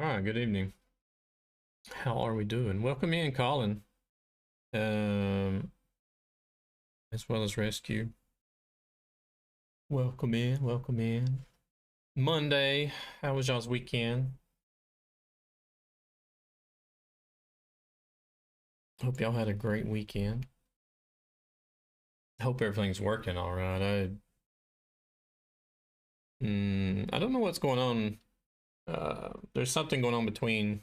All right, good evening. How are we doing? Welcome in, Colin. Um, as well as Rescue. Welcome in, welcome in. Monday, how was y'all's weekend? Hope y'all had a great weekend. Hope everything's working all right. I don't know what's going on. There's something going on between,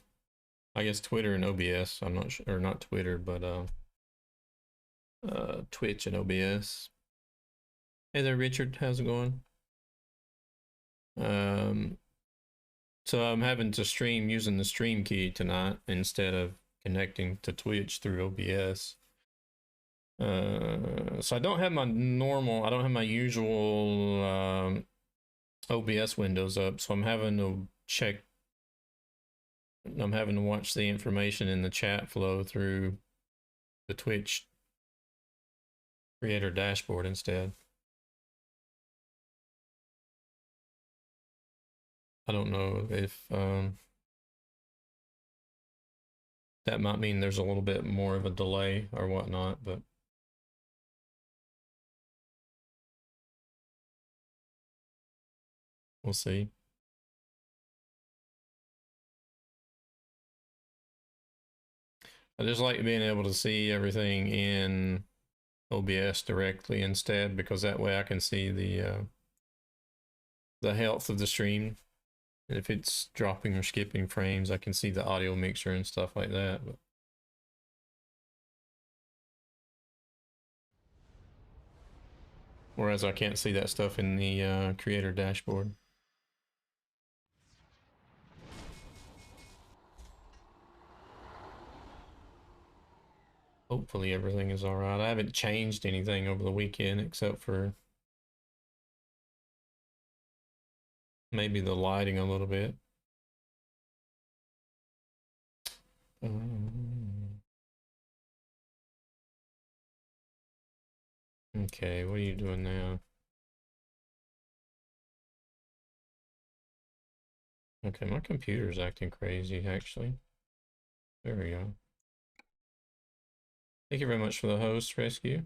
I guess, Twitter and OBS. I'm not sure, or not Twitter, but Twitch and OBS. Hey there, Richard. How's it going? Um, So I'm having to stream using the stream key tonight instead of connecting to Twitch through OBS. So I don't have I don't have my usual OBS windows up. So I'm having to watch the information in the chat flow through the Twitch creator dashboard instead. I don't know if that might mean there's a little bit more of a delay or whatnot, but we'll see. I just like being able to see everything in OBS directly instead, because that way I can see the health of the stream. And if it's dropping or skipping frames, I can see the audio mixer and stuff like that. But whereas I can't see that stuff in the creator dashboard. Hopefully everything is all right. I haven't changed anything over the weekend except for maybe the lighting a little bit. Okay, what are you doing now? Okay, my computer's acting crazy, actually. There we go. Thank you very much for the host, Rescue.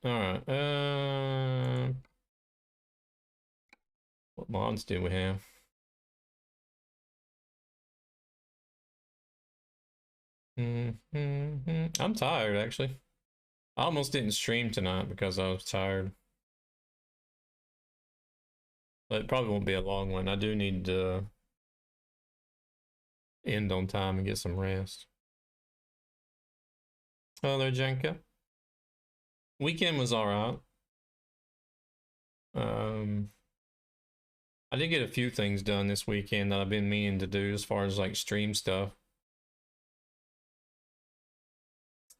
All right. What mods do we have? I'm tired, actually. I almost didn't stream tonight because I was tired. But it probably won't be a long one. I do need to end on time and get some rest. Hello there, Jenka. Weekend was all right. I did get a few things done this weekend that I've been meaning to do as far as like stream stuff.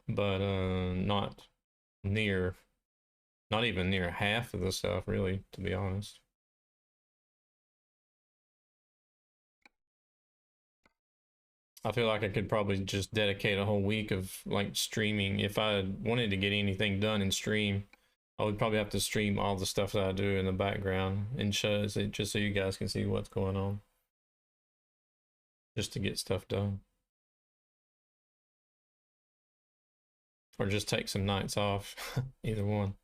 But not even near half of the stuff, really, to be honest. I feel like I could probably just dedicate a whole week of like streaming. If I wanted to get anything done in stream, I would probably have to stream all the stuff that I do in the background and show it just so you guys can see what's going on. Just to get stuff done. Or just take some nights off. Either one.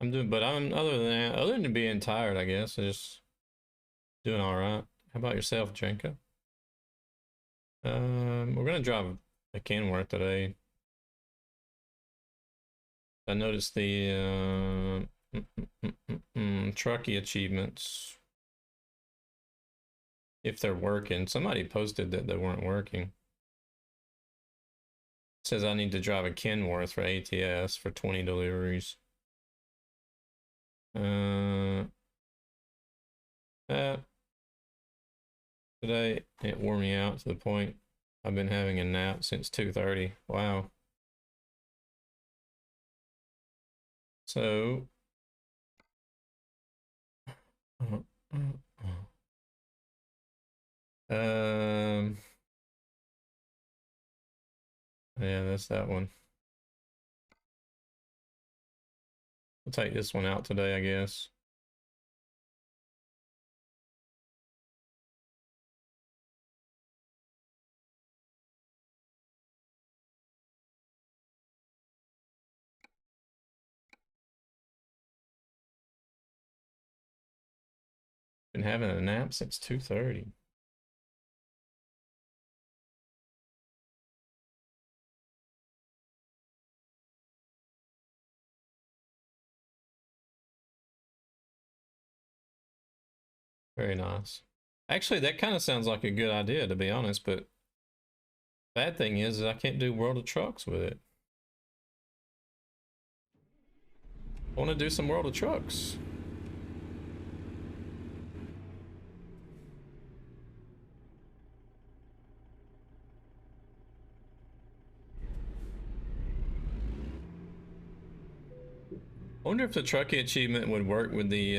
Other than being tired, I guess, I'm just doing all right. How about yourself, Jenka? We're gonna drive a Kenworth today. I noticed the trucky achievements. If they're working, somebody posted that they weren't working. It says I need to drive a Kenworth for ATS for 20 deliveries. Today it wore me out to the point I've been having a nap since 2:30. Wow. So Yeah, that's that one. We'll take this one out today, I guess. Been having a nap since 2:30. Very nice. Actually, that kind of sounds like a good idea, to be honest, but bad thing is I can't do World of Trucks with it. I want to do some World of Trucks. I wonder if the trucking achievement would work with the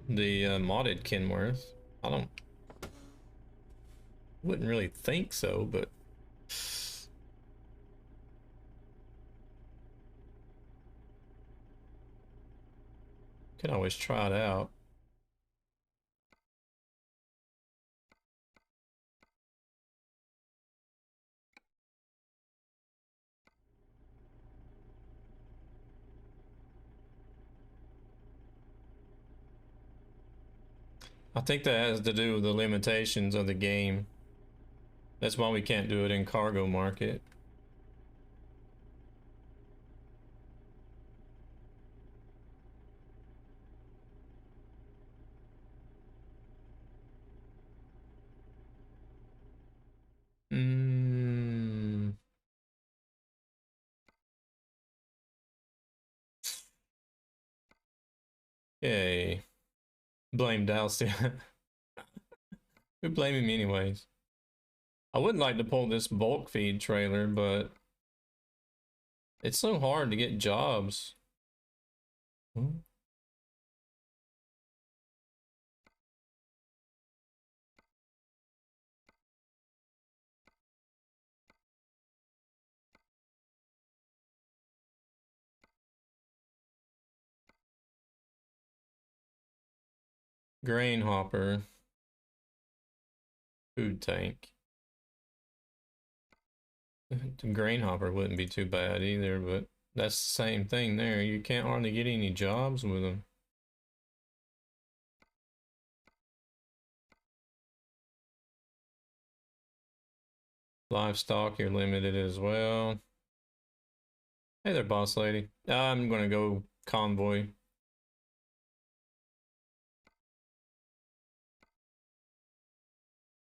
modded Kenworth. I wouldn't really think so, but can always try it out. I think that has to do with the limitations of the game. That's why we can't do it in cargo market. Yay. Blame Dalsy. Who blaming me anyways? I would like to pull this bulk feed trailer, but it's so hard to get jobs. Grain hopper. Food tank. The grain hopper wouldn't be too bad either, but that's the same thing there. You can't hardly get any jobs with them. Livestock, you're limited as well. Hey there, boss lady. I'm gonna go convoy.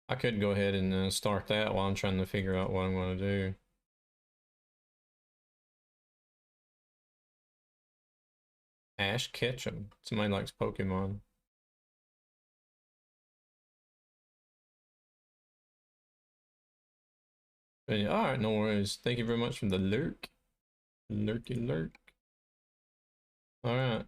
I could go ahead and start that while I'm trying to figure out what I'm gonna do. Ash Ketchum. Somebody likes Pokemon. But yeah, alright, no worries. Thank you very much for the lurk. Lurky lurk. Alright.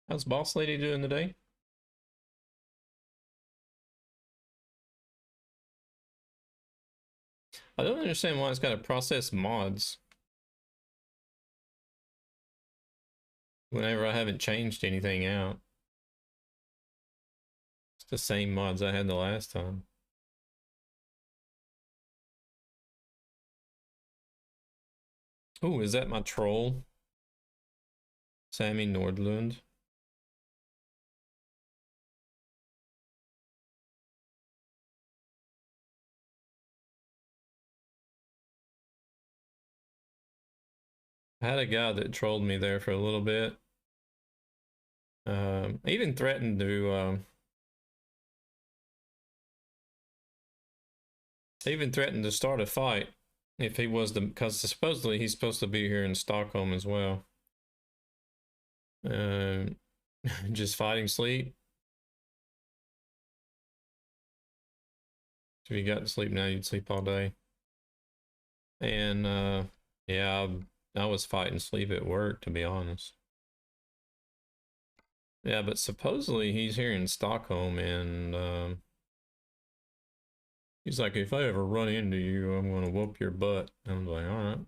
How's boss lady doing today? I don't understand why it's got to process mods whenever I haven't changed anything out. It's the same mods I had the last time. Oh, is that my troll? Sammy Nordlund. I had a guy that trolled me there for a little bit. Even threatened to start a fight if he was the, because supposedly he's supposed to be here in Stockholm as well. Just fighting sleep. If you got to sleep now, you'd sleep all day. And yeah, I was fighting sleep at work, to be honest. Yeah, but supposedly he's here in Stockholm, and he's like, if I ever run into you, I'm gonna whoop your butt. I'm like, all right.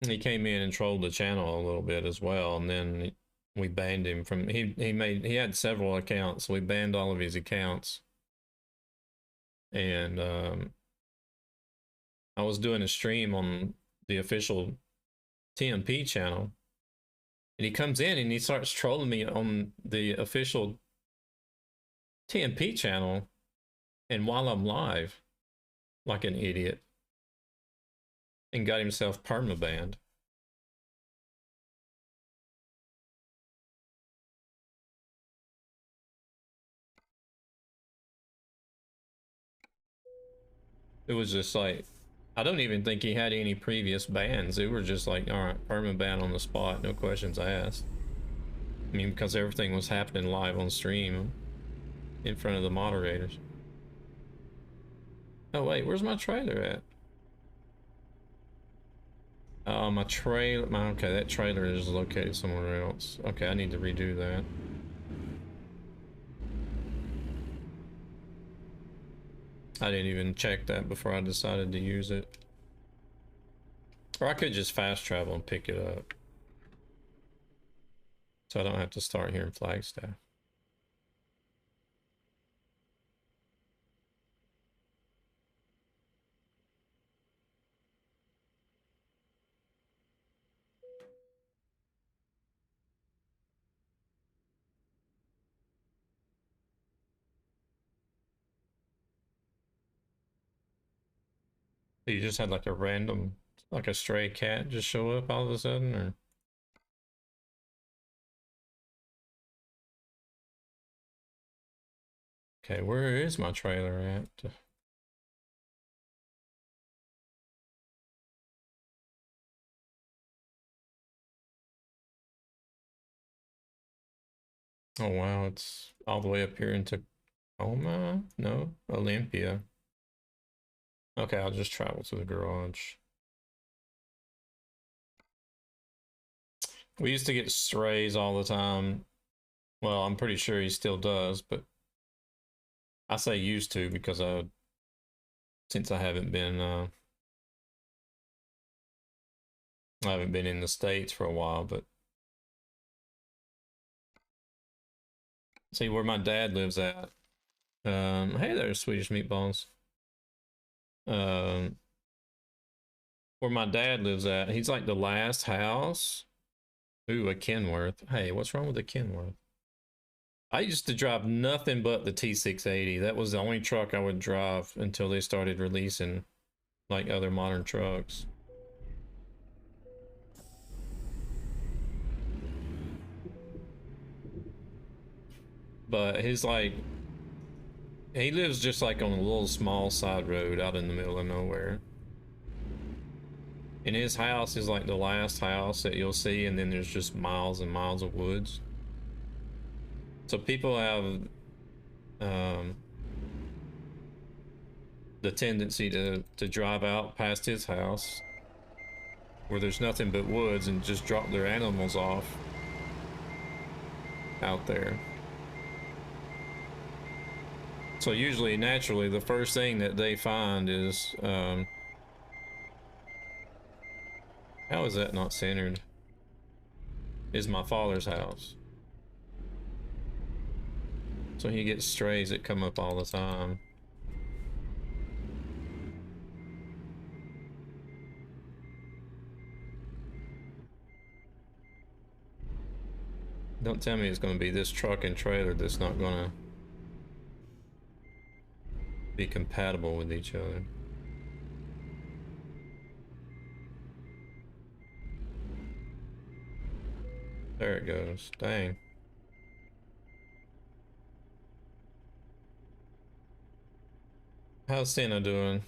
And he came in and trolled the channel a little bit as well, and then we banned him from. He had several accounts, so we banned all of his accounts. And I was doing a stream on the official TMP channel, and he comes in and he starts trolling me on the official TMP channel, and while I'm live, like an idiot, and got himself permabanned. It was just like, I don't even think he had any previous bans. They were just like, all right, permaban on the spot, no questions asked. I mean, because everything was happening live on stream in front of the moderators. Oh wait, where's my trailer at? My trailer, okay, that trailer is located somewhere else. Okay, I need to redo that. I didn't even check that before I decided to use it. Or I could just fast travel and pick it up. So I don't have to start here in Flagstaff. You just had like a random, like a stray cat just show up all of a sudden, or? Okay, where is my trailer at? Oh wow, it's all the way up here into Tacoma? No, Olympia. Okay, I'll just travel to the garage. We used to get strays all the time. Well, I'm pretty sure he still does, but I say used to because since I haven't been in the States for a while, but see where my dad lives at. Hey there, Swedish meatballs. Um, where my dad lives at, he's like the last house. Ooh, a Kenworth. Hey, what's wrong with the Kenworth? I used to drive nothing but the T680. That was the only truck I would drive until they started releasing like other modern trucks. But his like, he lives just like on a little small side road out in the middle of nowhere. And his house is like the last house that you'll see, and then there's just miles and miles of woods. So people have the tendency to drive out past his house where there's nothing but woods and just drop their animals off out there. So usually, naturally, the first thing that they find is, how is that not centered? Is my father's house. So he gets strays that come up all the time. Don't tell me it's going to be this truck and trailer that's not going to be compatible with each other. There it goes. Dang. How's Santa doing?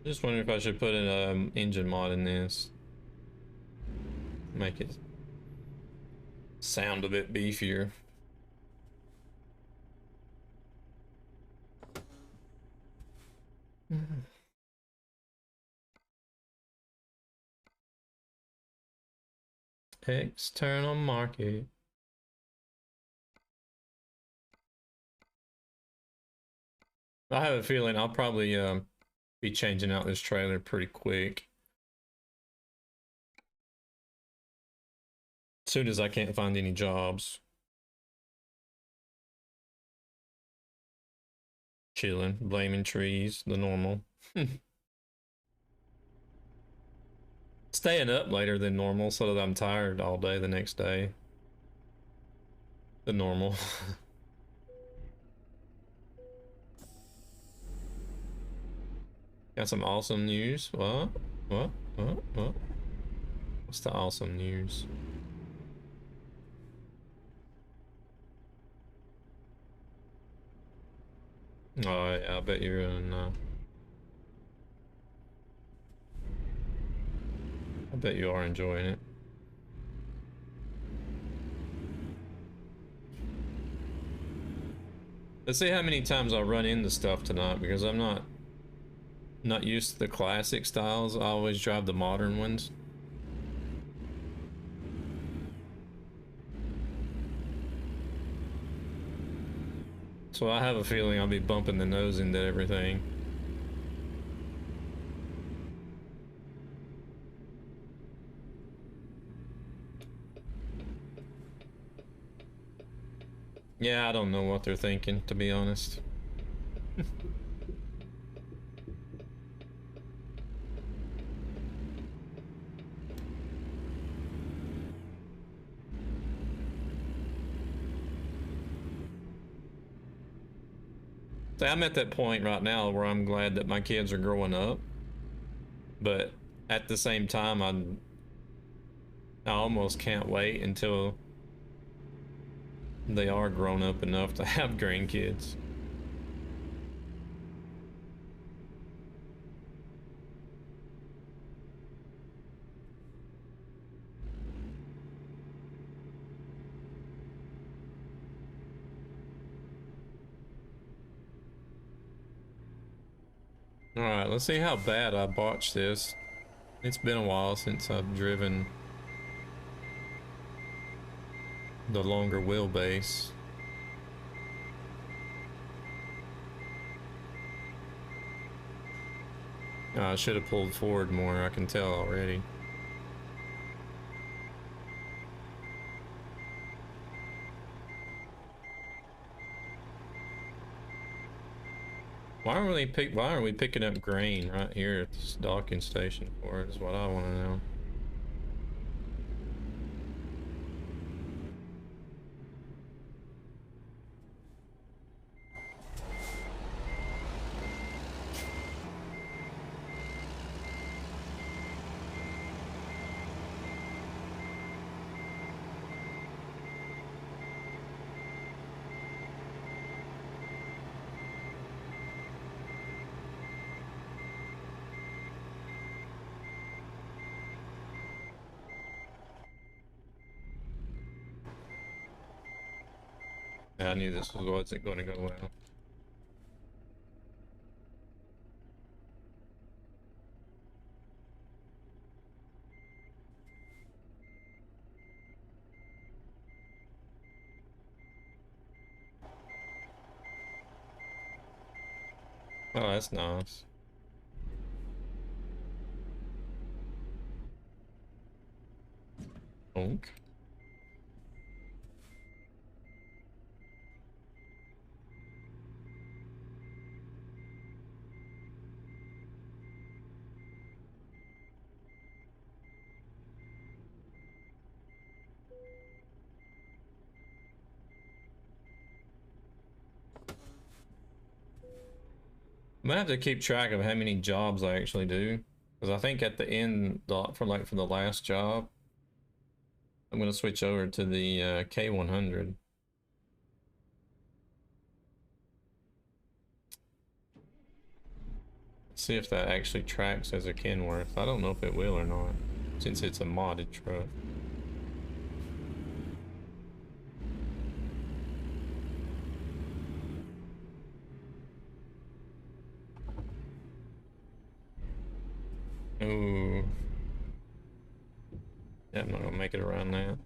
Just wondering if I should put an engine mod in this. Make it sound a bit beefier. External market. I have a feeling I'll probably be changing out this trailer pretty quick. As soon as I can't find any jobs. Chilling, blaming trees, the normal. Staying up later than normal so that I'm tired all day the next day. The normal. Got some awesome news. What? What? What? What? What's the awesome news? Oh yeah, I bet you're in. I bet you are enjoying it. Let's see how many times I run into stuff tonight because I'm not used to the classic styles. I always drive the modern ones. So I have a feeling I'll be bumping the nose into everything. Yeah, I don't know what they're thinking, to be honest. So I'm at that point right now where I'm glad that my kids are growing up, but at the same time, I almost can't wait until they are grown up enough to have grandkids. All right, let's see how bad I botched this. It's been a while since I've driven the longer wheelbase. I should have pulled forward more, I can tell already. Why aren't we picking up grain right here at this docking station for it is what I want to know. Yeah, I knew this wasn't going to go well. Oh, that's nice. Honk. I'm gonna have to keep track of how many jobs I actually do, because I think at the end, for the last job, I'm gonna switch over to the K100. See if that actually tracks as a Kenworth. I don't know if it will or not, since it's a modded truck. Ooh. Yeah, I'm not gonna make it around that.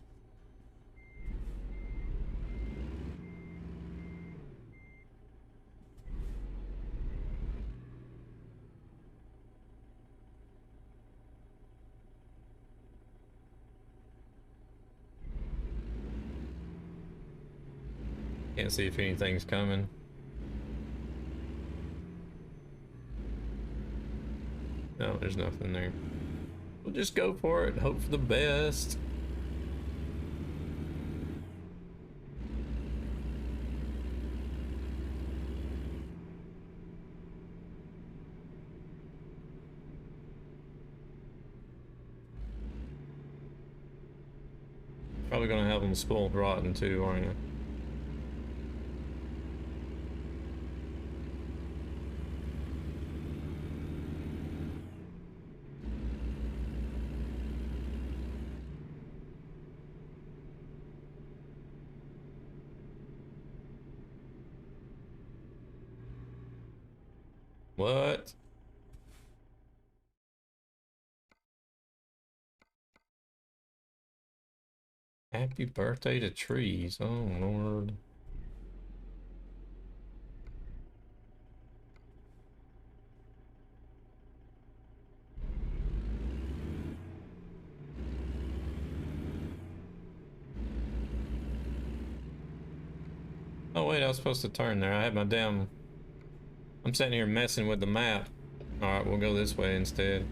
Can't see if anything's coming. No, there's nothing there. We'll just go for it, hope for the best. Probably gonna have them spoiled rotten too, aren't you? What? Happy birthday to trees. Oh, Lord. Oh, wait, I was supposed to turn there. I had my damn... I'm sitting here messing with the map. Alright, we'll go this way instead.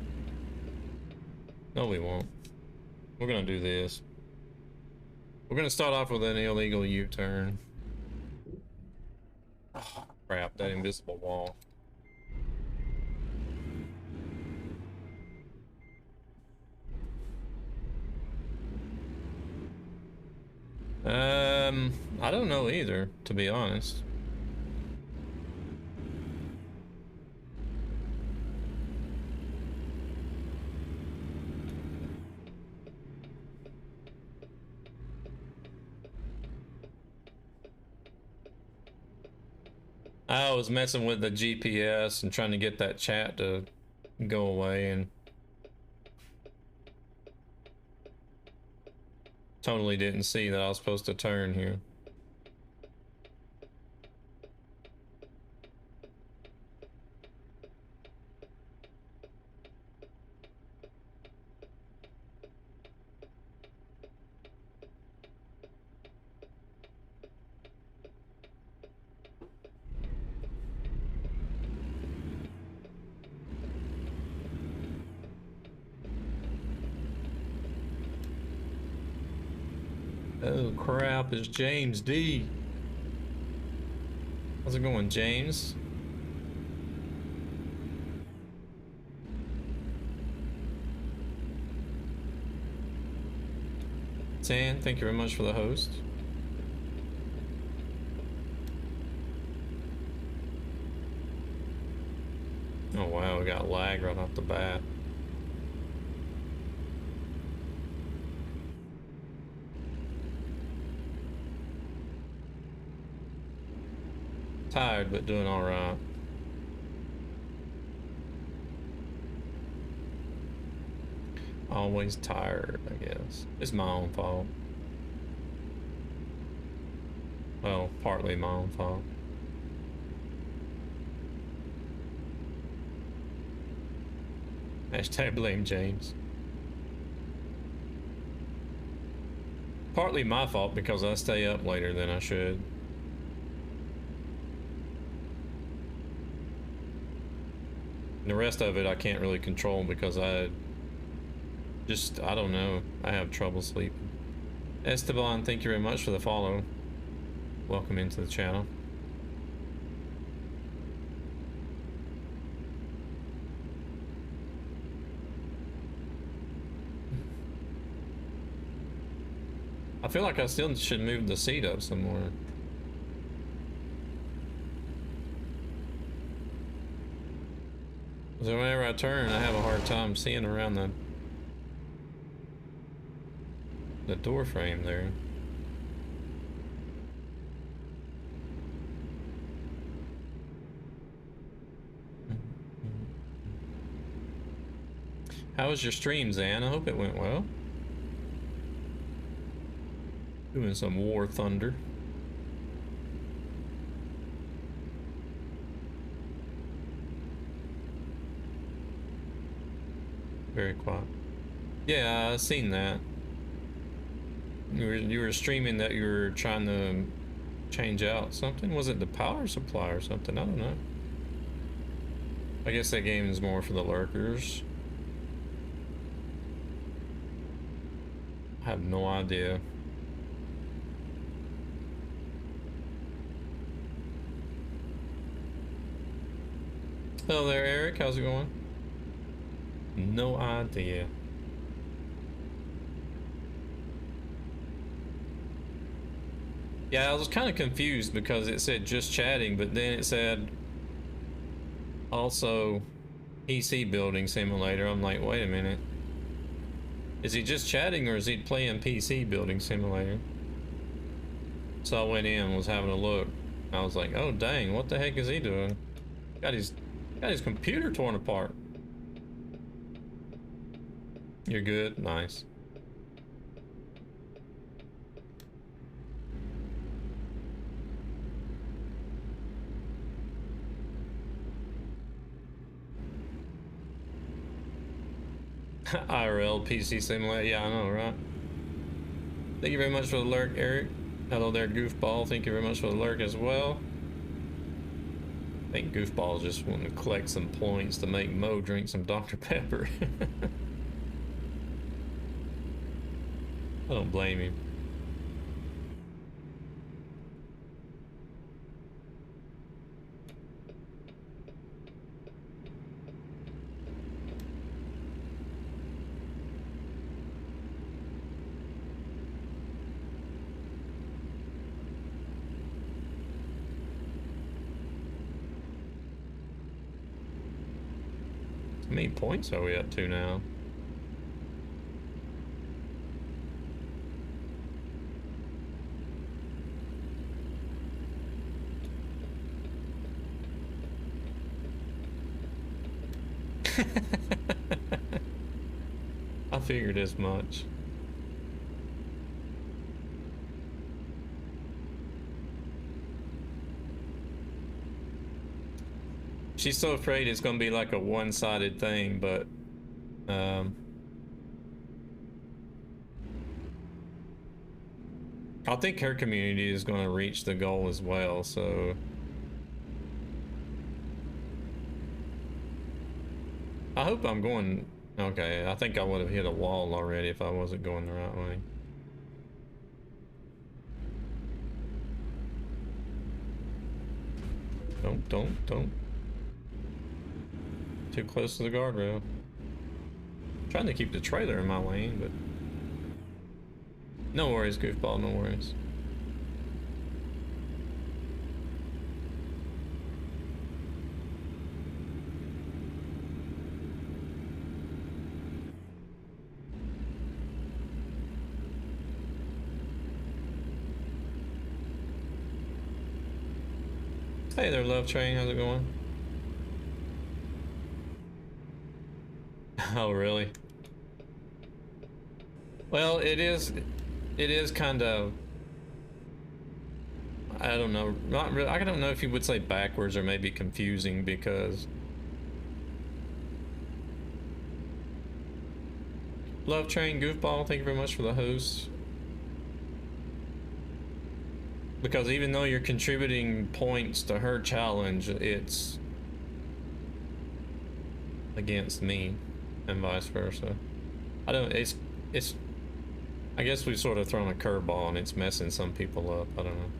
No, we won't. We're gonna do this. We're gonna start off with an illegal U-turn. Oh, crap, that invisible wall. I don't know either, to be honest. I was messing with the GPS and trying to get that chat to go away, and totally didn't see that I was supposed to turn here. Oh crap, it's James D. How's it going, James? Tan, thank you very much for the host. Oh wow, we got lag right off the bat. Tired, but doing all right. Always tired, I guess. It's my own fault. Well, partly my own fault. Hashtag blame James. Partly my fault because I stay up later than I should. The rest of it I can't really control because I don't know. I have trouble sleeping. Esteban, thank you very much for the follow. Welcome into the channel. I feel like I still should move the seat up some more. So whenever I turn, I have a hard time seeing around the door frame there. How was your stream, Zan? I hope it went well. Doing some War Thunder. Very quiet. Yeah, I've seen that. You were streaming that you were trying to change out something. Was it the power supply or something? I don't know. I guess that game is more for the lurkers. I have no idea. Hello there, Eric. How's it going? No idea. Yeah, I was kind of confused because it said just chatting, but then it said also PC building simulator. I'm like, wait a minute. Is he just chatting or is he playing PC building simulator? So I went in, was having a look. I was like, oh dang, what the heck is he doing? Got his computer torn apart. You're good? Nice. IRL PC simulator, yeah, I know, right? Thank you very much for the lurk, Eric. Hello there, Goofball. Thank you very much for the lurk as well. I think Goofball just wanting to collect some points to make Mo drink some Dr. Pepper. I don't blame him. How many points are we up to now? I figured as much. She's so afraid it's gonna be like a one-sided thing, but I think her community is gonna reach the goal as well, so I hope I'm going okay. I think I would have hit a wall already if I wasn't going the right way. Don't. Too close to the guardrail. Trying to keep the trailer in my lane, but no worries, Goofball, no worries. Hey there, Love Train, how's it going? Oh, really? Well, it is kind of, I don't know, not really, I don't know if you would say backwards or maybe confusing, because Love Train, Goofball, thank you very much for the host. Because even though you're contributing points to her challenge, it's against me and vice versa. I don't, it's I guess we've sort of thrown a curveball and it's messing some people up. I don't know.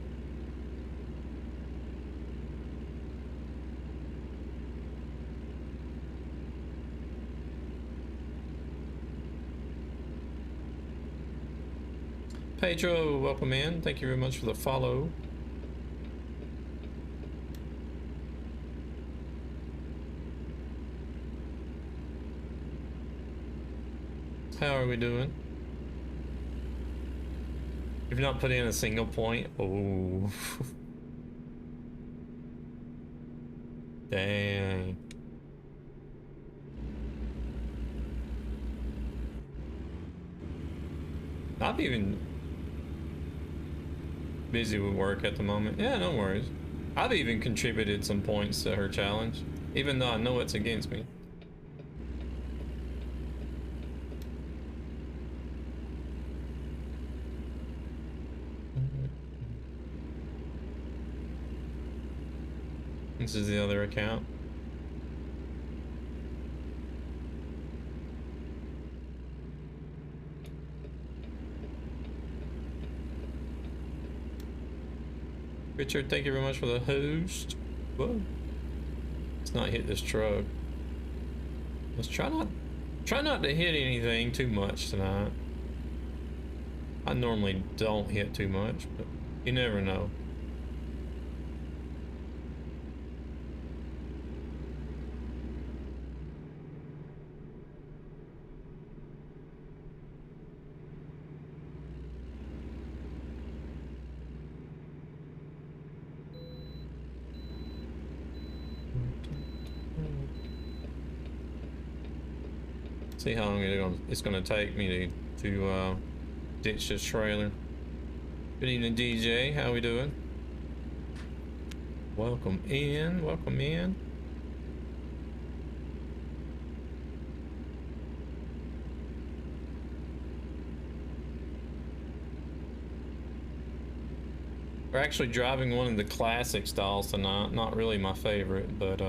Pedro, welcome in. Thank you very much for the follow. how are we doing? You've not put in a single point. Oh. Dang. I'm even busy with work at the moment. Yeah, no worries. I've even contributed some points to her challenge, even though I know it's against me. This is the other account. Richard, thank you very much for the host. Whoa. Let's not hit this truck. Let's try not to hit anything too much tonight. I normally don't hit too much, but you never know. See how long it's gonna take me to ditch this trailer. Good evening, DJ. How we doing? Welcome in. Welcome in. We're actually driving one of the classic styles tonight. Not really my favorite, but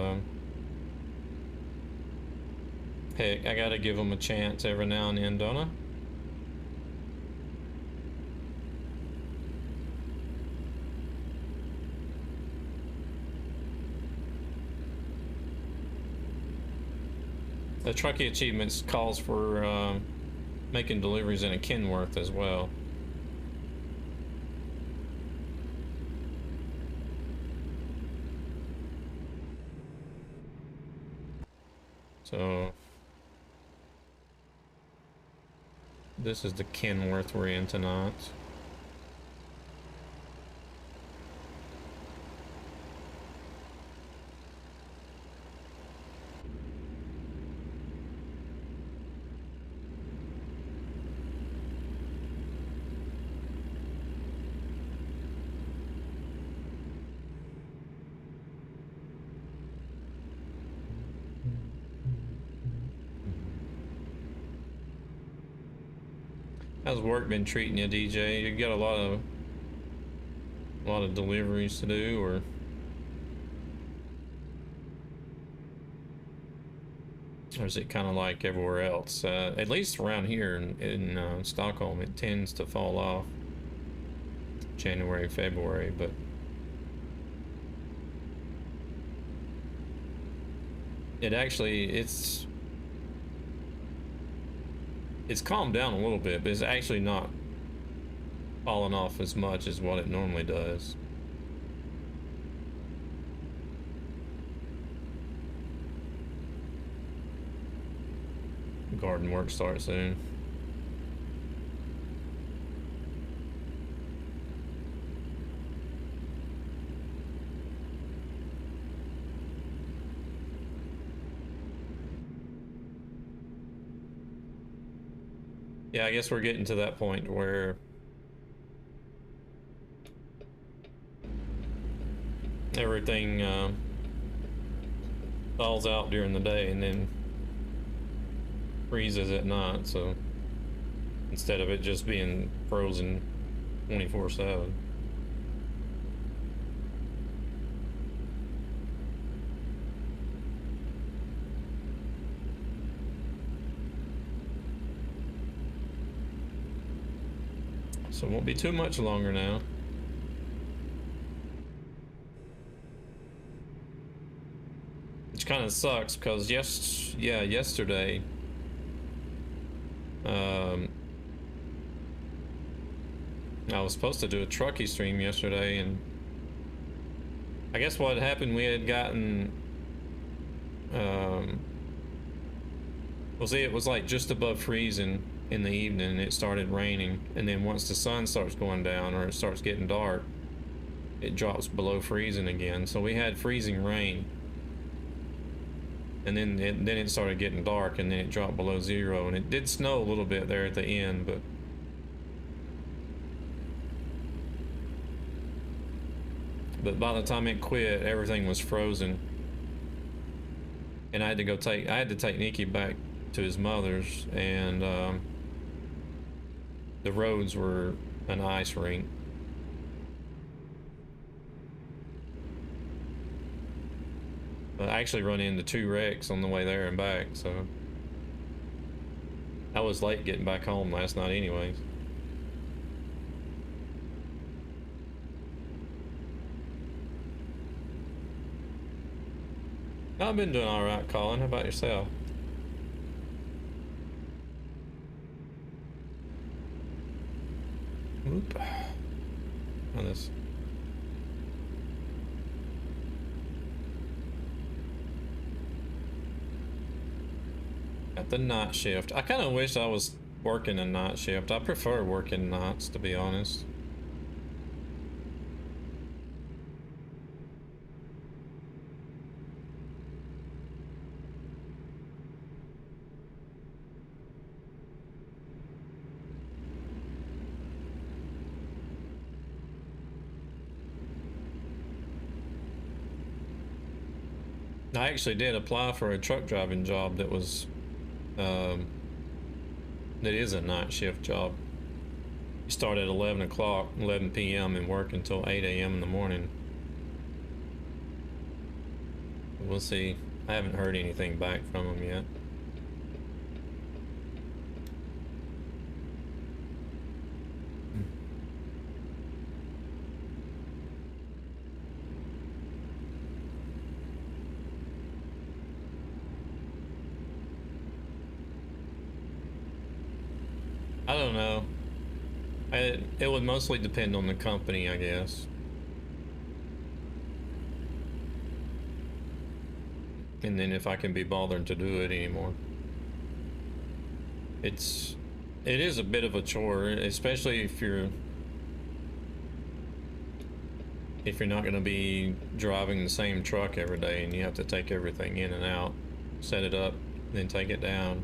heck, I gotta give them a chance every now and then, don't I? The Truckee Achievements calls for making deliveries in a Kenworth as well. So this is the Kenworth we're in tonight. How's work been treating you, DJ? You got a lot of deliveries to do, or is it kind of like everywhere else? At least around here in Stockholm, it tends to fall off January, February, but it actually it's calmed down a little bit, but it's actually not falling off as much as what it normally does. Garden work starts soon. Yeah, I guess we're getting to that point where everything thaws out during the day and then freezes at night, so instead of it just being frozen 24/7. So it won't be too much longer now. Which kind of sucks because yesterday I was supposed to do a Truckee stream yesterday, and I guess what happened, we had gotten Well, see, it was like just above freezing in the evening, and it started raining, and then once the sun starts going down or it starts getting dark, it drops below freezing again. So we had freezing rain, and then it started getting dark, and then it dropped below zero, and it did snow a little bit there at the end, but by the time it quit, everything was frozen, and I had to take Nikki back to his mother's, and the roads were an ice rink. I actually run into 2 wrecks on the way there and back, so I was late getting back home last night anyways. I've been doing all right, Colin. How about yourself? Oop. On this. At the night shift. I kind of wish I was working a night shift. I prefer working nights, to be honest. I actually did apply for a truck driving job that was that is a night shift job. You start at 11 o'clock, 11 p.m. and work until 8 a.m. in the morning. We'll see. I haven't heard anything back from them yet. I don't know. It would mostly depend on the company, I guess. And then if I can be bothered to do it anymore. It is a bit of a chore, especially if you're not going to be driving the same truck every day and you have to take everything in and out, set it up, then take it down.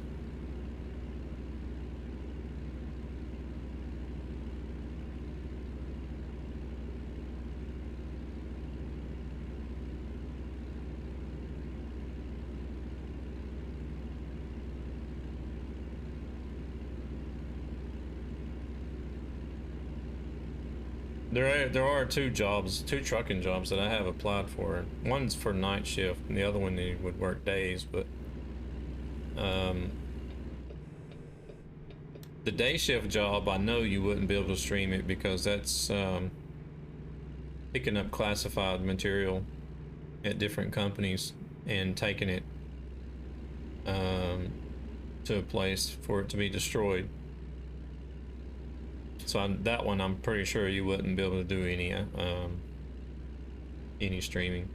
There are two trucking jobs that I have applied for. One's for night shift, and the other one would work days. But the day shift job, I know you wouldn't be able to stream it because that's picking up classified material at different companies and taking it to a place for it to be destroyed. So that one, I'm pretty sure you wouldn't be able to do any streaming.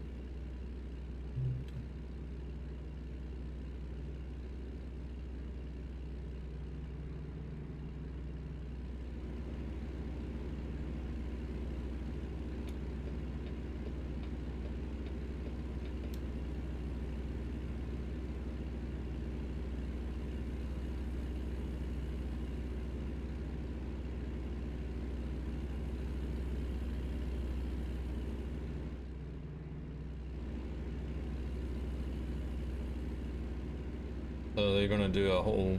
So they're gonna do a whole.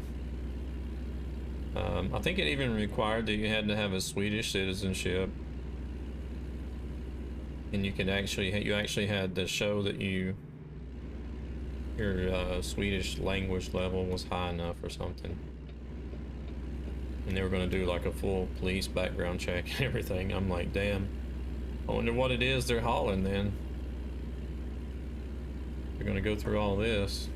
I think it even required that you had to have a Swedish citizenship, and you actually had to show that your Swedish language level was high enough or something. And they were gonna do like a full police background check and everything. I'm like, damn. I wonder what it is they're hauling then. They're gonna go through all this.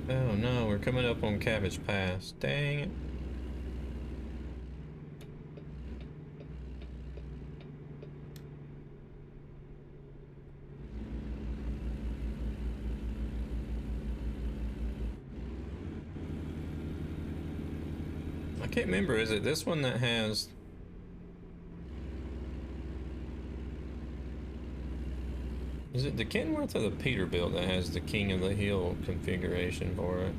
Oh no, we're coming up on Cabbage Pass. Dang it. I can't remember, is it this one that has... Is it the Kenworth or the Peterbilt that has the King of the Hill configuration for it?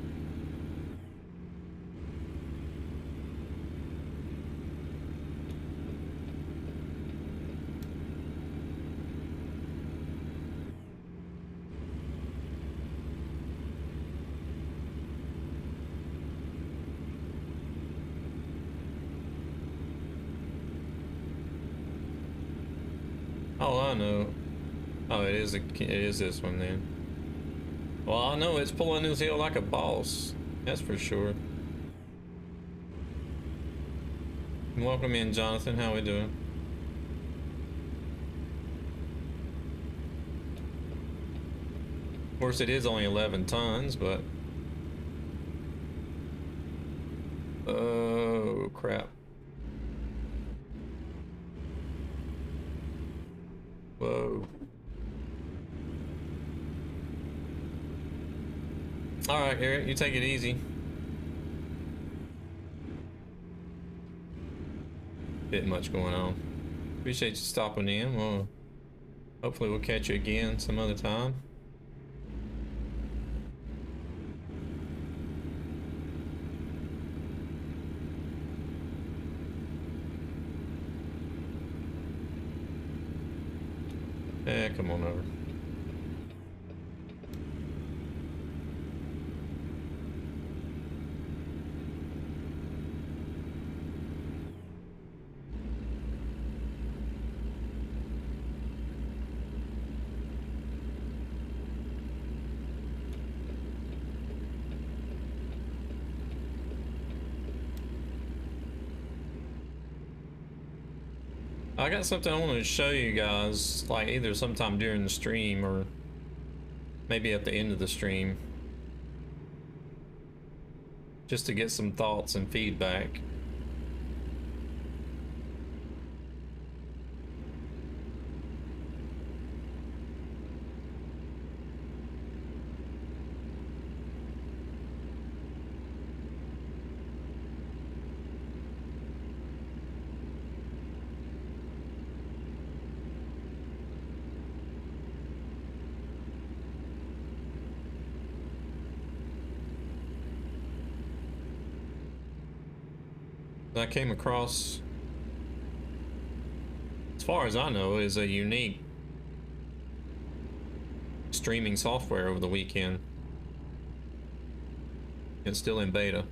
Oh, I know. Oh, it is this one then. Well, I know it's pulling this hill like a boss. That's for sure. Welcome in, Jonathan. How we doing? Of course, it is only 11 tons, but... Oh, crap. Whoa. All right, Eric, you take it easy. Bit much going on. Appreciate you stopping in. Well, hopefully we'll catch you again some other time. Yeah, come on over. I got something I wanted to show you guys, like either sometime during the stream or maybe at the end of the stream, just to get some thoughts and feedback. I came across, as far as I know, is a unique streaming software over the weekend. It's still in beta.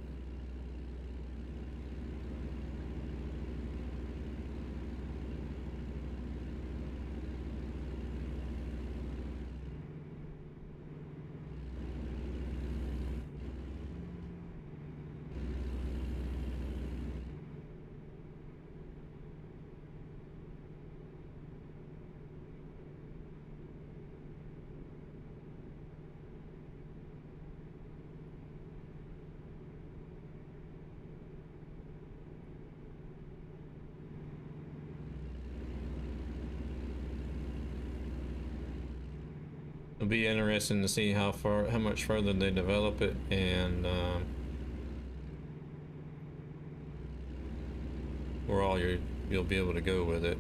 It'll be interesting to see how much further they develop it, and where all you'll be able to go with it.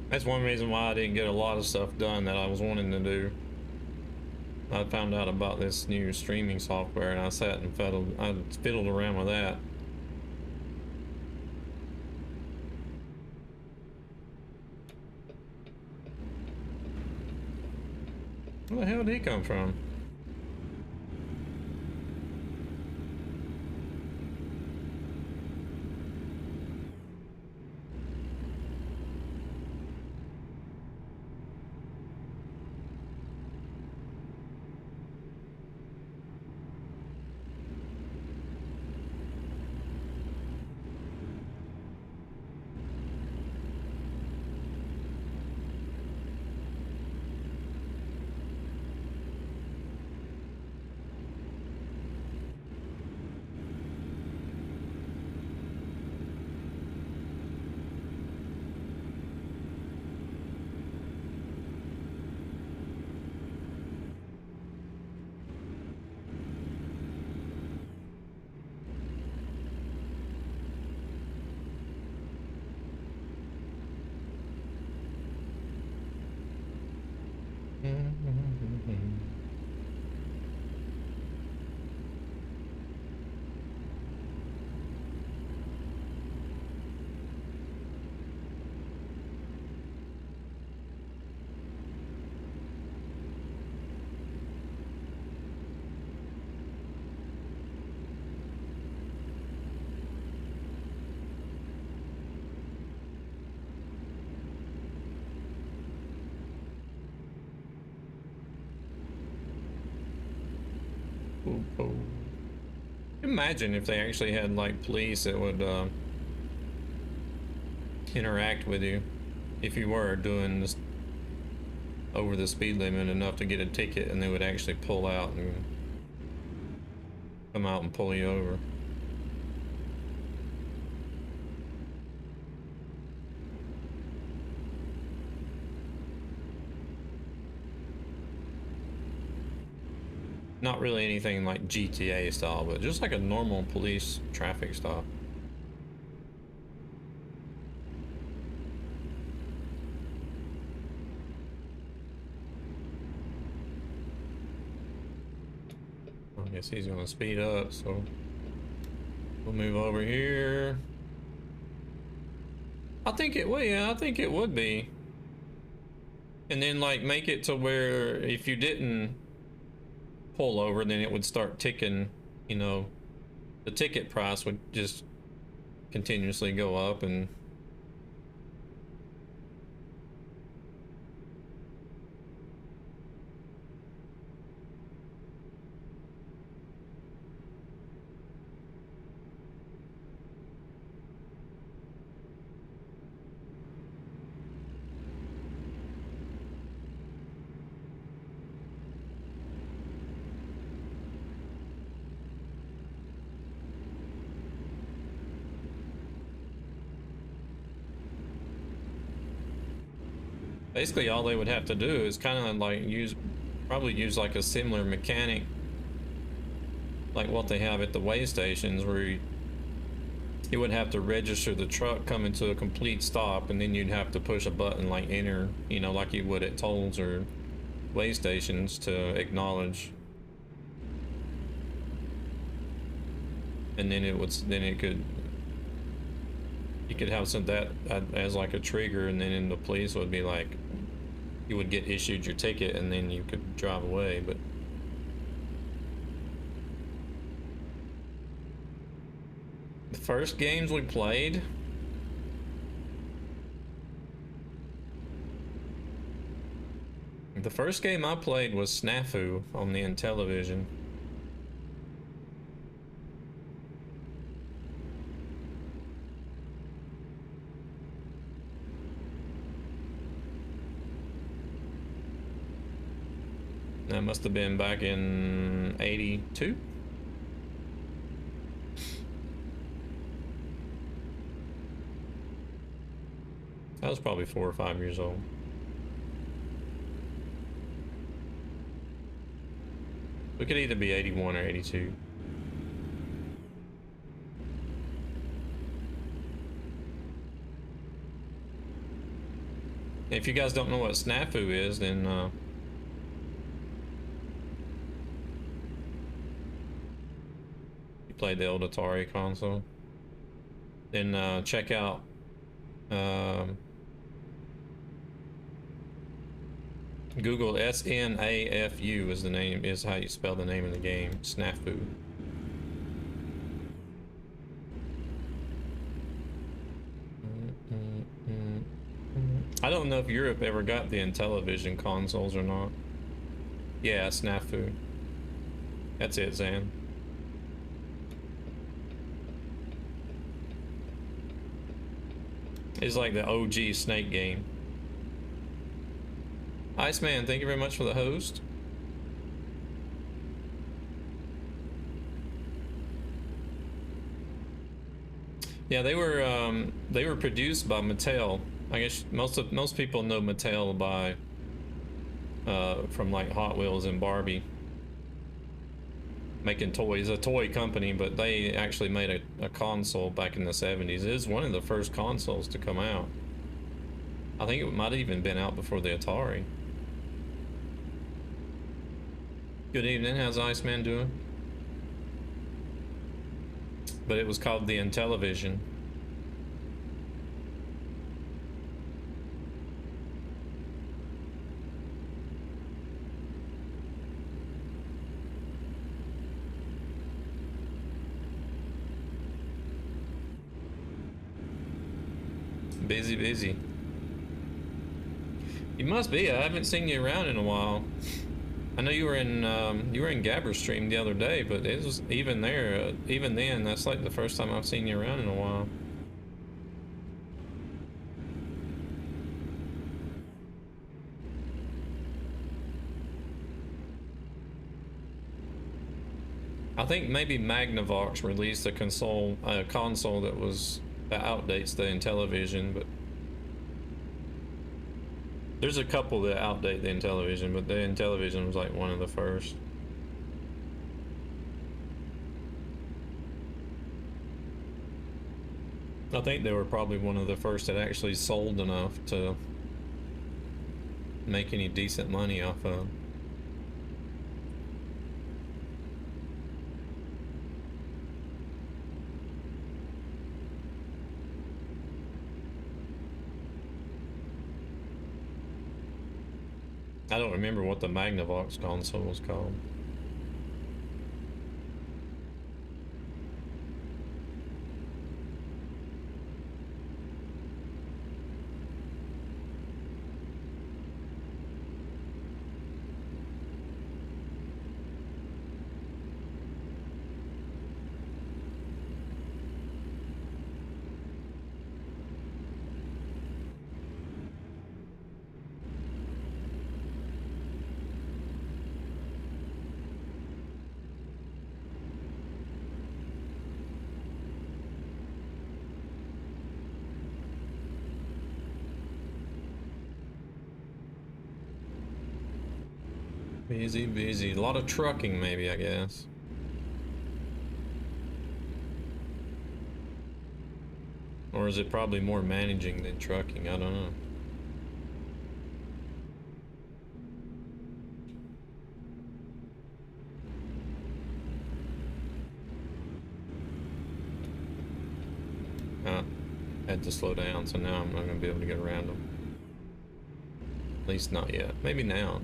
That's one reason why I didn't get a lot of stuff done that I was wanting to do. I found out about this new streaming software and I sat and fiddled around with that. Where the hell did he come from? Oh. Imagine if they actually had like police that would interact with you if you were doing this over the speed limit enough to get a ticket, and they would actually pull out and come out and pull you over. Not really anything like GTA style, but just like a normal police traffic stop. I guess he's gonna speed up, so we'll move over here. I think it will, yeah, I think it would be. And then like make it to where if you didn't pull over, then it would start ticking, you know, the ticket price would just continuously go up. And basically all they would have to do is kind of like probably use like a similar mechanic like what they have at the weigh stations, where you would have to register the truck coming to a complete stop, and then you'd have to push a button like enter, you know, like you would at tolls or weigh stations to acknowledge. And then you could have some that as like a trigger, and then the police would be like, you would get issued your ticket and then you could drive away. But the first games we played, the first game I played was Snafu on the Intellivision. That must have been back in '82. I was probably 4 or 5 years old. We could either be 81 or 82. If you guys don't know what Snafu is, then you played the old Atari console, then check out Google SNAFU is the name, is how you spell the name of the game. Snafu. I don't know if Europe ever got the Intellivision consoles or not. Yeah, Snafu. That's it, Zan. It's like the OG Snake game. Iceman, thank you very much for the host. Yeah, they were produced by Mattel. I guess most people know Mattel by from like Hot Wheels and Barbie, making toys, a toy company, but they actually made a console back in the 70s. It is one of the first consoles to come out. I think it might have even been out before the Atari. Good evening, how's Iceman doing? But it was called the Intellivision. Busy. You must be. I haven't seen you around in a while. I know you were in Gabber's stream the other day, but it was even there, even then, that's like the first time I've seen you around in a while. I think maybe Magnavox released a console that was that outdates the Intellivision, but there's a couple that outdate the Intellivision, but the Intellivision was like one of the first. I think they were probably one of the first that actually sold enough to make any decent money off of. I don't remember what the Magnavox console was called. Busy. A lot of trucking, maybe, I guess. Or is it probably more managing than trucking? I don't know. Had to slow down, so now I'm not going to be able to get around them. At least not yet. Maybe now.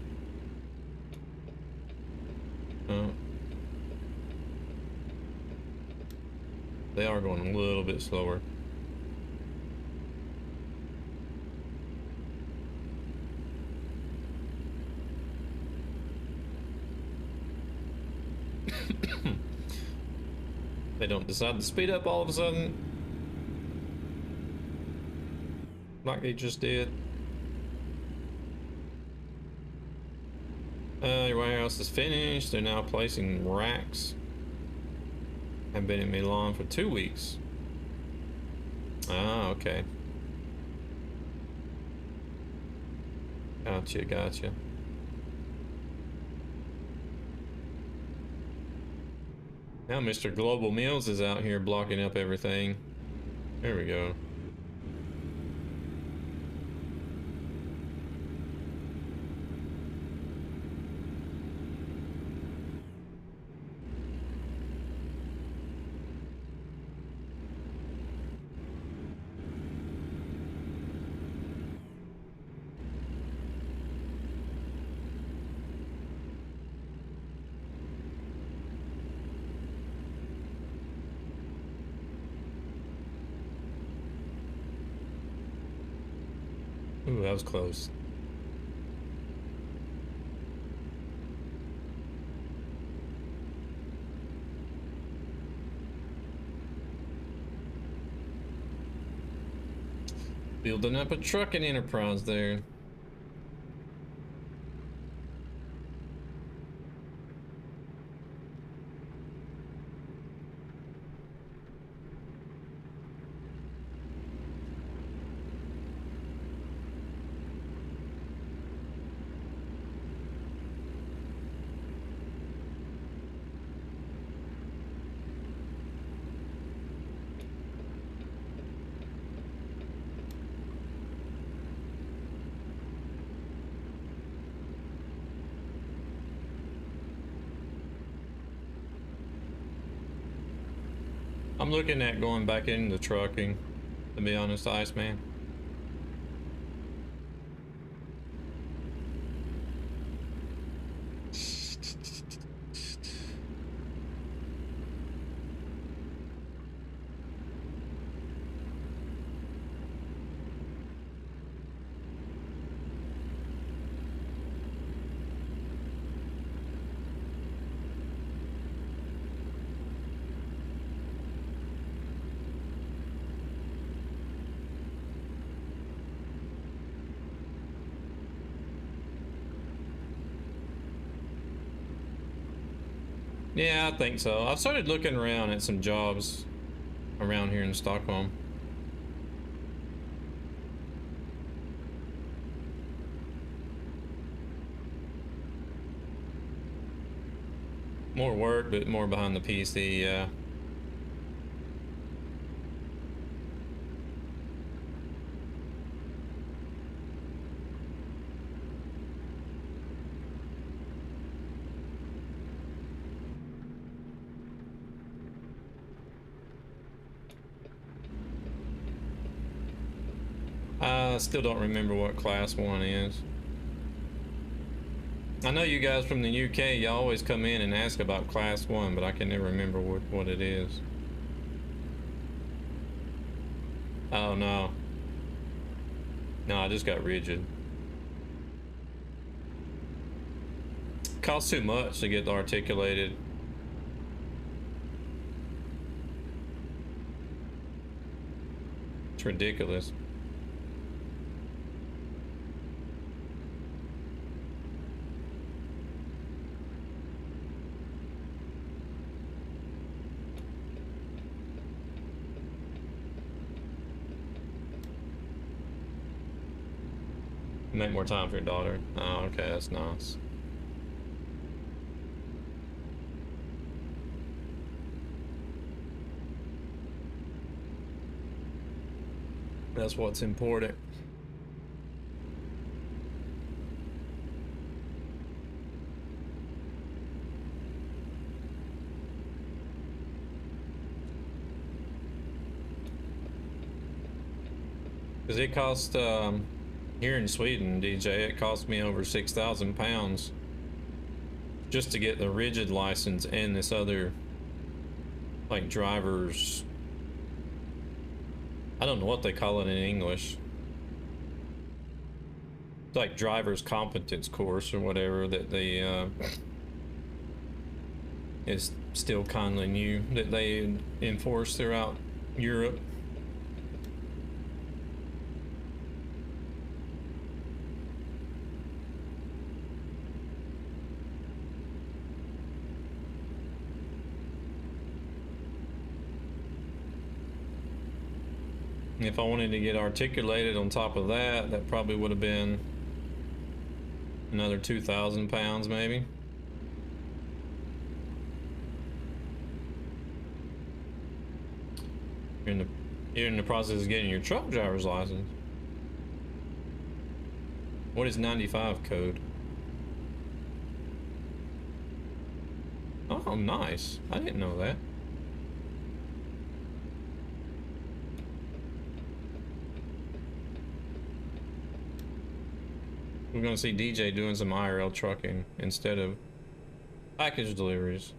They are going a little bit slower. They don't decide to speed up all of a sudden, like they just did. Your warehouse is finished. They're now placing racks. Have been in Milan for 2 weeks. Ah, okay. Gotcha. Now Mr. Global Mills is out here blocking up everything. There we go. Ooh, that was close. Building up a trucking enterprise there. I'm looking at going back into trucking, to be honest, Iceman. Yeah, I think so. I've started looking around at some jobs around here in Stockholm. More work, but more behind the PC, yeah. I still don't remember what class 1 is. I know you guys from the UK, you always come in and ask about class 1, but I can never remember what it is. Oh no. No, I just got rigid. Costs too much to get articulated. It's ridiculous. Make more time for your daughter. Oh, okay, that's nice. That's what's important. Because it cost, here in Sweden, DJ, it cost me over 6,000 pounds just to get the rigid license and this other, like, driver's, I don't know what they call it in English. It's like driver's competence course or whatever that they, is still kindly new, that they enforce throughout Europe. If I wanted to get articulated on top of that, that probably would have been another 2,000 pounds maybe. You're in the process of getting your truck driver's license. What is 95 code? Oh, nice. I didn't know that. We're gonna see DJ doing some IRL trucking instead of package deliveries.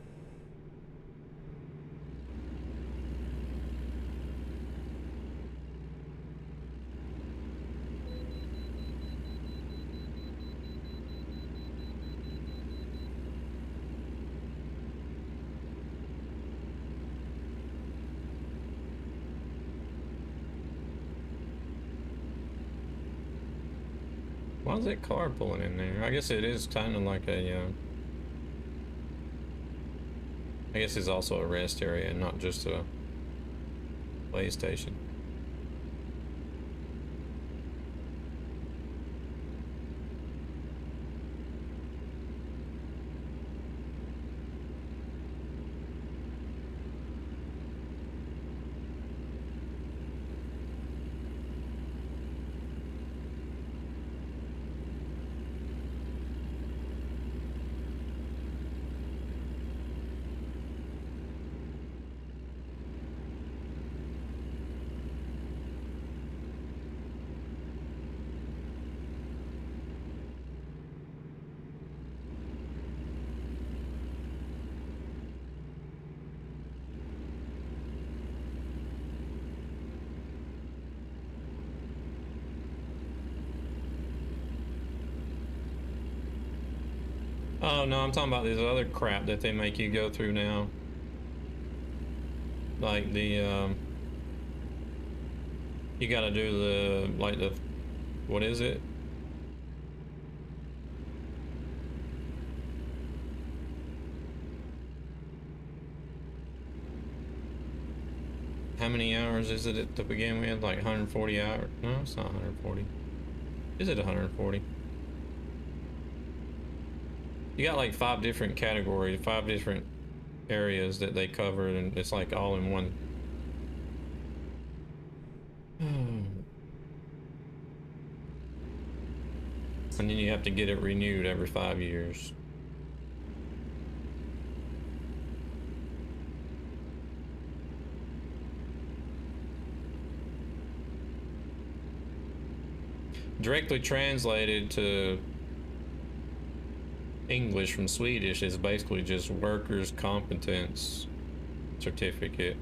Why is that car pulling in there? I guess it is kind of like a, I guess it's also a rest area and not just a play station. Oh no, I'm talking about this other crap that they make you go through now. Like the you gotta do the like the what is it? How many hours is it to begin with? Like 140 hours? No, it's not 140. Is it 140? You got like 5 different categories, 5 different areas that they covered, and it's like all in one. And then you have to get it renewed every 5 years. Directly translated to English from Swedish is basically just workers' competence certificate.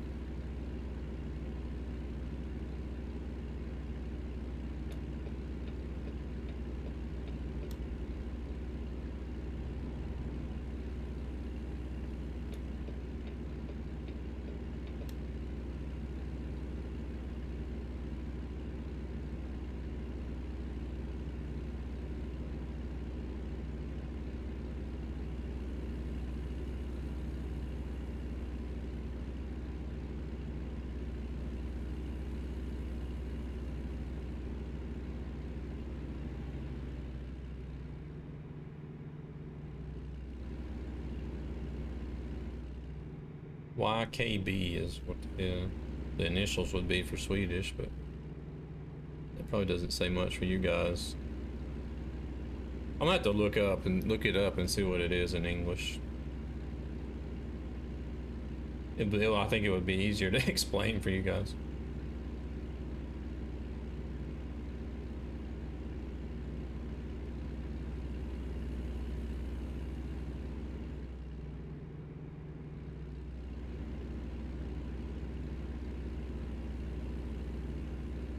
YKB is what the initials would be for Swedish, but that probably doesn't say much for you guys. I'm gonna have to look it up and see what it is in English. I think it would be easier to explain for you guys.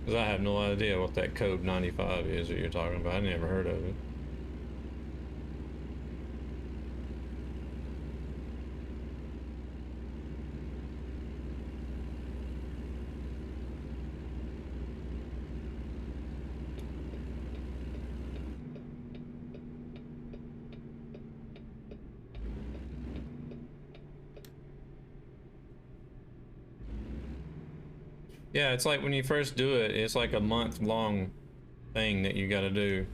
Because I have no idea what that code 95 is that you're talking about. I never heard of it. Yeah, it's like when you first do it, it's like a month-long thing that you got to do.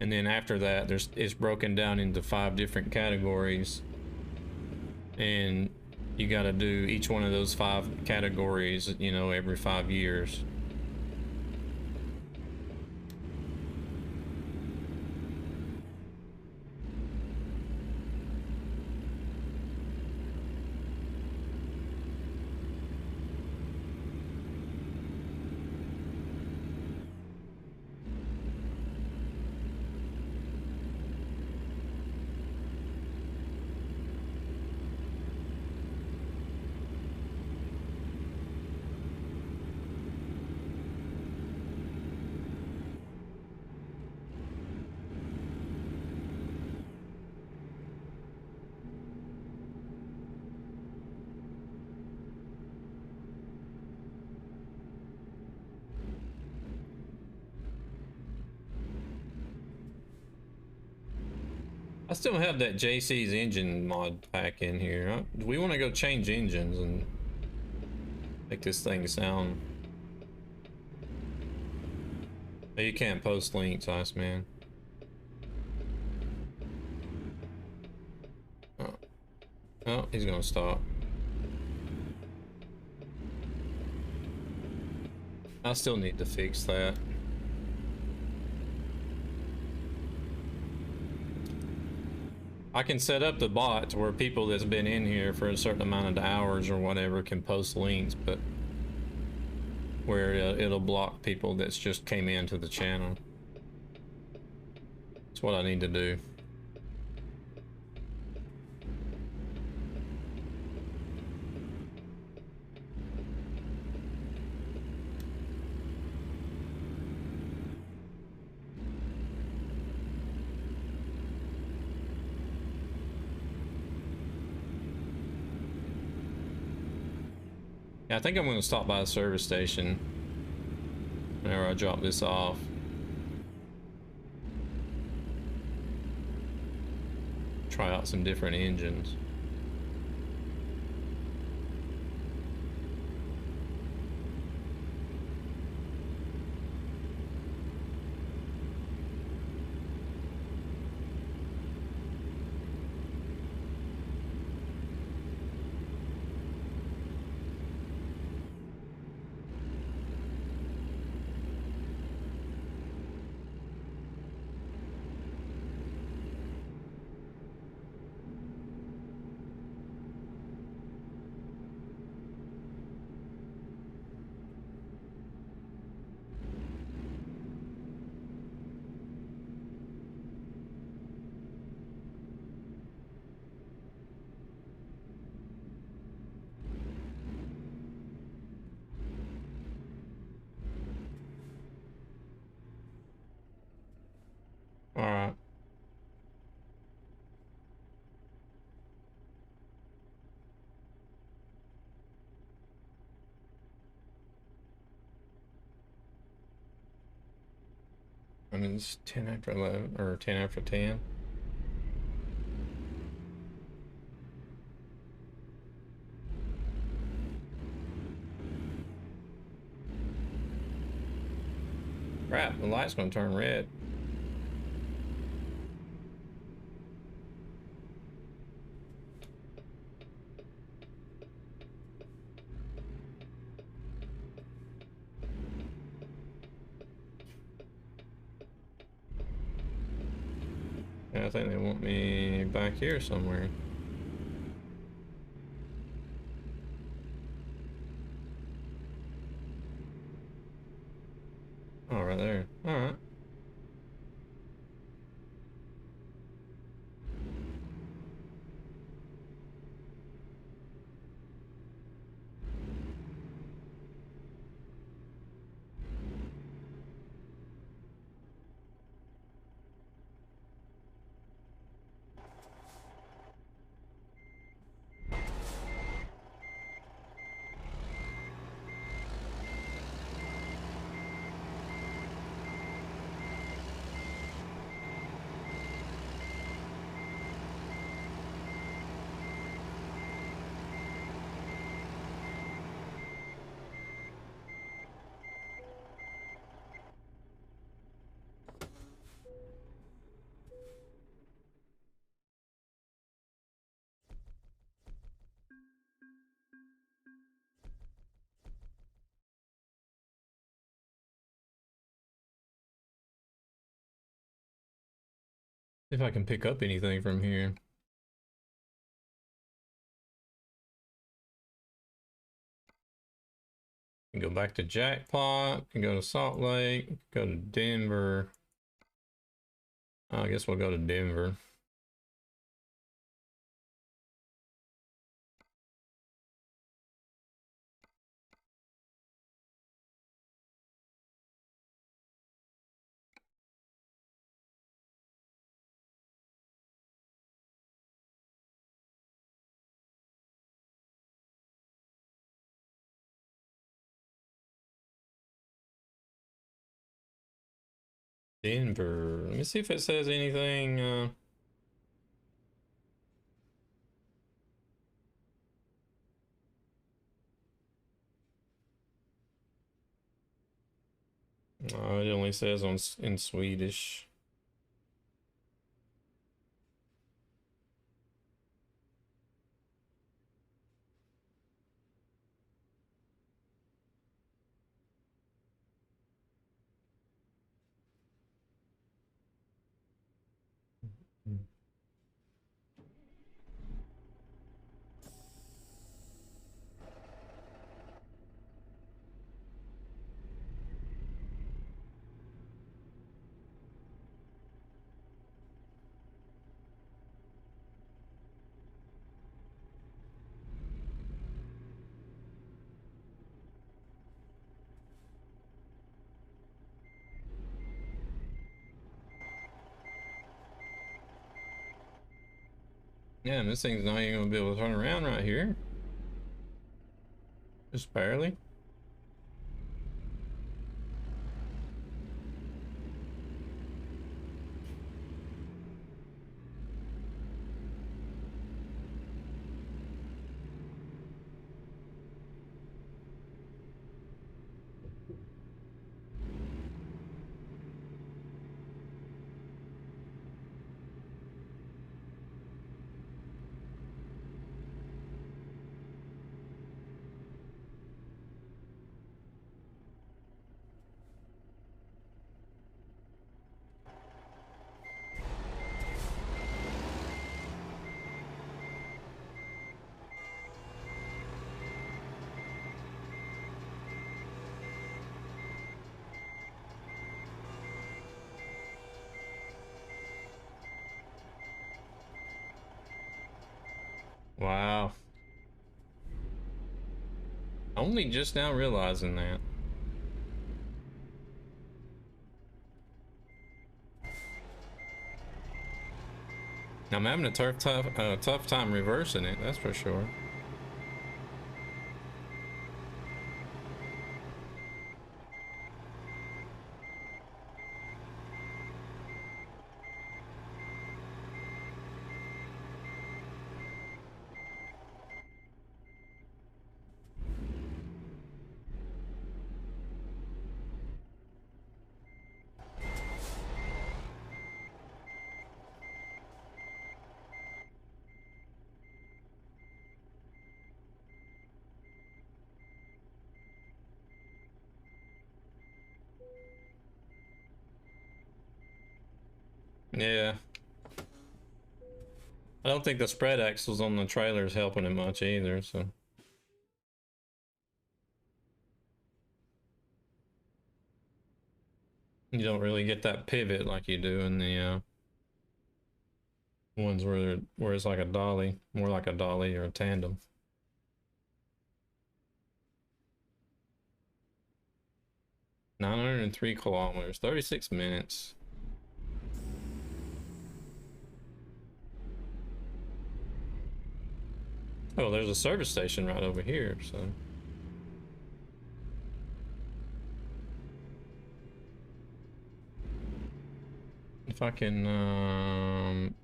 And then after that, it's broken down into 5 different categories. And you got to do each one of those 5 categories, you know, every 5 years. I still have that JC's engine mod pack in here. Do we want to go change engines and make this thing sound? Oh, you can't post links, Iceman. Oh. Oh, he's gonna stop. I still need to fix that. I can set up the bot to where people that's been in here for a certain amount of hours or whatever can post links, but where it'll block people that's just came into the channel. That's what I need to do. Yeah, I think I'm going to stop by the service station whenever I drop this off. Try out some different engines. All right. I mean, it's 10 after 11 or 10 after 10. Crap, the light's gonna turn red. Yeah, I think they want me back here somewhere. Oh, right there. All right. See if I can pick up anything from here. Can go back to Jackpot, can go to Salt Lake, go to Denver. I guess we'll go to Denver. Denver. Let me see if it says anything. Oh, it only says in Swedish. Yeah, and this thing's not even gonna be able to turn around right here. Just barely. Wow. Only just now realizing that. I'm having a tough time reversing it, that's for sure. Yeah. I don't think the spread axles on the trailer is helping it much either, so. You don't really get that pivot like you do in the ones where it's like a dolly, more like a dolly or a tandem. 903 kilometers, 36 minutes. Oh, there's a service station right over here, so. If I can,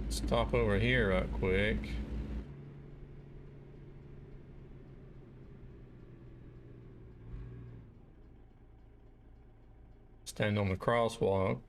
stop over here right quick. Stand on the crosswalk.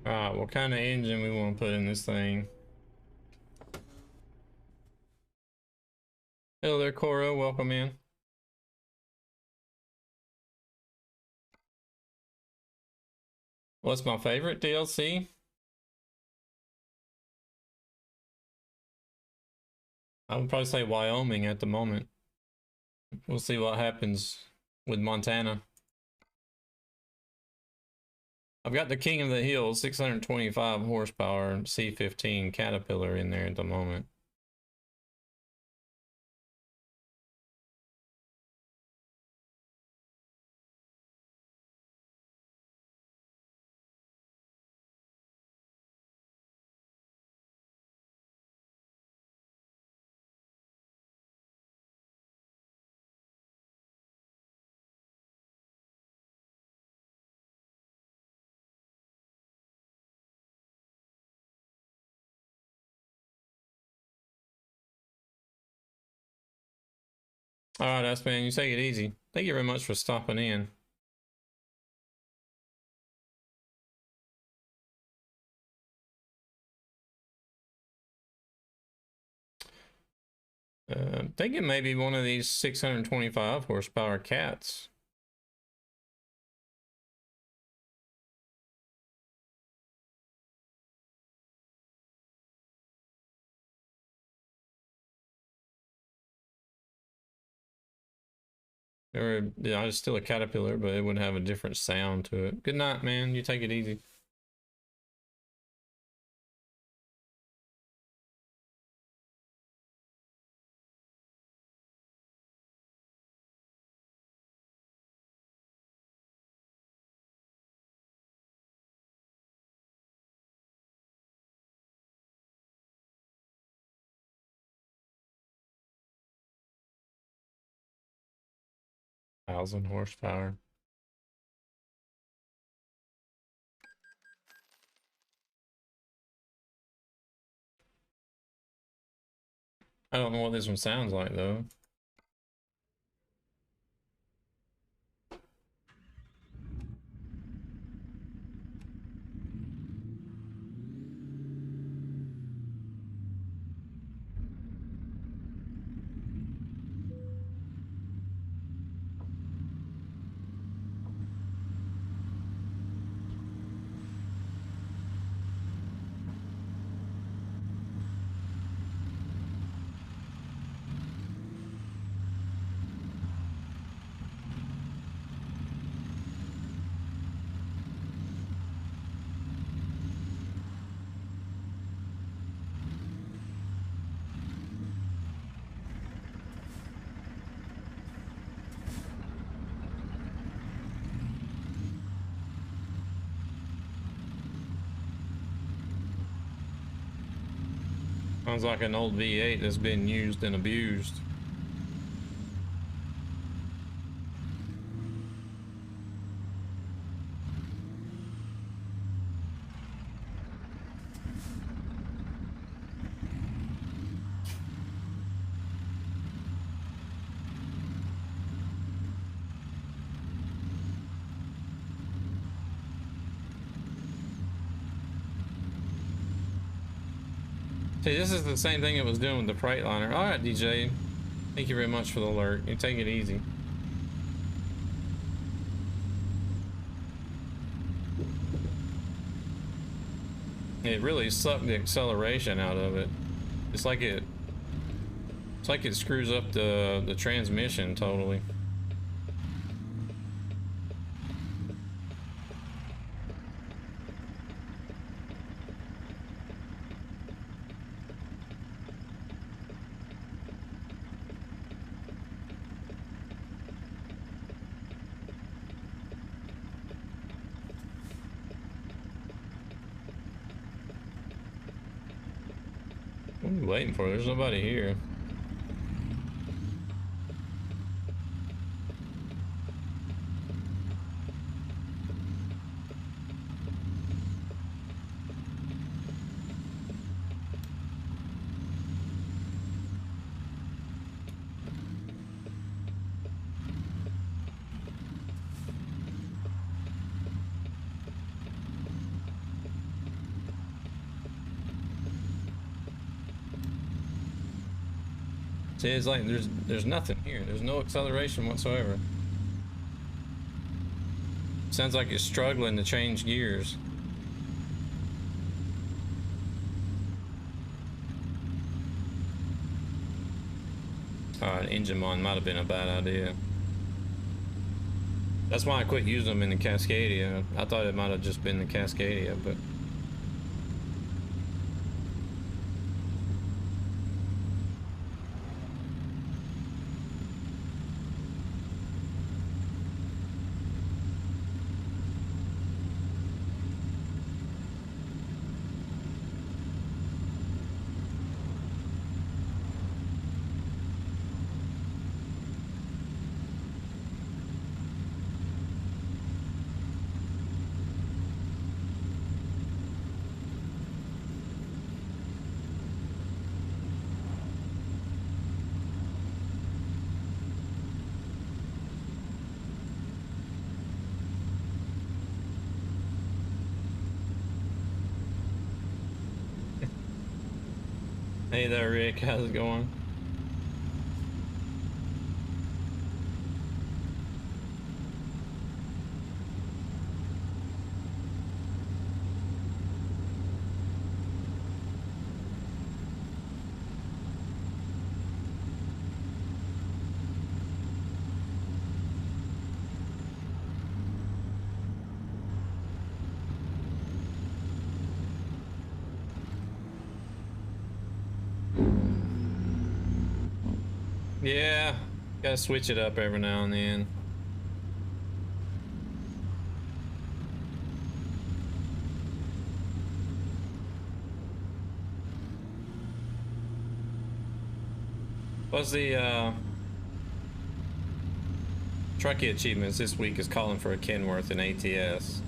Alright, what kind of engine we want to put in this thing? Hello there, Cora. Welcome in. What's my favorite DLC? I would probably say Wyoming at the moment. We'll see what happens with Montana. I've got the King of the Hills 625 horsepower C15 Caterpillar in there at the moment. All right, Aspen, you take it easy. Thank you very much for stopping in. Thinking maybe one of these 625 horsepower cats. Or, yeah, it's still a Caterpillar, but it would have a different sound to it. Good night, man. You take it easy. Thousand horsepower. I don't know what this one sounds like though. Sounds like an old V8 that's been used and abused. See, this is the same thing it was doing with the Freightliner. All right, DJ. Thank you very much for the alert. You take it easy. It really sucked the acceleration out of it. It's like it screws up the transmission totally. What are you waiting for? There's nobody here. See, it's like there's nothing here. There's no acceleration whatsoever. Sounds like it's struggling to change gears. engine mod might have been a bad idea. That's why I quit using them in the Cascadia. I thought it might have just been the Cascadia, but hey there, Rick. How's it going? Yeah, gotta switch it up every now and then. What's the Truckee achievements this week is calling for a Kenworth and ATS.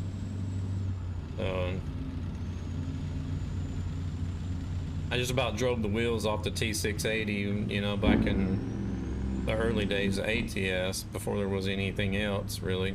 I just about drove the wheels off the T680, you know, back in the early days of ATS before there was anything else really.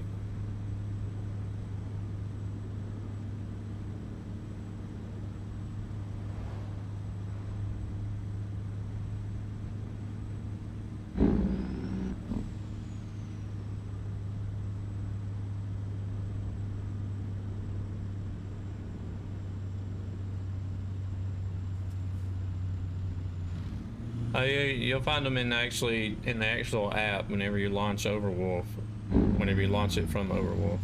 You'll find them in the actual app whenever you launch Overwolf, whenever you launch it from Overwolf.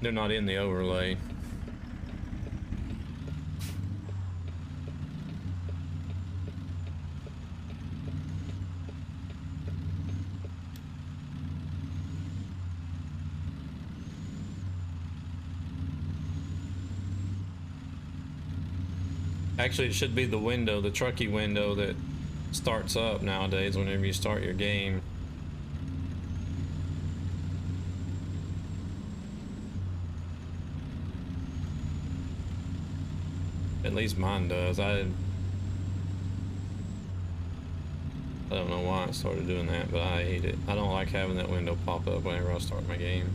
They're not in the overlay. Actually, it should be the window, the Truckee window that starts up nowadays whenever you start your game. At least mine does. I don't know why I started doing that, but I hate it. I don't like having that window pop up whenever I start my game.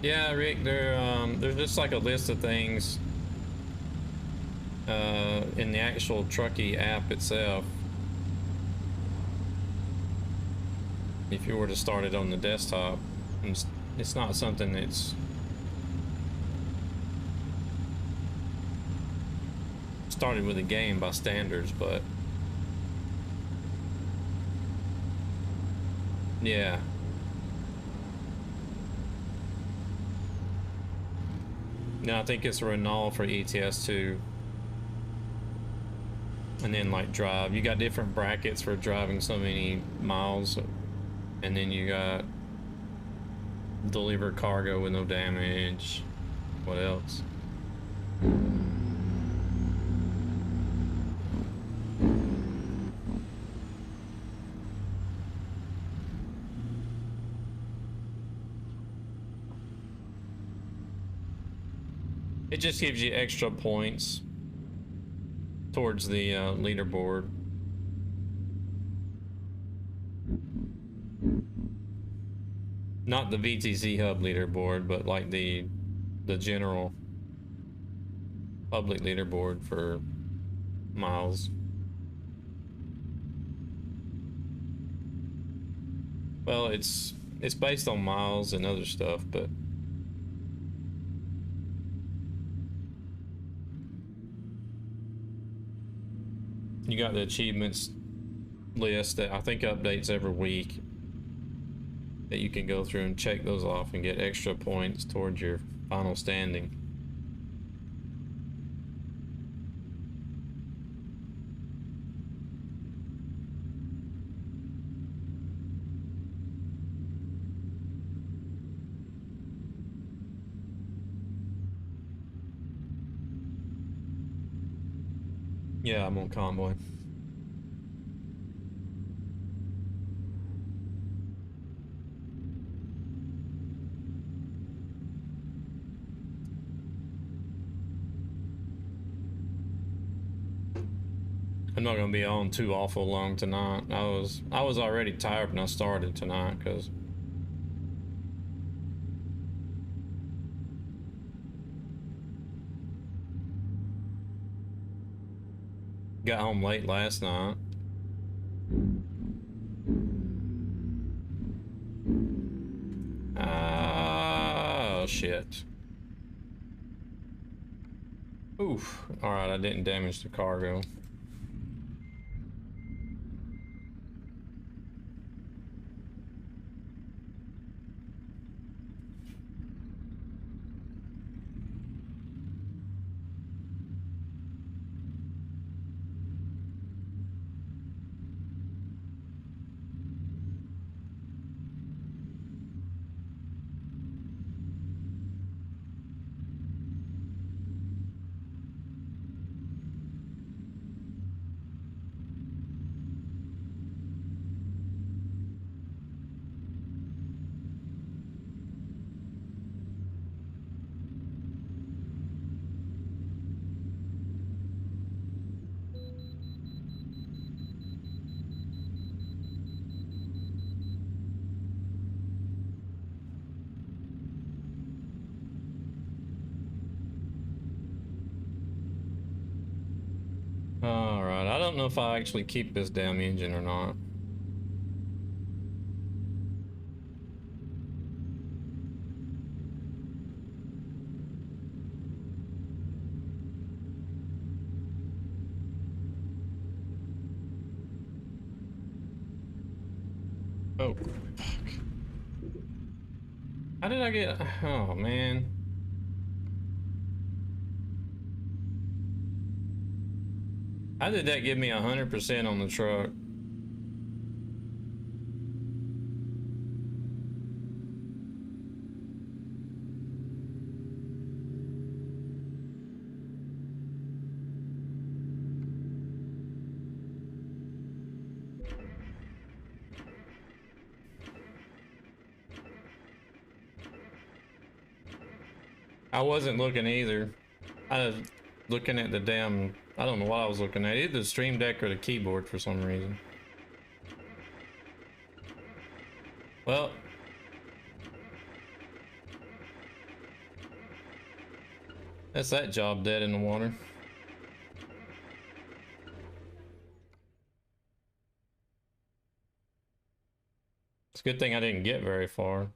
Yeah, Rick, there's just like a list of things in the actual Truckee app itself. If you were to start it on the desktop, it's not something that's started with a game by standards, but yeah. No, I think it's a Renault for ETS 2. And then like drive, you got different brackets for driving so many miles, and then you got deliver cargo with no damage. What else? It just gives you extra points towards the leaderboard. Not the VTC hub leaderboard, but like the general public leaderboard for miles. Well, it's based on miles and other stuff, but you got the achievements list that I think updates every week that you can go through and check those off and get extra points towards your final standing. Yeah, I'm on Convoy. I'm not gonna be on too awful long tonight. I was already tired when I started tonight because got home late last night. Oh shit. Oof. Alright, I didn't damage the cargo. Alright, I don't know if I actually keep this damn engine or not. Oh, fuck. How did I get... Oh, man. How did that give me 100% on the truck? I wasn't looking either. I was looking at the damn... I don't know what I was looking at. Either the Stream Deck or the keyboard for some reason. Well... That's that job dead in the water. It's a good thing I didn't get very far.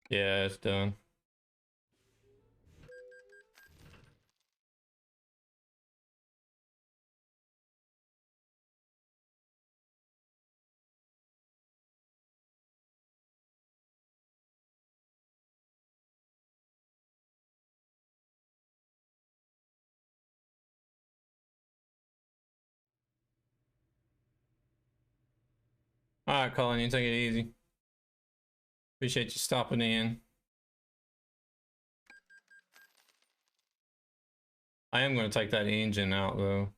Yeah, it's done. Alright, Colin, you take it easy. Appreciate you stopping in. I am going to take that engine out, though.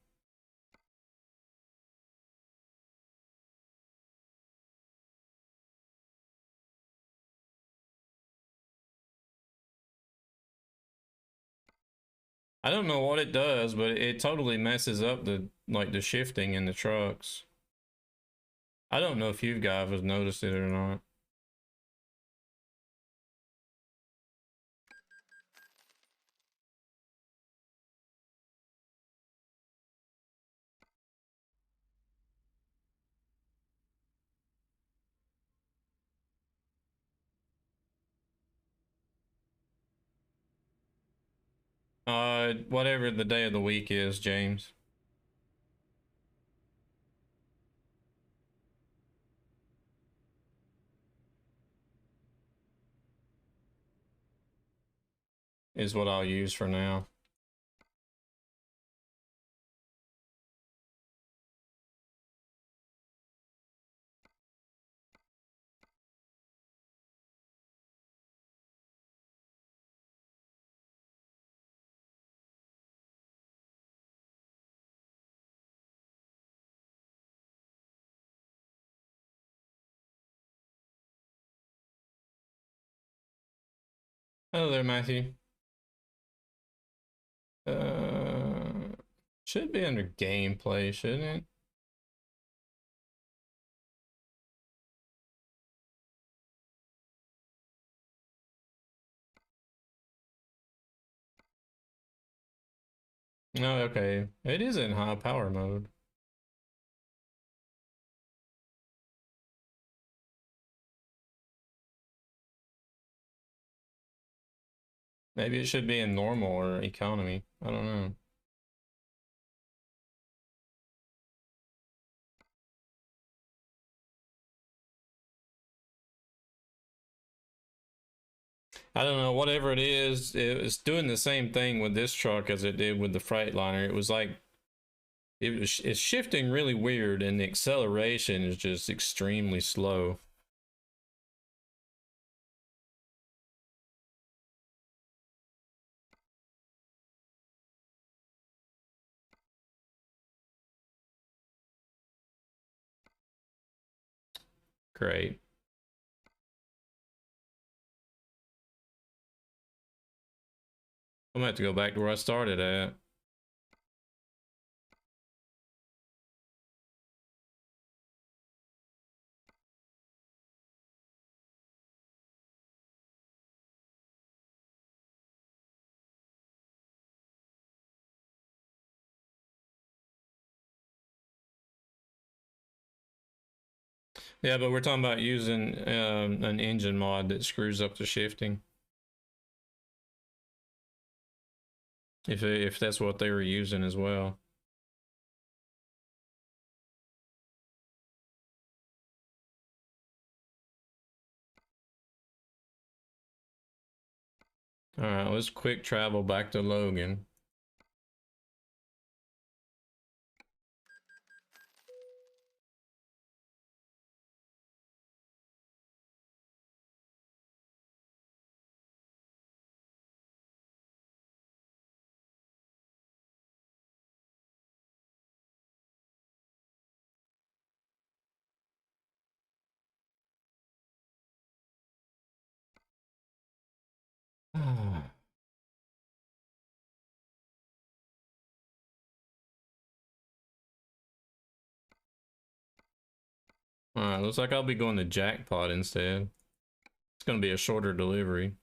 I don't know what it does, but it totally messes up the shifting in the trucks. I don't know if you guys have noticed it or not. Whatever the day of the week is, James. Is what I'll use for now. Hello there, Matthew. Uh, should be under gameplay, shouldn't it? No, okay. It is in high power mode. Maybe it should be in normal or economy. I don't know. I don't know. Whatever it is, it's doing the same thing with this truck as it did with the Freightliner. It was like it's shifting really weird, and the acceleration is just extremely slow. Great. I'm gonna have to go back to where I started at. Yeah, but we're talking about using an engine mod that screws up the shifting. If that's what they were using as well. All right, let's quick travel back to Logan. All right, looks like I'll be going to Jackpot instead. It's gonna be a shorter delivery.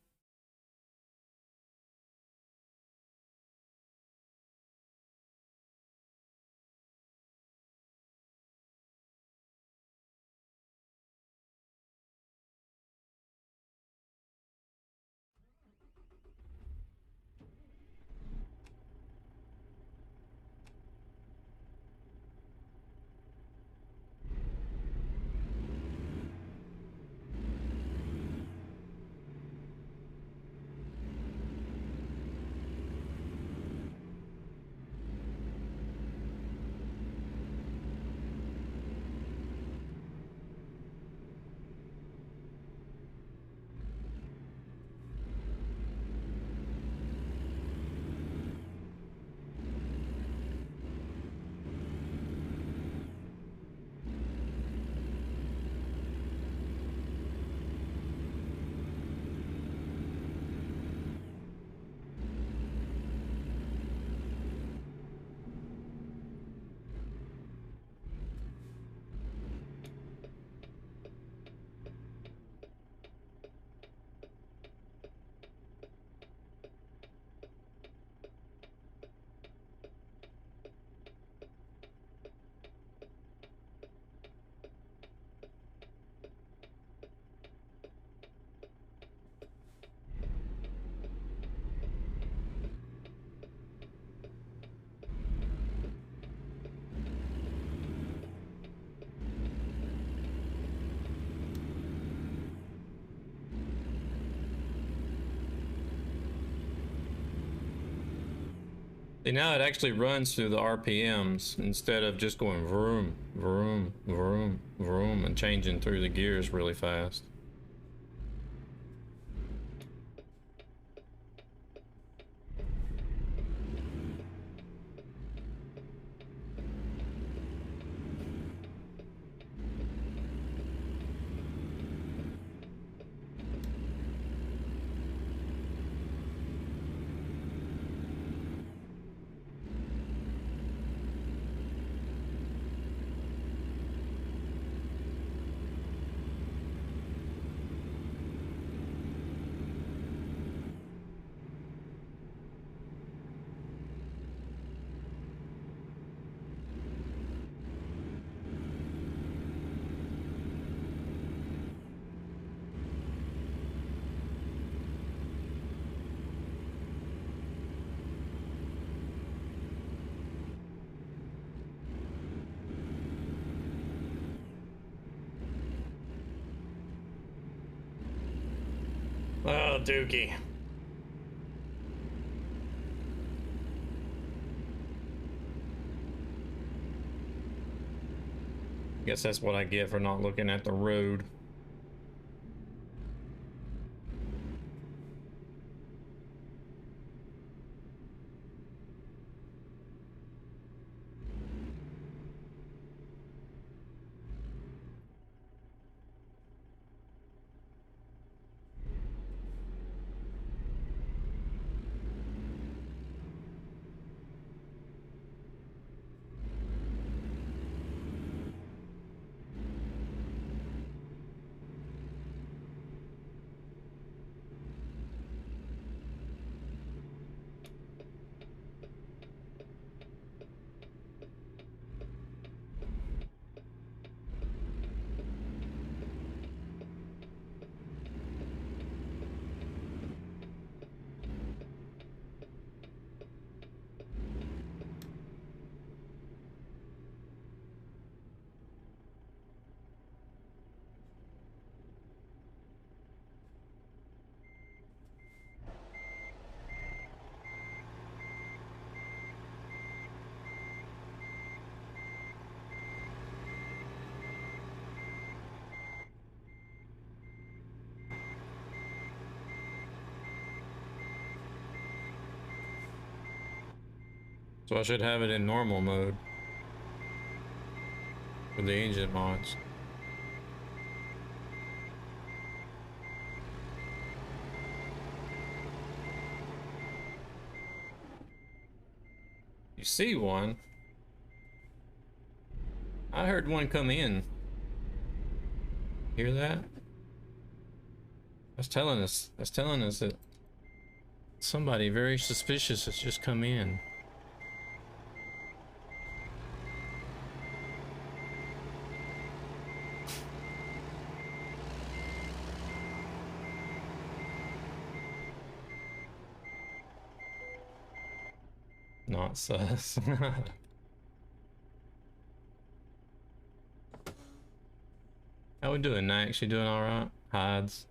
See, now it actually runs through the RPMs instead of just going vroom, vroom, vroom, vroom, and changing through the gears really fast. Oh, Dookie. Guess that's what I get for not looking at the road. So I should have it in normal mode with the engine mods. You see one? I heard one come in. Hear that? That's telling us that somebody very suspicious has just come in. Not sus. How we doing, Nax? You doing alright? Hides.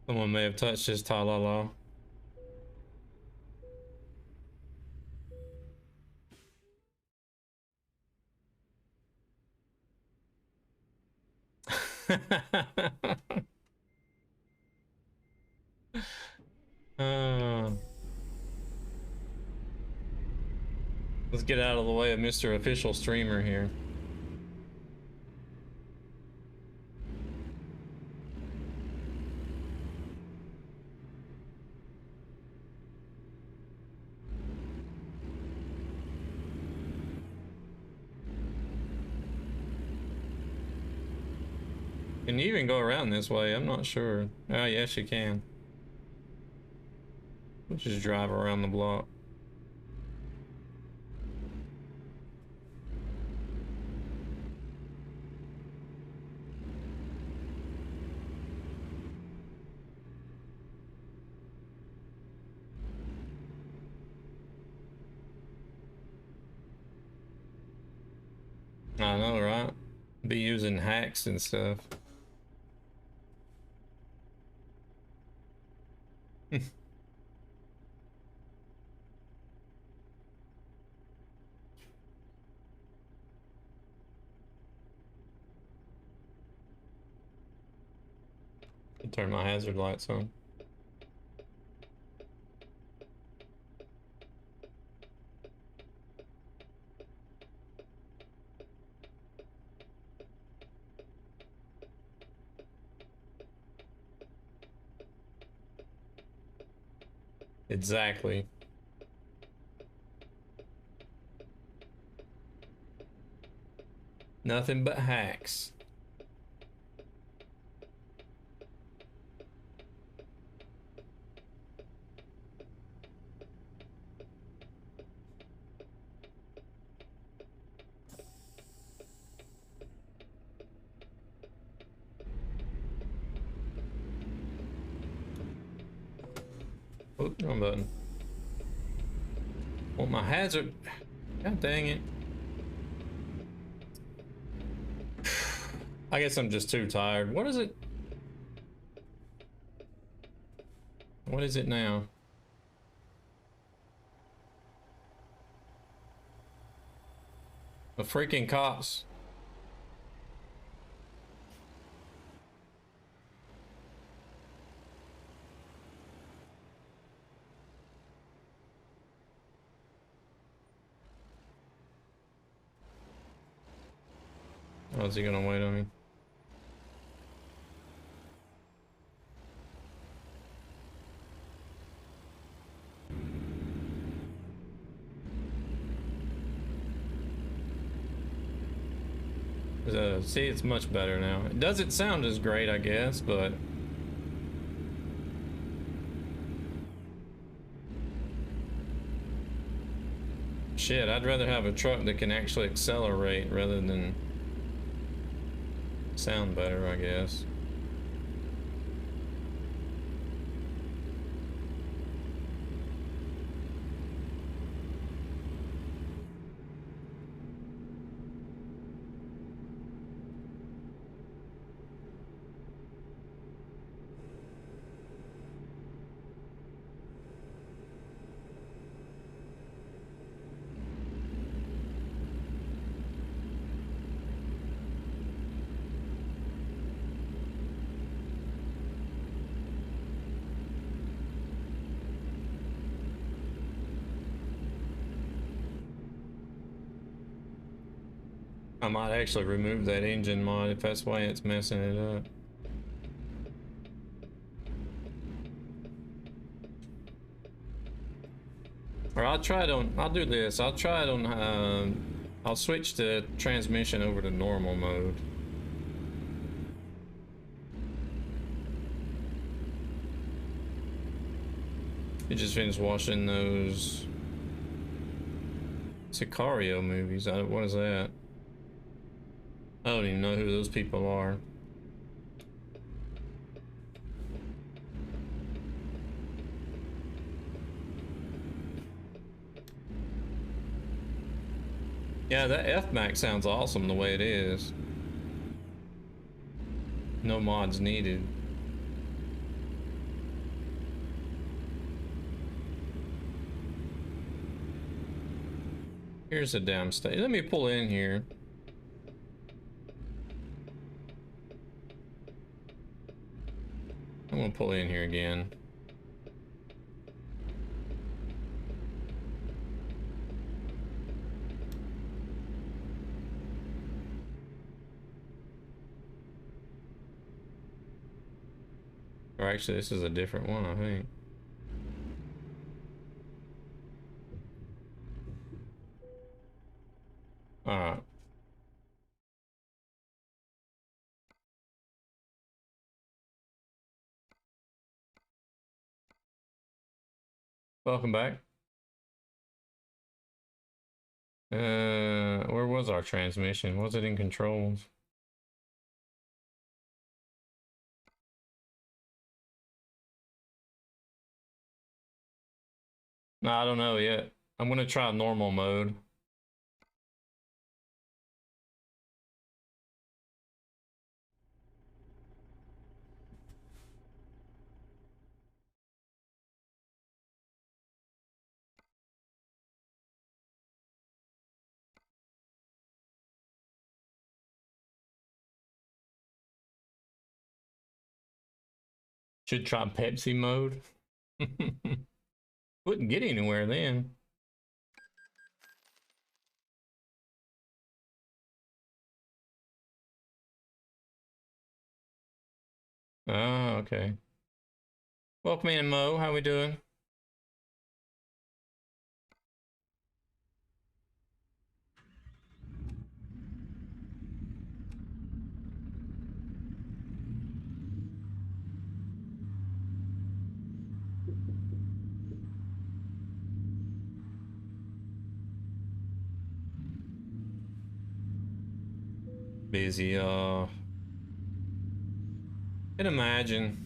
Someone may have touched his ta-la-la. uh, let's get out of the way of Mr. Official Streamer here. Can you even go around this way? I'm not sure. Oh, yes, you can. We'll just drive around the block. I know, right? Be using hacks and stuff. Turn my hazard lights on. Exactly. Nothing but hacks. Oh, wrong button. Want my hazard. God dang it. I guess I'm just too tired. What is it? What is it now? The freaking cops. Oh, is he gonna wait on me? See, it's much better now. It doesn't sound as great, I guess, but shit, I'd rather have a truck that can actually accelerate rather than sound better, I guess. I might actually remove that engine mod if that's why it's messing it up. Or I'll try it on, I'll do this. I'll try it on, I'll switch the transmission over to normal mode. You just finished watching those Sicario movies. What is that? I don't even know who those people are. Yeah, that F-Max sounds awesome the way it is. No mods needed. Here's a damn state. Let me pull in here. I'm gonna pull in here again. Or actually, this is a different one, I think. All right. Welcome back. Where was our transmission? Was it in controls? No, I don't know yet. I'm gonna try normal mode. Should try Pepsi mode. Wouldn't get anywhere then. Oh, okay. Welcome in, Mo. How we doing? Busy. Can imagine.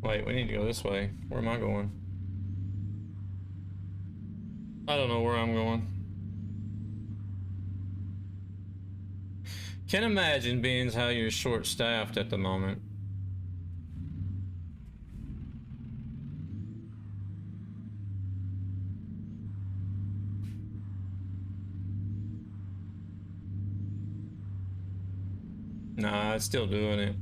Wait, we need to go this way. Where am I going? I don't know where I'm going. Can imagine being how you're short-staffed at the moment. Nah, it's still doing it.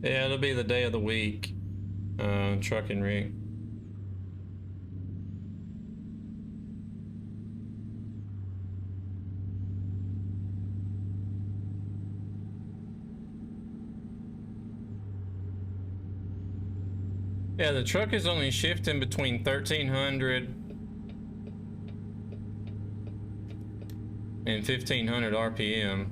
Yeah, it'll be the day of the week. Trucking rig. Yeah, the truck is only shifting between 1300 and 1500 RPM.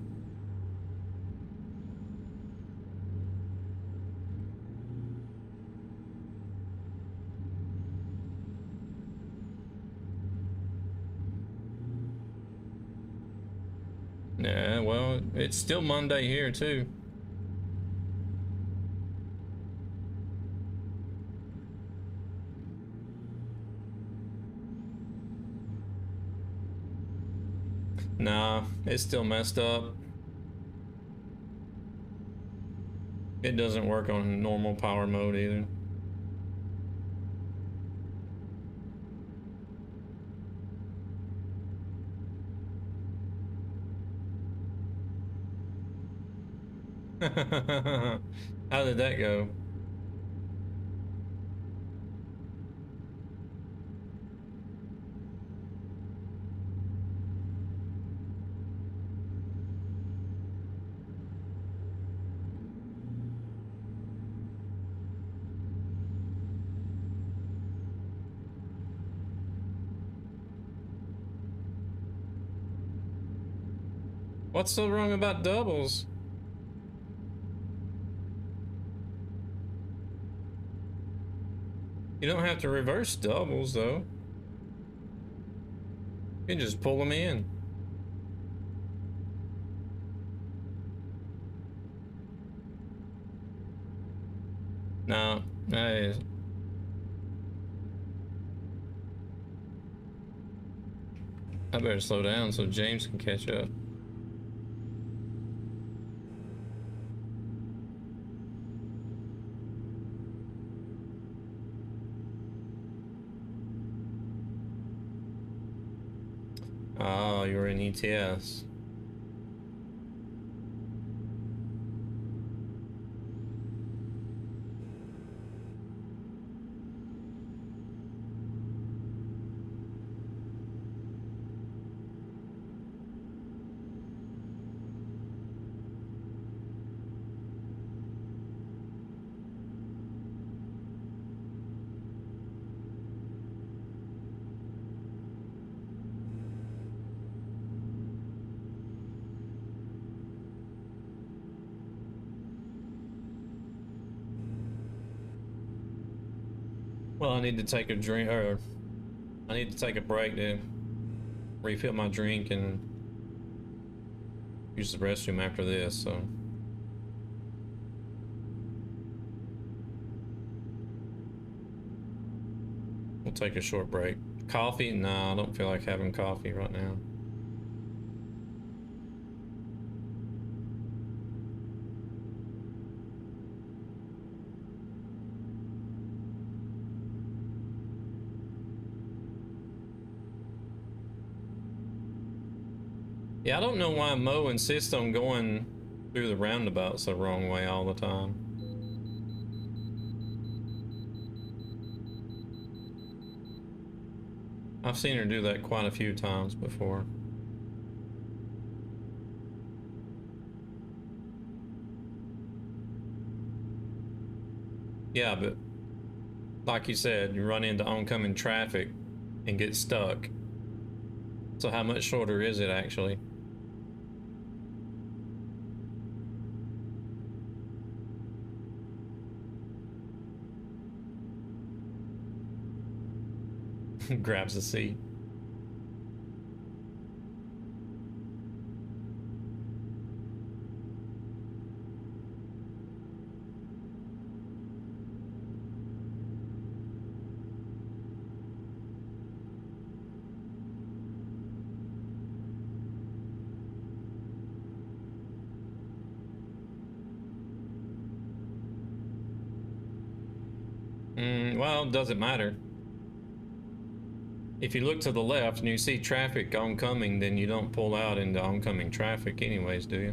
Yeah, well, it's still Monday here too. Nah, it's still messed up. It doesn't work on normal power mode either. How did that go? What's so wrong about doubles? You don't have to reverse doubles though. You can just pull them in. No, I better slow down so James can catch up. Oh, you're in ETS. Well, I need to take a drink, or I need to take a break to refill my drink and use the restroom after this, so. take a short break. Coffee? No, I don't feel like having coffee right now. Yeah, I don't know why Mo insists on going through the roundabouts the wrong way all the time. I've seen her do that quite a few times before. Yeah, but like you said, you run into oncoming traffic and get stuck. So how much shorter is it actually? Grabs the seat. Well, it doesn't matter. If you look to the left and you see traffic oncoming, then you don't pull out into oncoming traffic anyways, do you?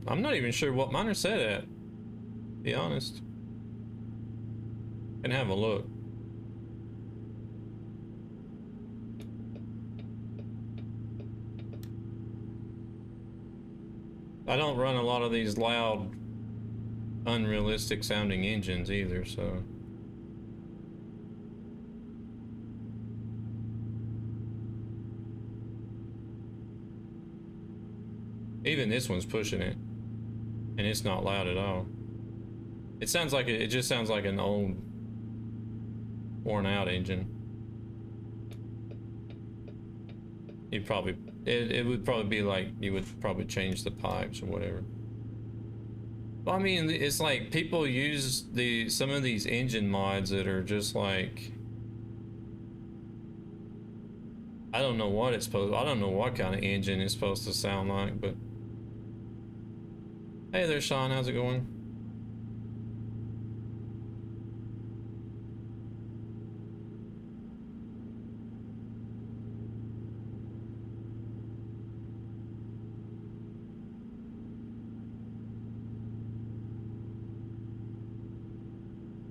I'm not even sure what mine are set at, to be honest. Can have a look. I don't run a lot of these loud, unrealistic sounding engines either, so. Even this one's pushing it, and it's not loud at all. It sounds like it just sounds like an old, worn out engine. You'd probably, it would probably be like, you would probably change the pipes or whatever. Well, I mean, it's like people use some of these engine mods that are just like, I don't know what I don't know what kind of engine it's supposed to sound like, but. Hey there, Sean, how's it going?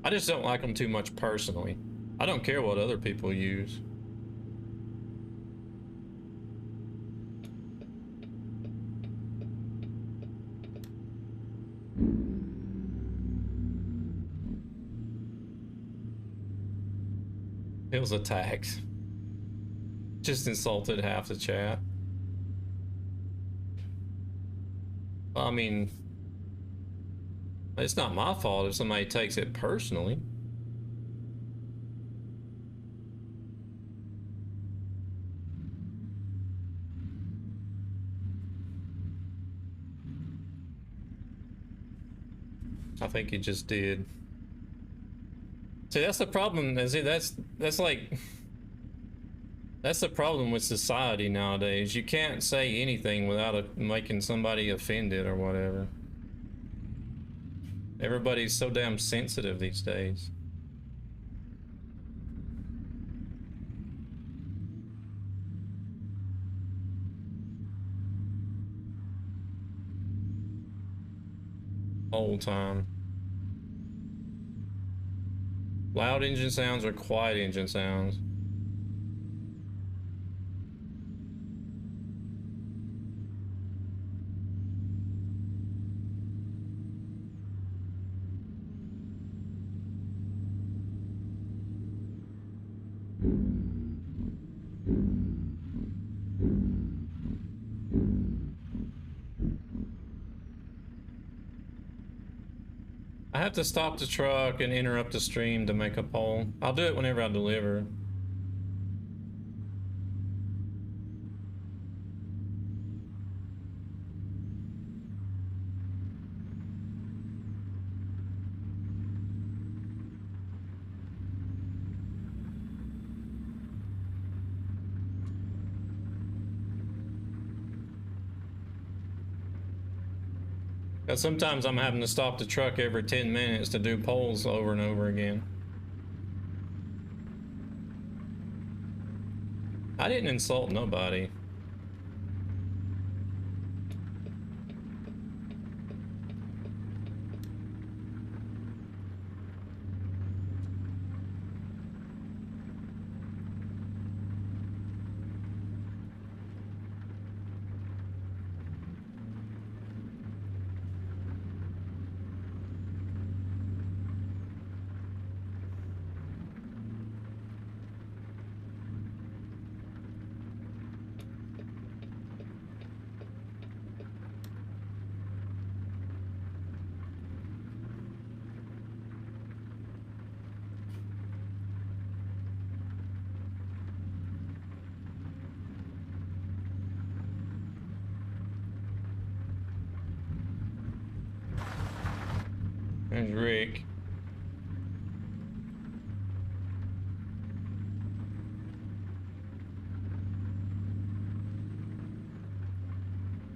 I just don't like them too much personally. I don't care what other people use. It was attacked. Just insulted half the chat. I mean, it's not my fault if somebody takes it personally. I think he just did. See, that's the problem. See, that's like, that's the problem with society nowadays. You can't say anything without making somebody offended or whatever. Everybody's so damn sensitive these days. Whole time. Loud engine sounds or quiet engine sounds? I have to stop the truck and interrupt the stream to make a poll. I'll do it whenever I deliver. Because sometimes I'm having to stop the truck every 10 minutes to do polls over and over again. I didn't insult nobody. There's Rick.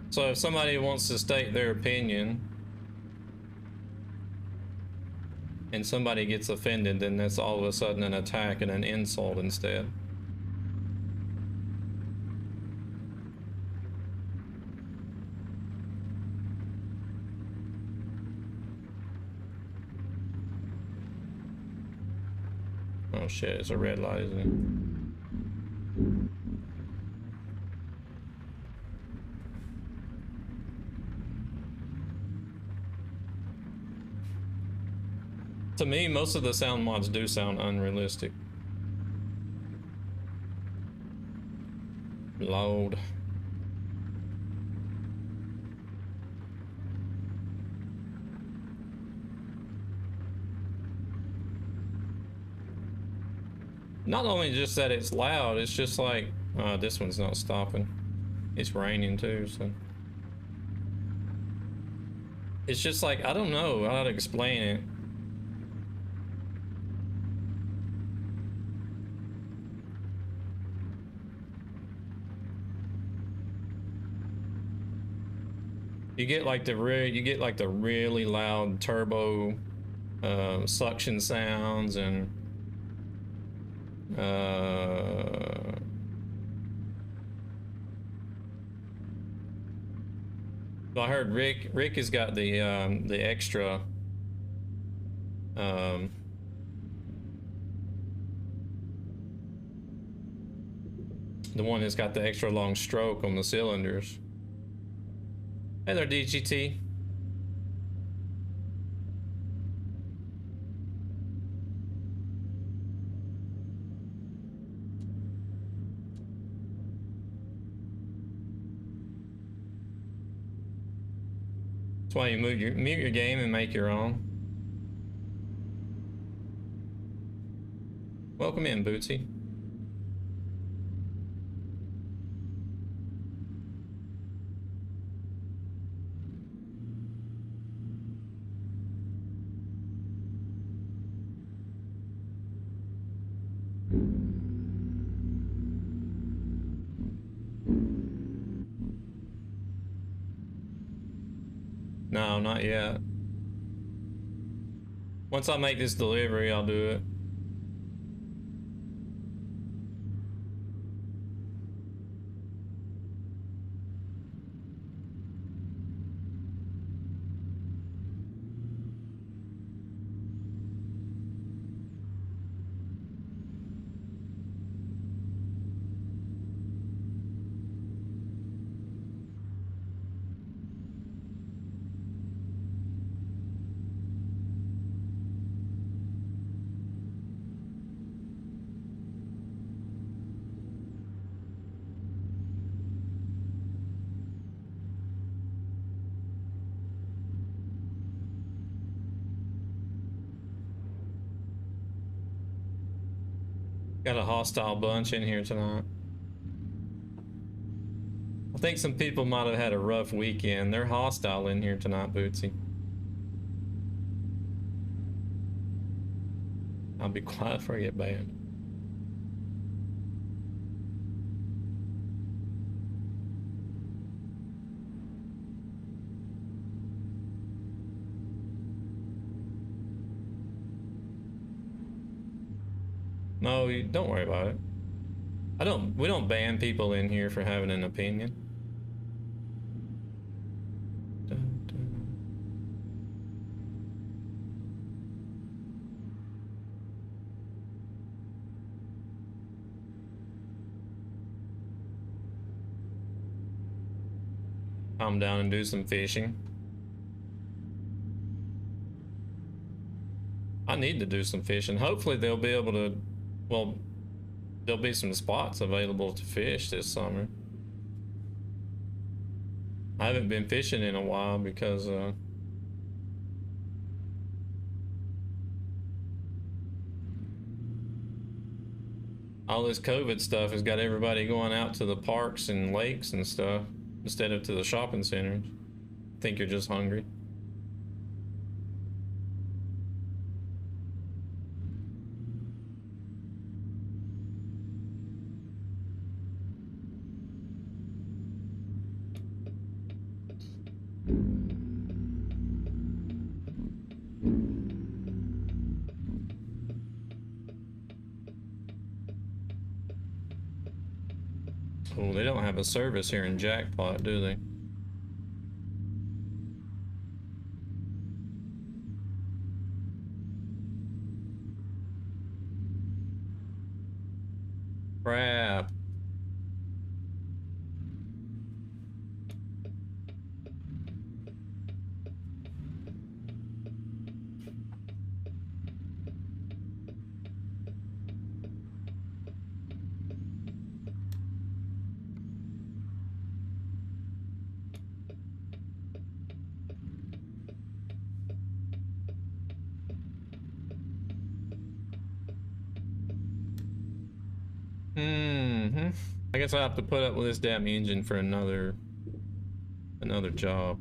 So if somebody wants to state their opinion and somebody gets offended, then that's all of a sudden an attack and an insult instead. Oh shit, it's a red light, isn't it? To me, most of the sound mods do sound unrealistic. Load. Not only just that it's loud, it's just like, this one's not stopping. It's raining too, so. It's just like, I don't know how to explain it. You get like the really loud turbo suction sounds and I heard Rick has got the extra the one that's got the extra long stroke on the cylinders. Hey there, DGT. That's why you mute your game and make your own. Welcome in, Bootsy. No, not yet. Once I make this delivery, I'll do it. Got a hostile bunch in here tonight. I think some people might have had a rough weekend. They're hostile in here tonight, Bootsy. I'll be quiet before I get banned. No, don't worry about it. We don't ban people in here for having an opinion. Dun, dun. Calm down and do some fishing. I need to do some fishing. Hopefully they'll be able to, well, there'll be some spots available to fish this summer. I haven't been fishing in a while because all this COVID stuff has got everybody going out to the parks and lakes and stuff instead of to the shopping centers. I think you're just hungry. Oh, they don't have a service here in Jackpot, do they? Crap. I guess I have to put up with this damn engine for another job.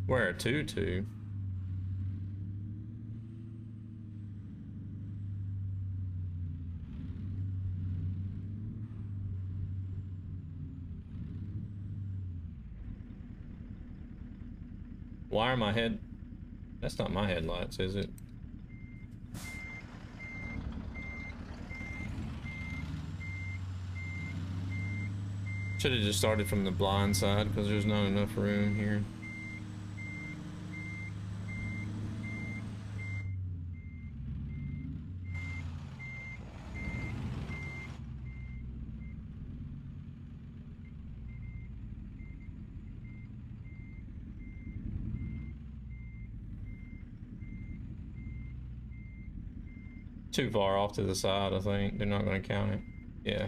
Where to? Why are my head? That's not my headlights, is it? Should have just started from the blind side because there's not enough room here. Too far off to the side, I think. They're not going to count it. Yeah.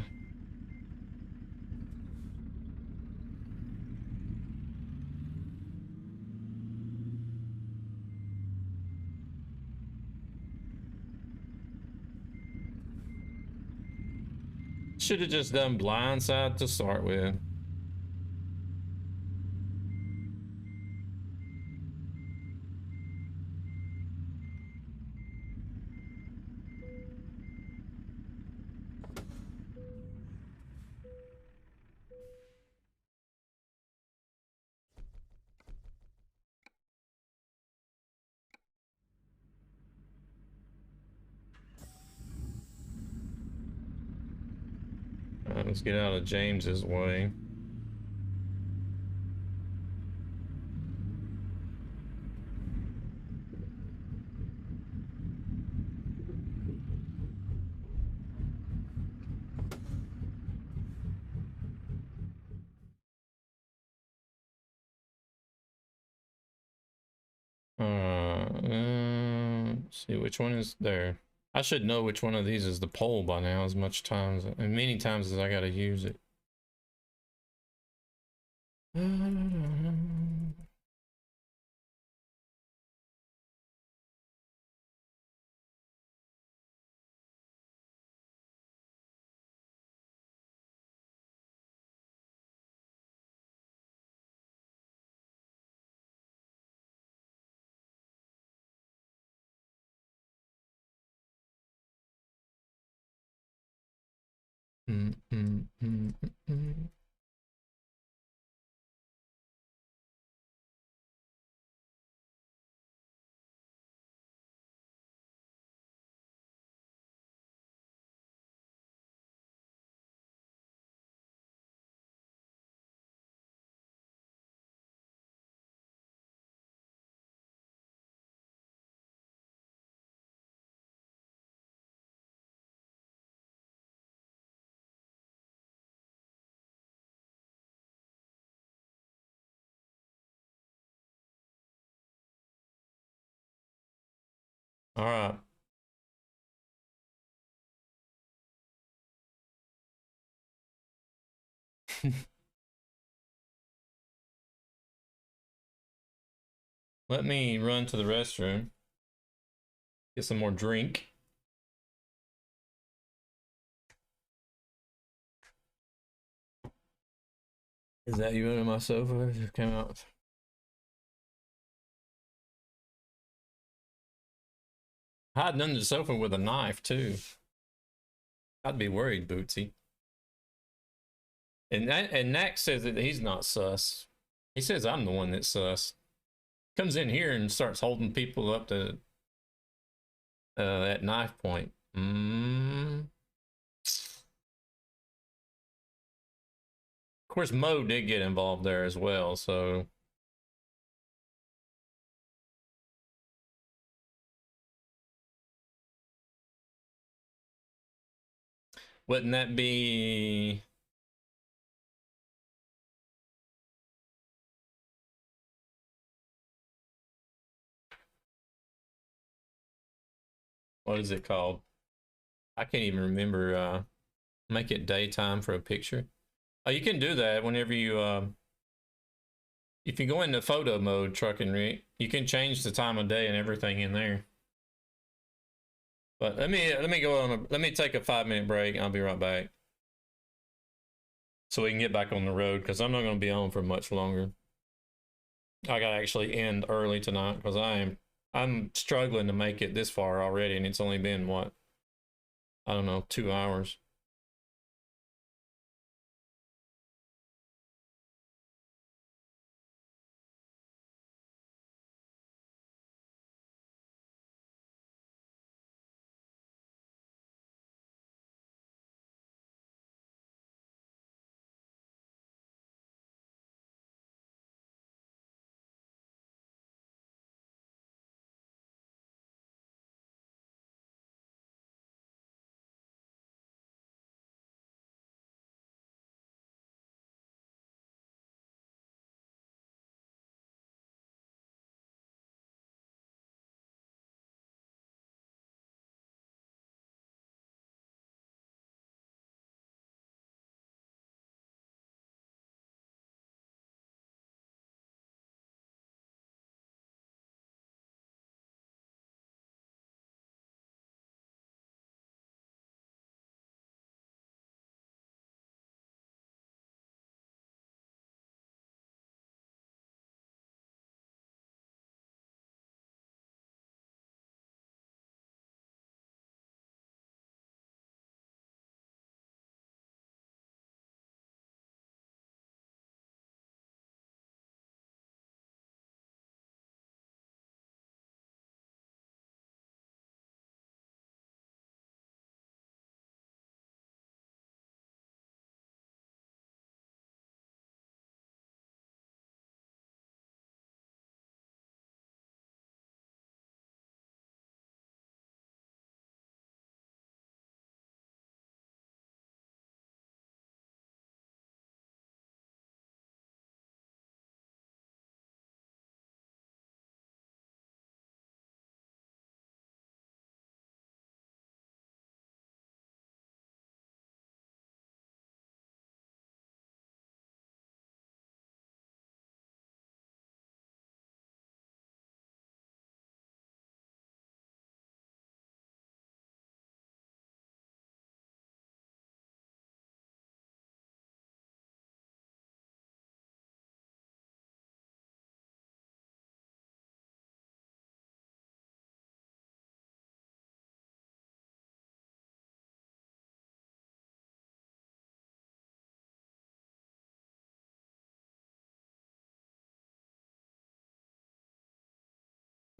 Should have just done blindside to start with. All right, let's get out of James's way. Let's see which one is there. I should know which one of these is the pole by now, as much times and many times as I gotta use it. All right. Let me run to the restroom, get some more drink. Is that you under my sofa? It just came out. Hiding under the sofa with a knife too. I'd be worried, Bootsy. And Nack says that he's not sus. He says I'm the one that's sus. Comes in here and starts holding people up to at knife point. Of course, Mo did get involved there as well, so. Wouldn't that be. What is it called? I can't even remember. Make it daytime for a picture. Oh, you can do that whenever you. If you go into photo mode, Trucking Rick, you can change the time of day and everything in there. But let me go on. Let me take a 5-minute break. I'll be right back, so we can get back on the road because I'm not going to be on for much longer. I got to actually end early tonight because I'm struggling to make it this far already, and it's only been what, I don't know, 2 hours.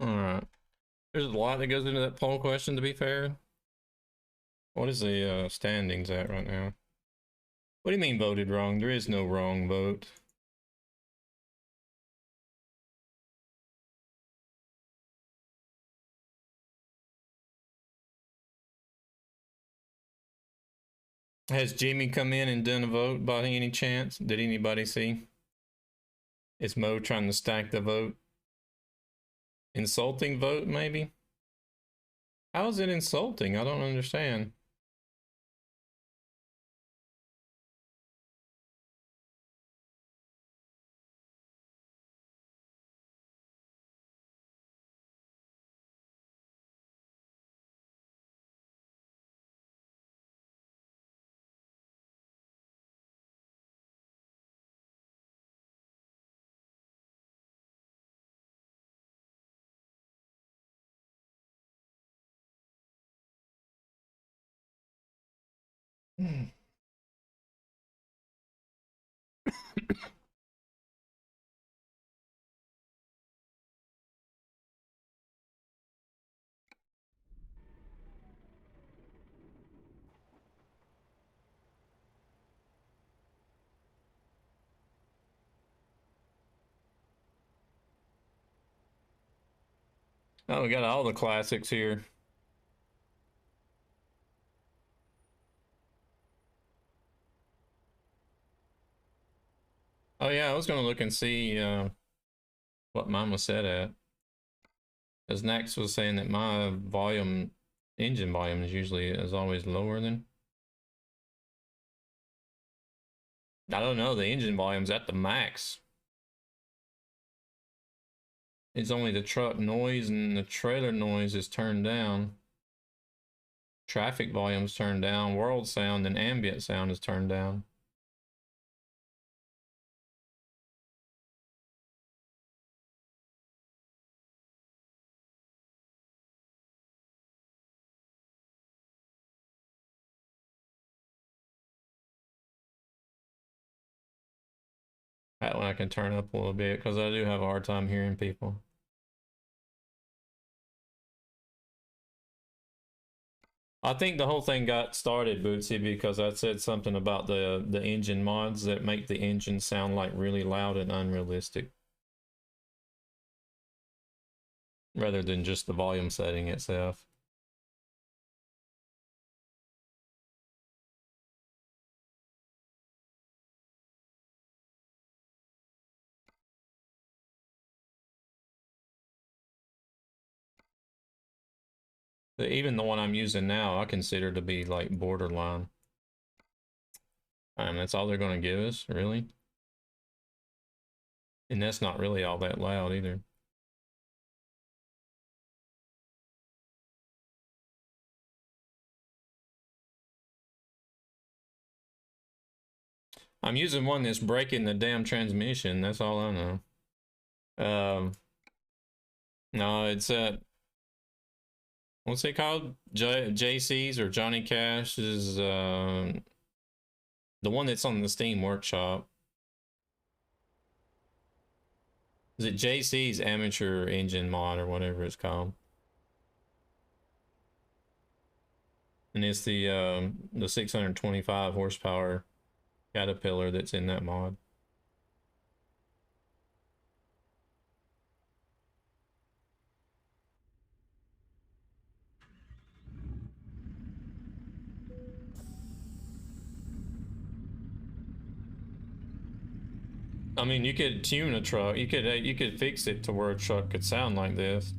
All right. There's a lot that goes into that poll question, to be fair. What is the standings at right now? What do you mean voted wrong? There is no wrong vote. Has Jimmy come in and done a vote by any chance? Did anybody see? Is Mo trying to stack the vote? Insulting vote, maybe? How is it insulting? I don't understand. Oh, we got all the classics here. Oh yeah, I was gonna look and see what mine was set at. As Nax was saying that my volume, engine volume is always lower than. I don't know, the engine volume's at the max. It's only the truck noise and the trailer noise is turned down. Traffic volume's turned down. World sound and ambient sound is turned down. That one I can turn up a little bit because I do have a hard time hearing people. I think the whole thing got started, Bootsy, because I said something about the engine mods that make the engine sound like really loud and unrealistic, rather than just the volume setting itself. Even the one I'm using now, I consider to be like borderline. And that's all they're going to give us, really? And that's not really all that loud either. I'm using one that's breaking the damn transmission. That's all I know. No, it's what's it called? JC's or Johnny Cash's, the one that's on the Steam Workshop. Is it JC's Amateur Engine Mod or whatever it's called? And it's the 625 horsepower Caterpillar that's in that mod. I mean, you could tune a truck. You could fix it to where a truck could sound like this.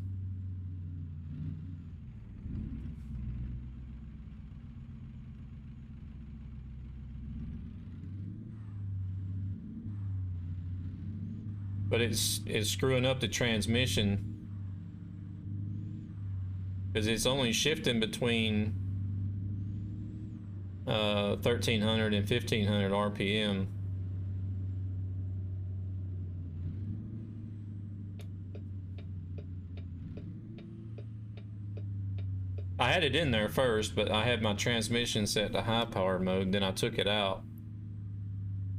But it's screwing up the transmission because it's only shifting between 1300 and 1500 RPM. I had it in there first, but I had my transmission set to high power mode, then I took it out.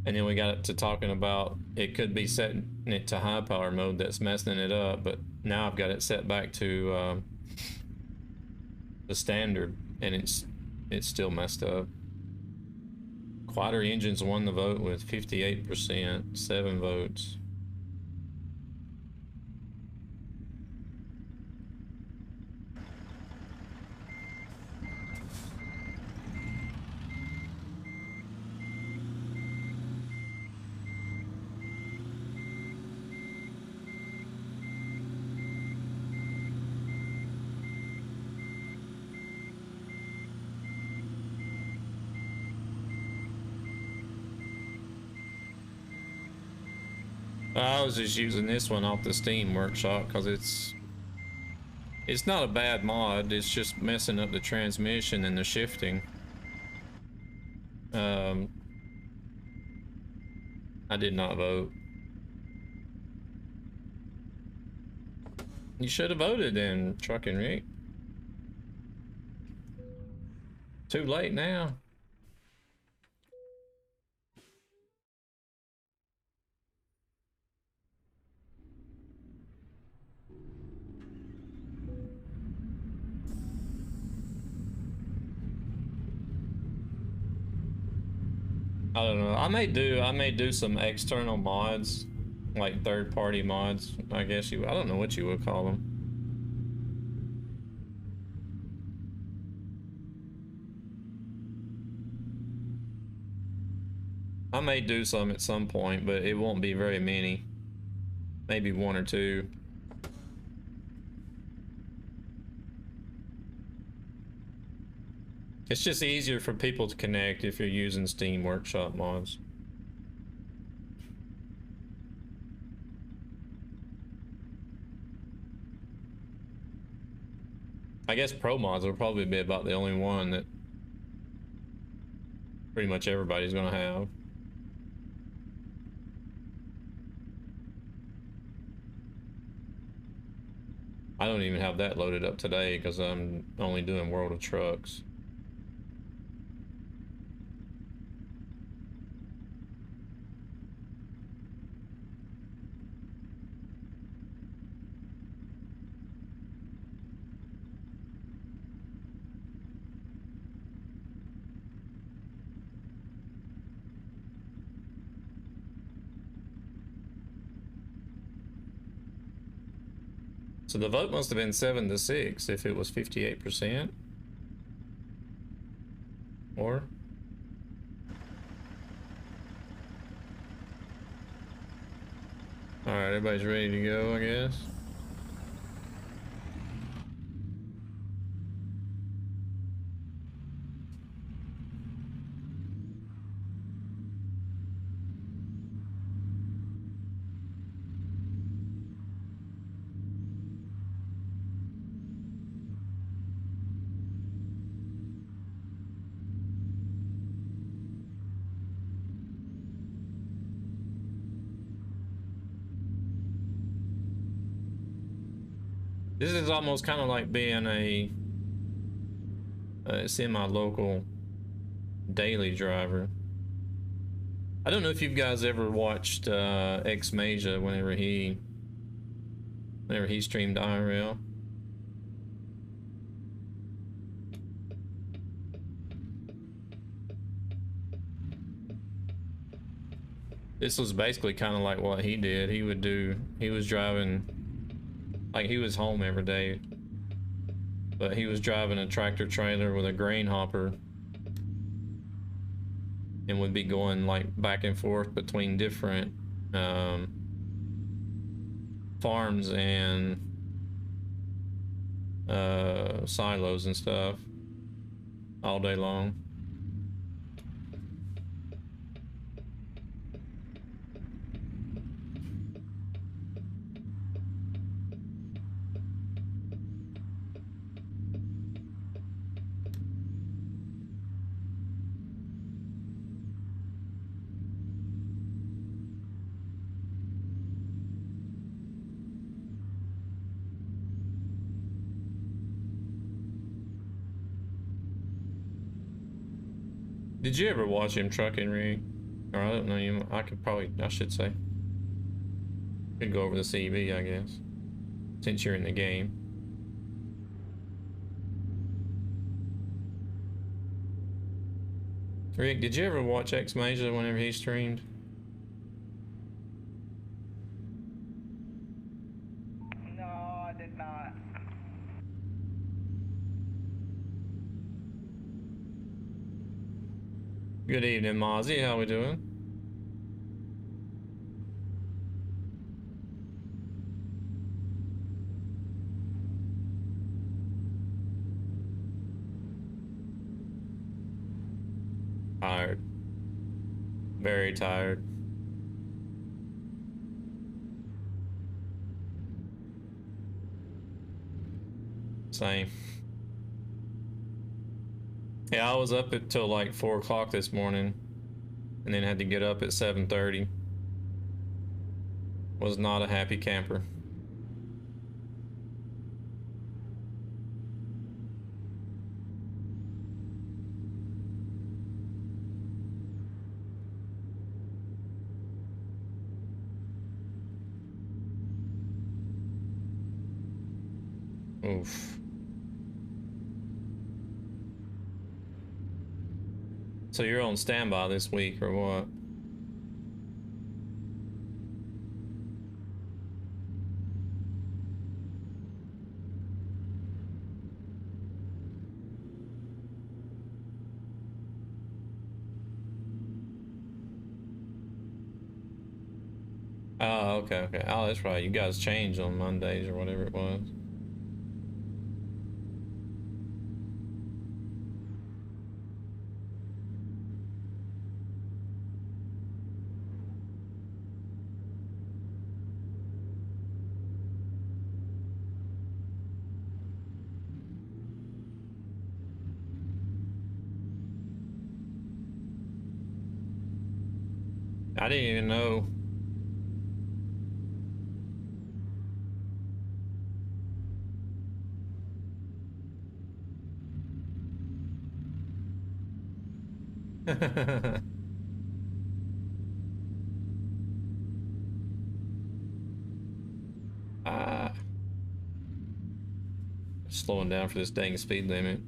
And then we got to talking about it could be setting it to high power mode that's messing it up, but Now I've got it set back to the standard, and it's still messed up. Quieter engines won the vote with 58%, 7 votes. I was just using this one off the Steam Workshop because it's not a bad mod. It's just messing up the transmission and the shifting. I did not vote. You should have voted then, Trucking Rick. Too late now. I don't know. I may do some external mods, like third-party mods. I guess I don't know what you would call them. I may do some at some point, but it won't be very many. Maybe 1 or 2. It's just easier for people to connect if you're using Steam Workshop mods. I guess Pro mods will probably be about the only one that pretty much everybody's gonna have. I don't even have that loaded up today because I'm only doing World of Trucks. So the vote must have been 7-6 if it was 58%. Or? Alright, everybody's ready to go, I guess. This is almost kind of like being a semi-local daily driver. I don't know if you guys ever watched X Major whenever he streamed IRL. This was basically kind of like what he did. He was driving, like he was home every day, but he was driving a tractor trailer with a grain hopper and would be going like back and forth between different farms and silos and stuff all day long. Did you ever watch him trucking rig? Or I don't know, I should say. Could go over the CV, I guess. since you're in the game. Rick, did you ever watch X Major whenever he streamed? No, I did not. Good evening, Mozzie. How we doing? Tired. Very tired. Same. Yeah, I was up until like 4 o'clock this morning and then had to get up at 7:30. Was not a happy camper. Oof. So you're on standby this week or what? Oh, okay. Oh, that's right. You guys changed on Mondays or whatever it was. I didn't even know. Ah, slowing down for this dang speed limit.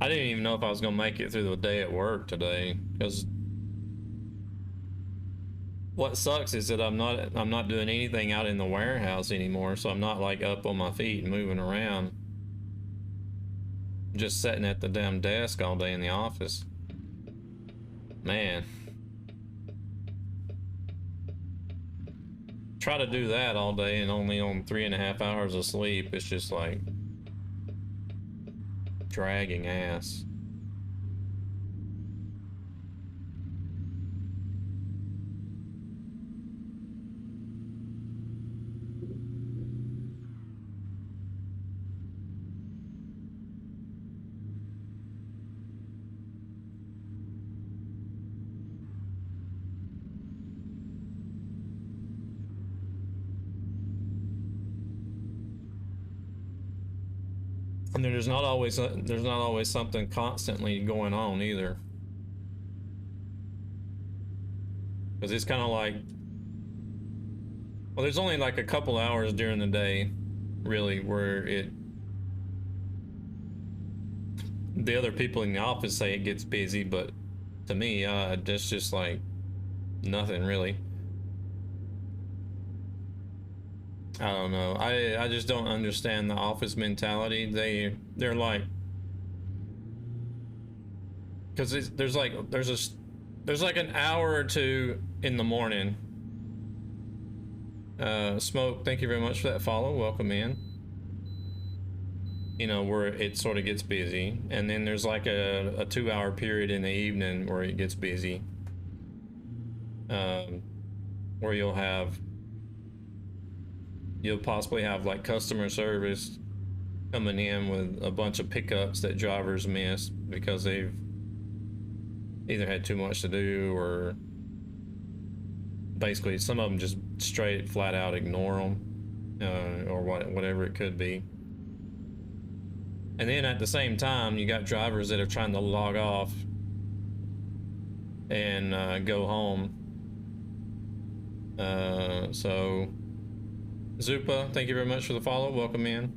I didn't even know if I was gonna make it through the day at work today, because what sucks is that I'm not doing anything out in the warehouse anymore, so I'm not like up on my feet and moving around. Just sitting at the damn desk all day in the office. Man. Try to do that all day and only on 3.5 hours of sleep. It's just like dragging ass. And there's not always something constantly going on either. Because it's kind of like, well, there's only like a couple hours during the day, really, where the other people in the office say it gets busy, but to me, it's just like nothing really. I don't know. I just don't understand the office mentality. They're like, because there's like an hour or two in the morning. Smoke, thank you very much for that follow. Welcome in. You know, where it sort of gets busy, and then there's like a 2-hour period in the evening where it gets busy. Where you'll possibly have like customer service coming in with a bunch of pickups that drivers missed because they've either had too much to do, or basically some of them just straight flat out ignore them, or whatever it could be. And then at the same time, you got drivers that are trying to log off and go home. So Zupa, thank you very much for the follow. Welcome in.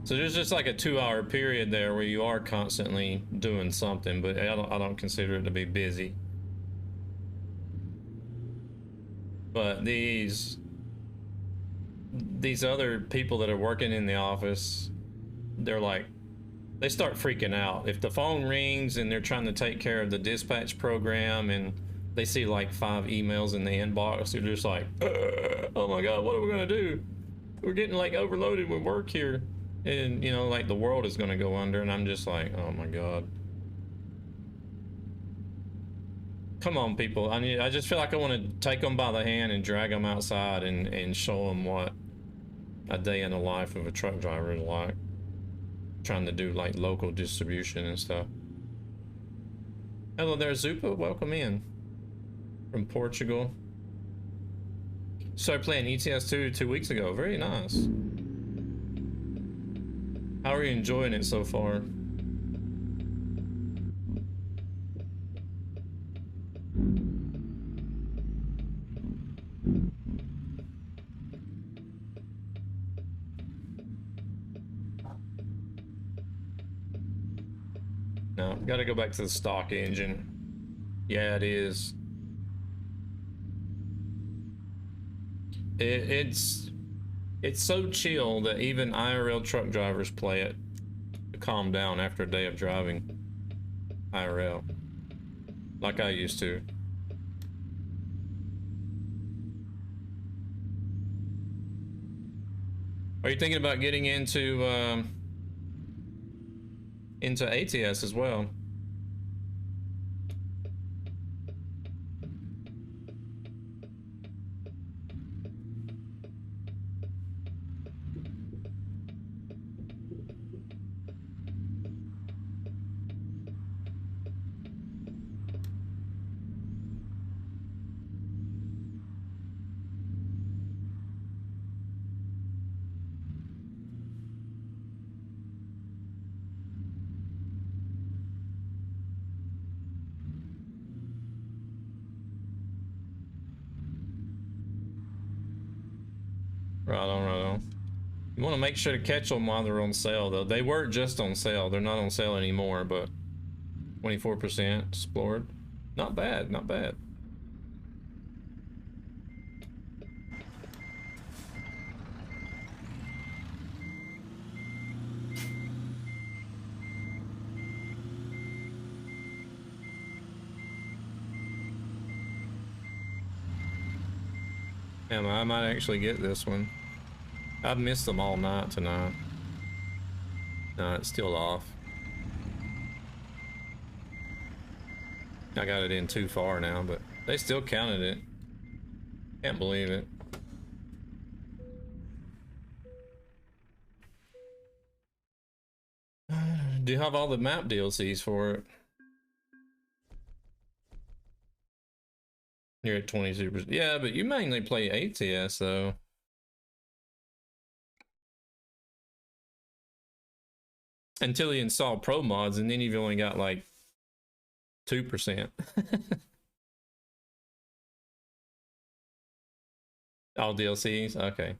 So there's just like a 2-hour period there where you are constantly doing something, but I don't consider it to be busy. But these other people that are working in the office, they're like, they start freaking out. If the phone rings and they're trying to take care of the dispatch program and they see like 5 emails in the inbox, they're just like, oh my God, what are we gonna do? We're getting like overloaded with work here. And you know, like the world is gonna go under, and I'm just like, oh my God. Come on, people. I just feel like I want to take them by the hand and drag them outside and show them what a day in the life of a truck driver is like. Trying to do like local distribution and stuff. Hello there, Zupa. Welcome in from Portugal. Started playing ETS 2 weeks ago. Very nice. How are you enjoying it so far? No, gotta go back to the stock engine. Yeah, it is. It's so chill that even IRL truck drivers play it to calm down after a day of driving IRL, like I used to. Are you thinking about getting into ATS as well? Right on, right on. You want to make sure to catch them while they're on sale, though. They were just on sale. They're not on sale anymore, but 24% explored. Not bad, not bad. Damn, I might actually get this one. I've missed them all night tonight. No, it's still off. I got it in too far now, but they still counted it. Can't believe it. Do you have all the map DLCs for it? You're at 22%. Yeah, but you mainly play ATS though. Until you install pro mods, and then you've only got like 2%. All DLCs? Okay.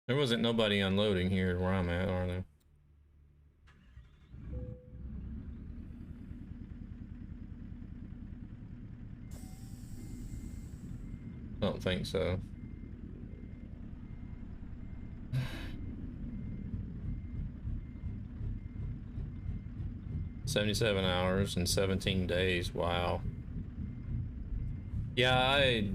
There wasn't nobody unloading here where I'm at, are there? I don't think so. $77 hours and 17 days. Wow. Yeah, I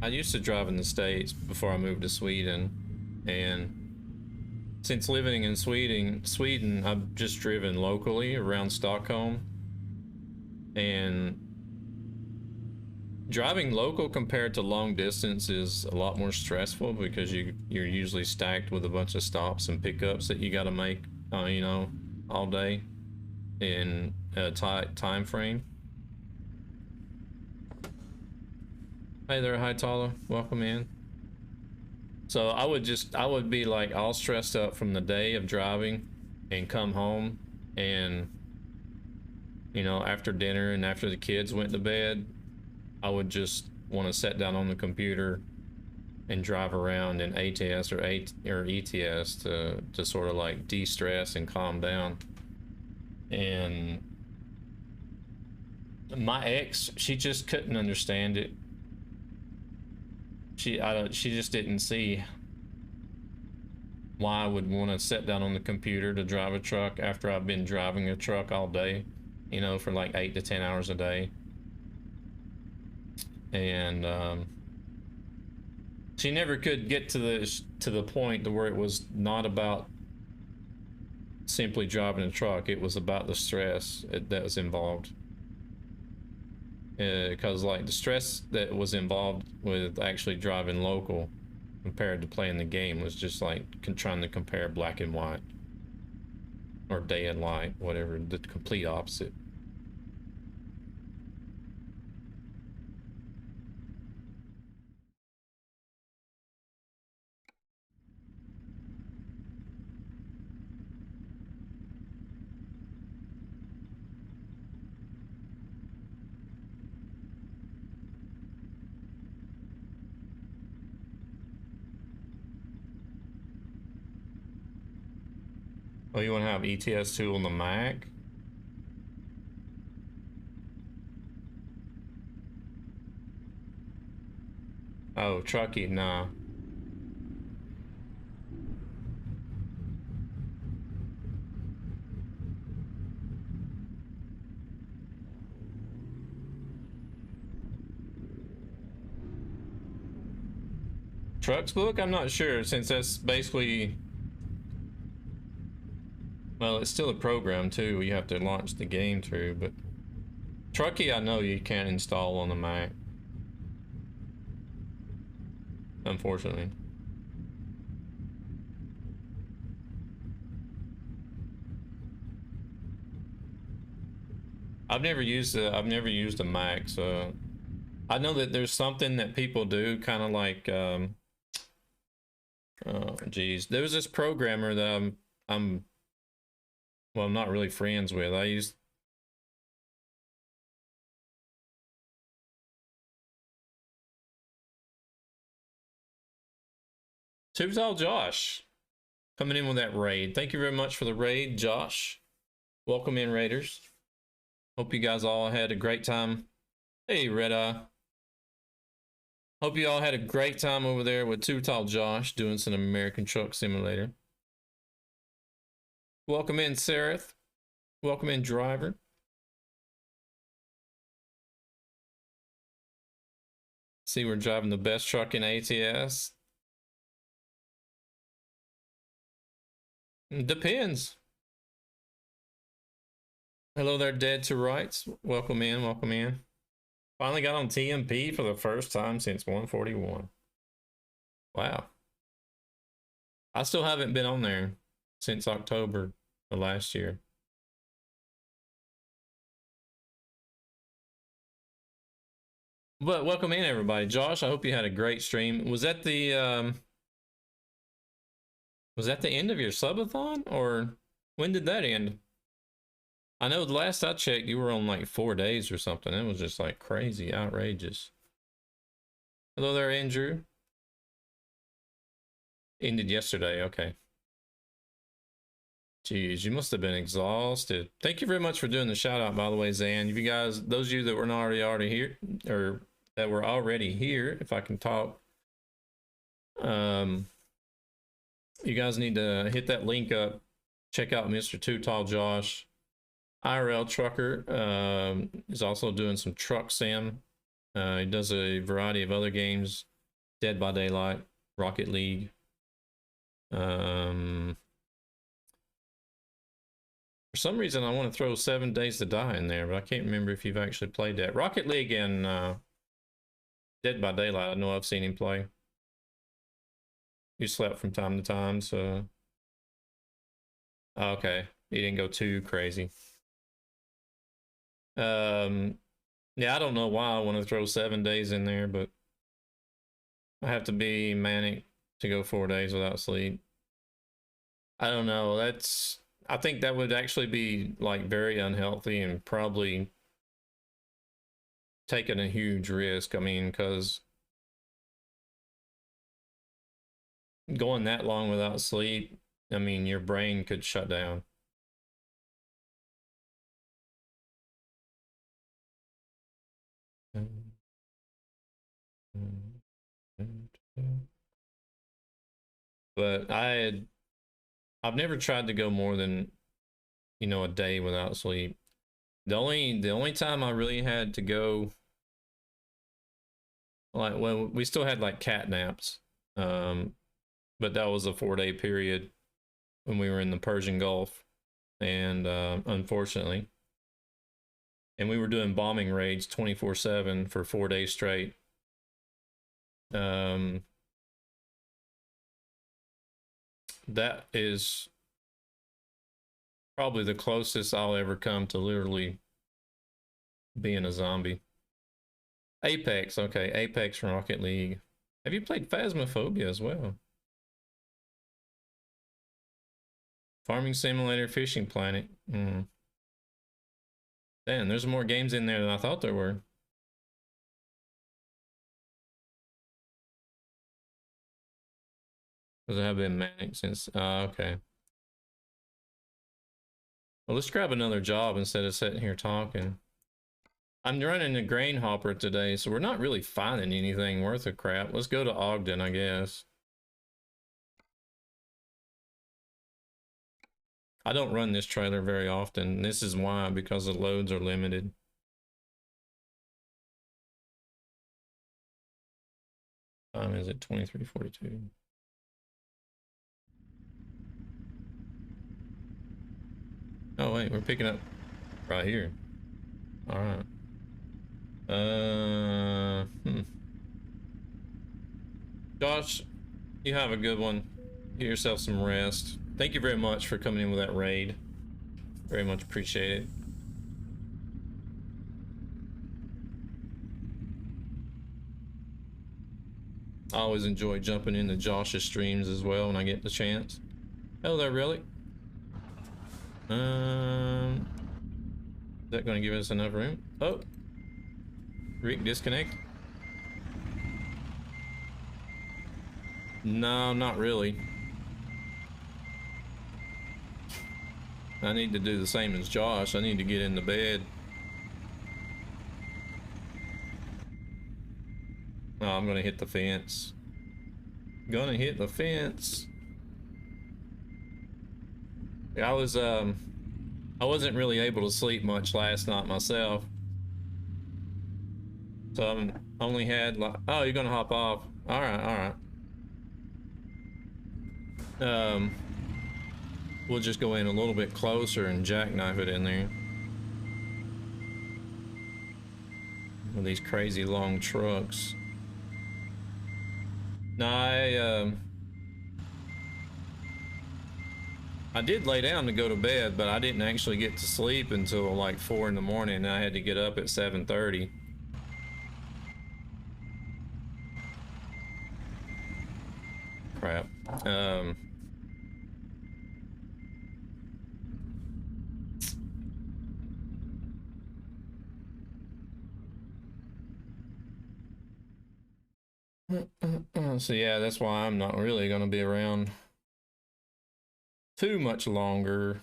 used to drive in the States before I moved to Sweden, and since living in Sweden, I've just driven locally around Stockholm, and driving local compared to long distance is a lot more stressful because you're usually stacked with a bunch of stops and pickups that you got to make, you know, all day in a tight time frame. Hey there, Hightaller. Welcome in. So I would be like all stressed up from the day of driving and come home, and you know, after dinner and after the kids went to bed, I would just want to sit down on the computer and drive around in ATS or ETS to sort of like de-stress and calm down. And my ex, she just couldn't understand it. She just didn't see why I would want to sit down on the computer to drive a truck after I've been driving a truck all day, you know, for like 8 to 10 hours a day. And she never could get to the point to where it was not about simply driving a truck. It was about the stress that was involved. Because like the stress that was involved with actually driving local compared to playing the game was just like trying to compare black and white or day and light, whatever, the complete opposite. Oh, you want to have ETS2 on the Mac? Oh, Truckee, nah. Trucks book? I'm not sure, since that's basically, well, it's still a program too. You have to launch the game through, but Truckee, I know you can't install on the Mac, unfortunately. I've never used a Mac, so I know that there's something that people do, kind of like, oh, geez, there was this programmer that well, I'm not really friends with. I used. Too Tall Josh coming in with that raid. Thank you very much for the raid, Josh. Welcome in, Raiders. Hope you guys all had a great time. Hey, Red Eye. Hope you all had a great time over there with Too Tall Josh doing some American Truck Simulator. Welcome in, Sereth. Welcome in, Driver. See, we're driving the best truck in ATS. Depends. Hello there, Dead to Rights. Welcome in, welcome in. Finally got on TMP for the first time since 141. Wow. I still haven't been on there since October of last year. But welcome in, everybody. Josh, I hope you had a great stream. Was that the end of your subathon, or when did that end? I know the last I checked, you were on like 4 days or something. It was just like crazy, outrageous. Hello there, Andrew. Ended yesterday, okay. Jeez, you must have been exhausted. Thank you very much for doing the shout out, by the way, Zan. If you guys, those of you that were not already here, or that were already here, if I can talk, you guys need to hit that link up. Check out Mr. Too Tall Josh. IRL Trucker is also doing some truck sim. He does a variety of other games: Dead by Daylight, Rocket League. For some reason, I want to throw 7 Days to Die in there, but I can't remember if you've actually played that. Rocket League and Dead by Daylight, I know I've seen him play. You slept from time to time, so... Okay, he didn't go too crazy. Yeah, I don't know why I want to throw 7 days in there, but I have to be manic to go 4 days without sleep. I don't know. I think that would actually be like very unhealthy and probably taking a huge risk. I mean, because going that long without sleep, I mean, your brain could shut down. But I've never tried to go more than, you know, a day without sleep. The only time I really had to go, like, well, we still had like cat naps, but that was a 4-day period when we were in the Persian Gulf, and unfortunately, and we were doing bombing raids 24/7 for 4 days straight. Um, that is probably the closest I'll ever come to literally being a zombie. Apex, okay, Apex Rocket League. Have you played Phasmophobia as well? Farming Simulator, Fishing Planet. Damn, there's more games in there than I thought there were. Because I have been manic since. Okay. Well, let's grab another job instead of sitting here talking. I'm running a grain hopper today, so we're not really finding anything worth a crap. Let's go to Ogden, I guess. I don't run this trailer very often. This is why, because the loads are limited. Time is it 23:42. Oh wait, we're picking up right here. All right. Josh, you have a good one. Get yourself some rest. Thank you very much for coming in with that raid. Very much appreciate it. I always enjoy jumping into Josh's streams as well when I get the chance. Hello there, Relic. Is that going to give us enough room? Oh, Rick, disconnect. No, not really. I need to do the same as Josh. I need to get into bed. Oh, I'm gonna hit the fence. Gonna hit the fence. I wasn't really able to sleep much last night myself. So I only had like, oh, you're gonna hop off. All right. We'll just go in a little bit closer and jackknife it in there. With these crazy long trucks. No, I did lay down to go to bed, but I didn't actually get to sleep until like 4 in the morning, and I had to get up at 7:30. Crap. So yeah, that's why I'm not really gonna be around too much longer.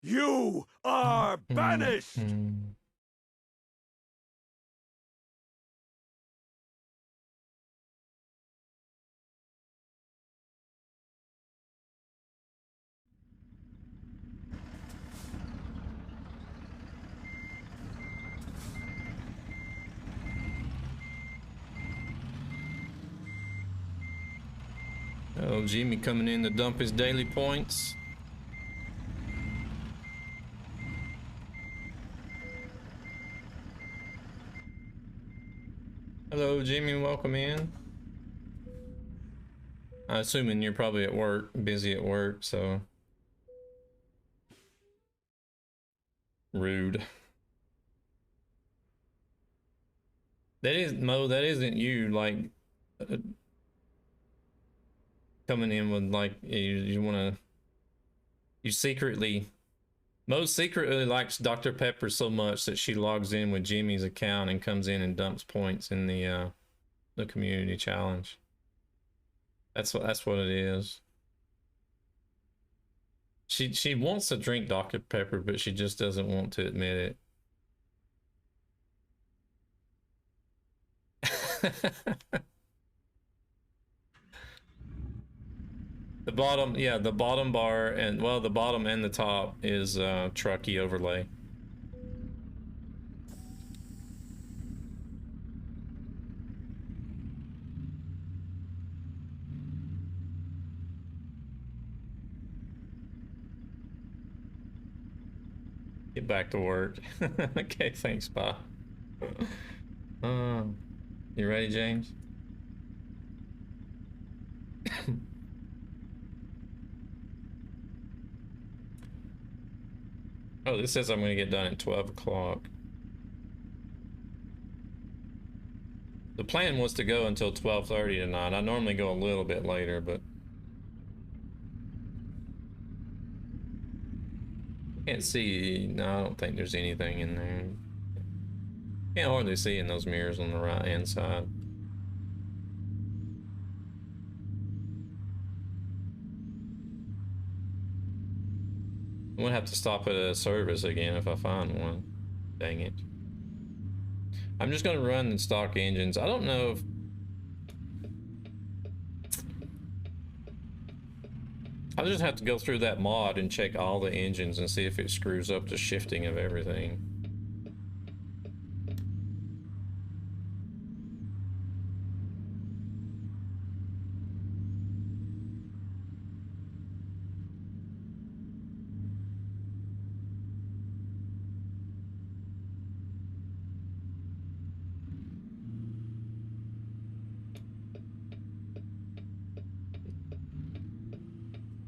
You are banished! Oh, Jimmy coming in to dump his daily points. Hello, Jimmy, welcome in. I'm assuming you're probably at work, busy at work, so. Rude. That is, Mo, that isn't you, like, coming in with like you want to, you secretly, Mo secretly likes Dr. Pepper so much that she logs in with Jimmy's account and comes in and dumps points in the community challenge. That's what it is. She wants to drink Dr. Pepper, but she just doesn't want to admit it. The bottom, yeah, the bottom bar and, well, the bottom and the top is Truckee overlay. Get back to work. Okay, thanks, bye. You ready, James? Oh, this says I'm going to get done at 12 o'clock. The plan was to go until 12:30 tonight. I normally go a little bit later, but can't see. No, I don't think there's anything in there. Can't hardly see in those mirrors on the right hand side. I'm gonna have to stop at a service again if I find one. Dang it. I'm just gonna run the stock engines. I don't know if I'll just have to go through that mod and check all the engines and see if it screws up the shifting of everything.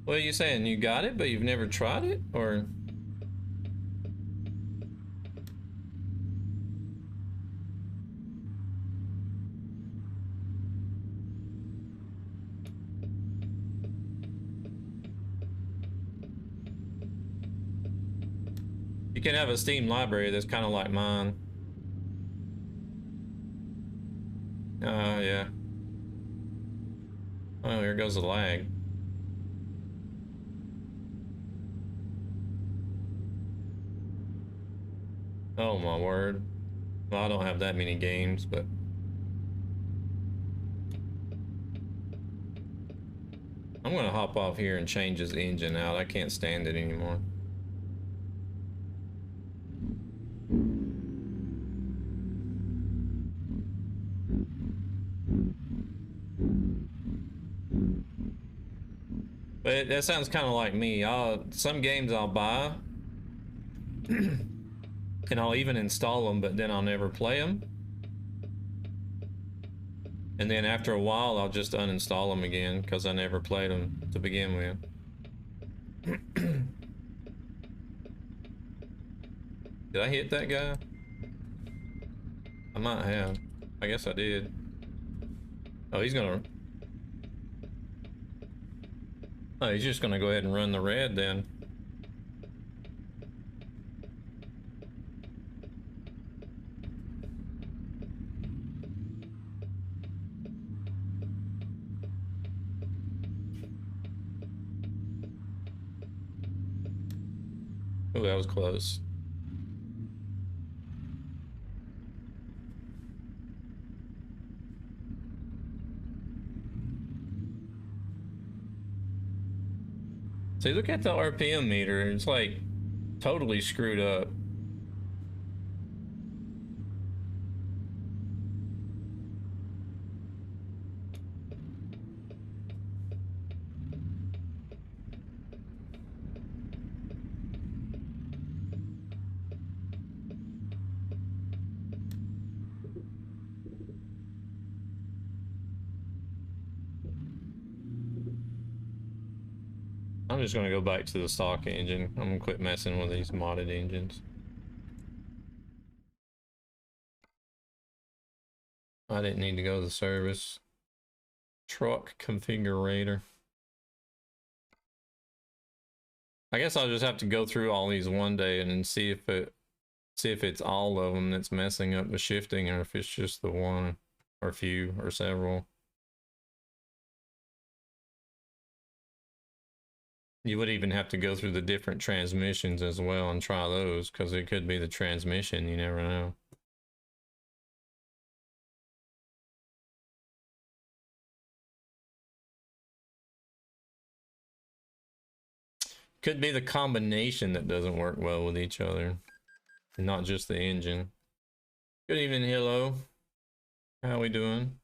What are you saying? You got it, but you've never tried it? Or... You can have a Steam library that's kind of like mine. Yeah. Oh, here goes the lag. Oh my word. Well, I don't have that many games, but... I'm gonna hop off here and change his engine out. I can't stand it anymore. But that sounds kind of like me. Some games I'll buy and I'll even install them, but then I'll never play them. And then after a while, I'll just uninstall them again because I never played them to begin with. Did I hit that guy? I might have. I guess I did. Oh, he's gonna... Oh, he's just gonna go ahead and run the red then. Oh, that was close. See, look at the RPM meter. It's like totally screwed up. I'm just gonna go back to the stock engine. I'm gonna quit messing with these modded engines. I didn't need to go to the service. Truck configurator. I guess I'll just have to go through all these one day and then see if it's all of them that's messing up the shifting, or if it's just the one or a few or several. You would even have to go through the different transmissions as well and try those, because it could be the transmission, you never know. Could be the combination that doesn't work well with each other, not just the engine. Good evening, hello. How we doing?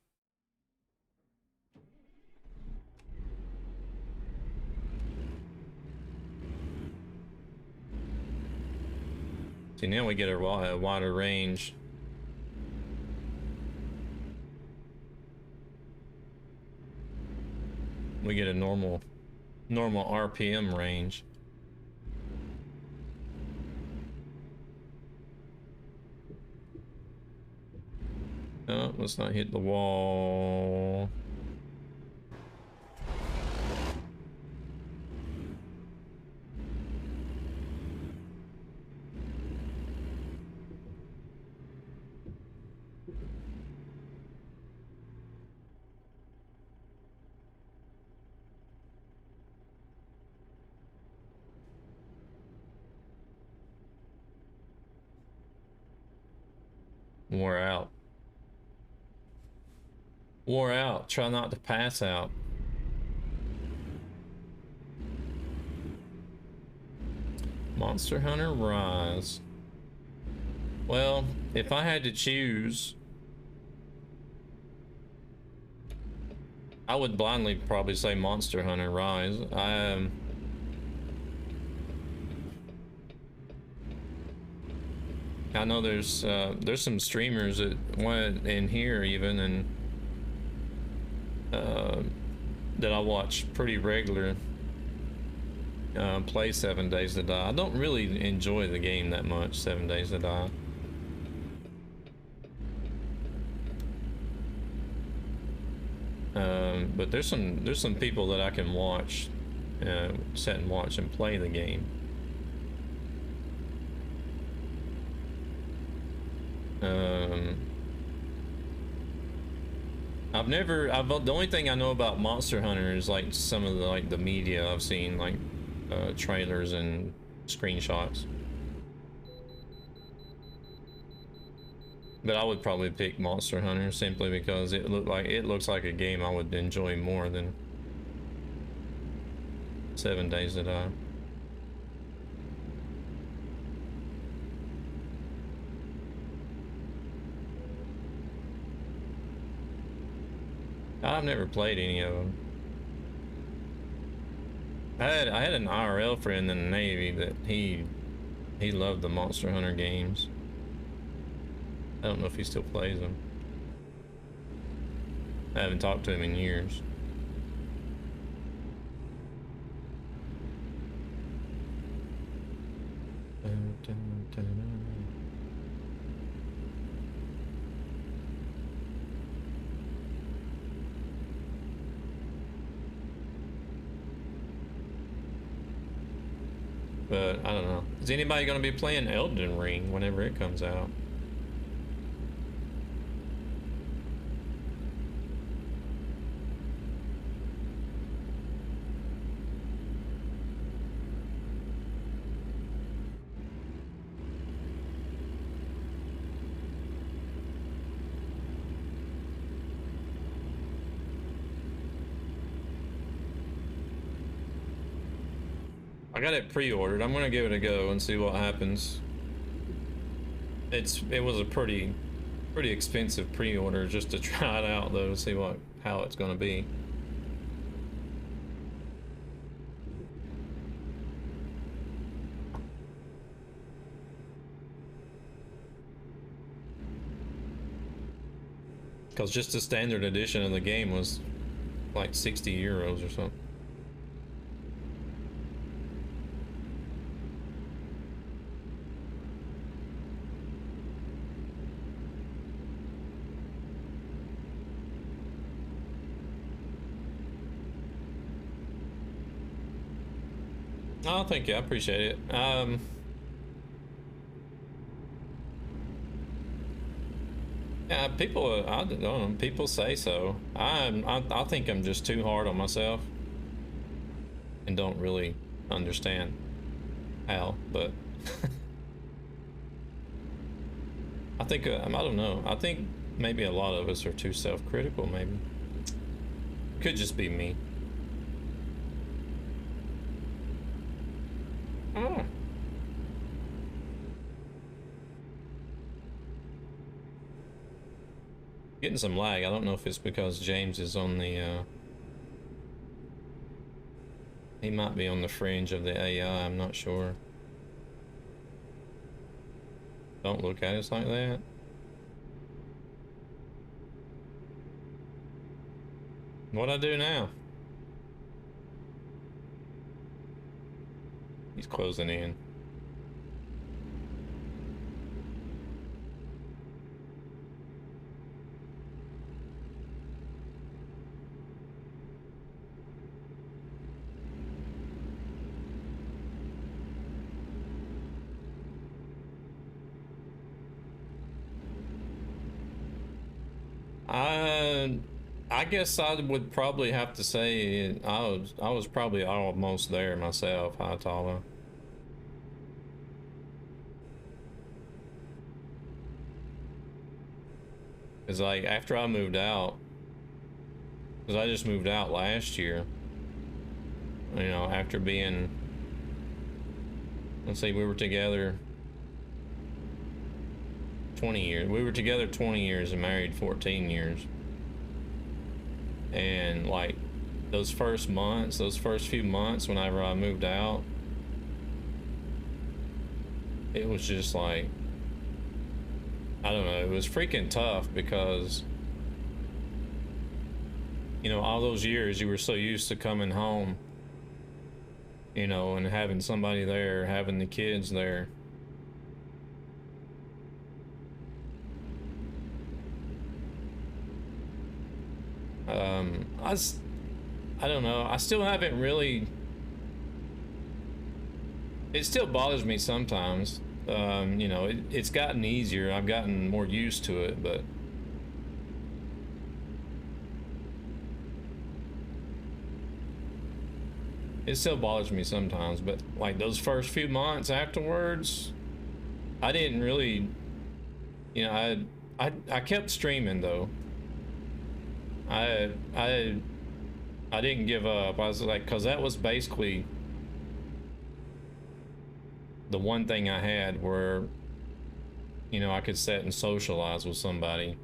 See, now we get a wider range. We get a normal RPM range. Oh, let's not hit the wall. Wore out. Wore out. Try not to pass out. Monster Hunter Rise. Well, if I had to choose, I would blindly probably say Monster Hunter Rise. I know there's some streamers that went in here even, and that I watch pretty regular play 7 Days to Die. I don't really enjoy the game that much, 7 Days to Die. But there's some people that I can watch, sit and watch and play the game. The only thing I know about Monster Hunter is like some of the media I've seen, like trailers and screenshots. But I would probably pick Monster Hunter simply because it looks like a game I would enjoy more than 7 Days to Die. I've never played any of them. I had an IRL friend in the Navy that he loved the Monster Hunter games. I don't know if he still plays them. I haven't talked to him in years. But I don't know. Is anybody going to be playing Elden Ring whenever it comes out? I got it pre-ordered. I'm gonna give it a go and see what happens. It was a pretty expensive pre-order just to try it out though, to see how it's gonna be. Because just the standard edition of the game was like 60 euros or something. Oh, thank you. I appreciate it. Yeah, people, I don't know, people say so. I think I'm just too hard on myself and don't really understand how, but I think, I don't know. I think maybe a lot of us are too self-critical, maybe. Could just be me. Oh. Getting some lag. I don't know if it's because James is on the, he might be on the fringe of the AI, I'm not sure. Don't look at us like that. What'd I do now? He's closing in. I guess I would probably have to say I was probably almost there myself. Hi, Tala. It's like after I moved out, because I just moved out last year. You know, after being, let's see, we were together 20 years. We were together 20 years and married 14 years. And like those first months, those first few months whenever I moved out, it was just like, I don't know, it was freaking tough because, you know, all those years you were so used to coming home, you know, and having somebody there, having the kids there. I don't know. I still haven't really. It still bothers me sometimes. You know, it's gotten easier. I've gotten more used to it, but it still bothers me sometimes. But like those first few months afterwards, I didn't really. You know, I kept streaming though. I didn't give up. I was like, because that was basically the one thing I had where, you know, I could sit and socialize with somebody,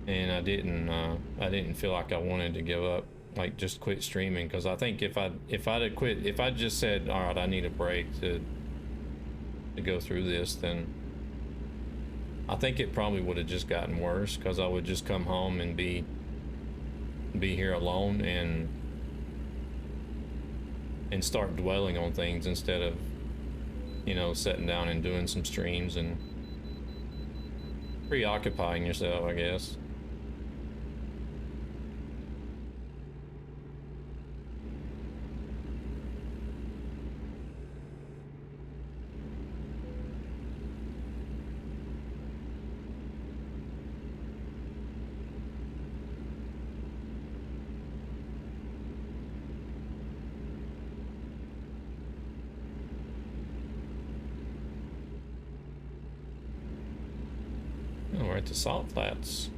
and I didn't feel like I wanted to give up, like just quit streaming, because I think if I'd have quit, if I just said, all right, I need a break to go through this, then I think it probably would have just gotten worse, because I would just come home and be here alone and start dwelling on things instead of, you know, sitting down and doing some streams and preoccupying yourself, I guess. We're at the salt flats.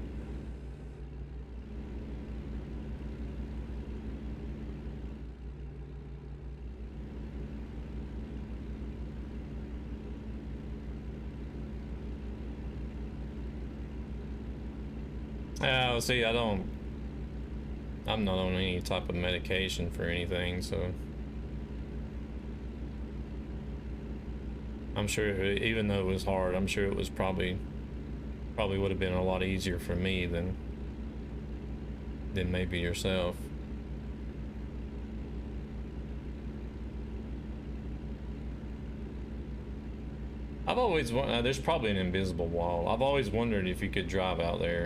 See, I'm not on any type of medication for anything, so I'm sure, even though it was hard, I'm sure it was probably would have been a lot easier for me than maybe yourself. I've always there's probably an invisible wall. I've always wondered if you could drive out there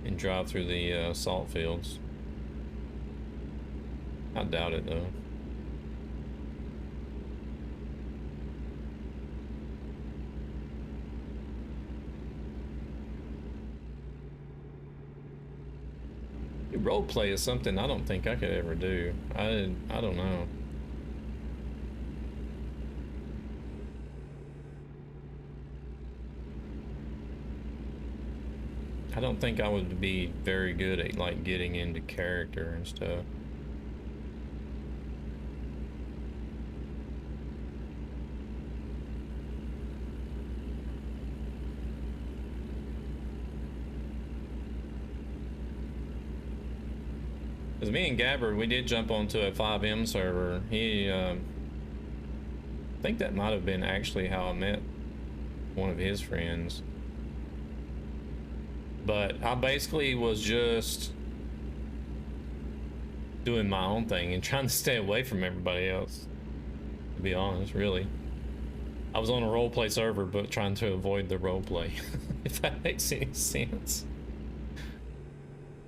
and drive through the salt fields. I doubt it though. Role play is something I don't think I could ever do. I don't know. I don't think I would be very good at like getting into character and stuff. Because me and Gabbard, we did jump onto a 5M server. I think that might have been actually how I met one of his friends. But I basically was just doing my own thing and trying to stay away from everybody else, to be honest, really. I was on a roleplay server, but trying to avoid the roleplay, if that makes any sense.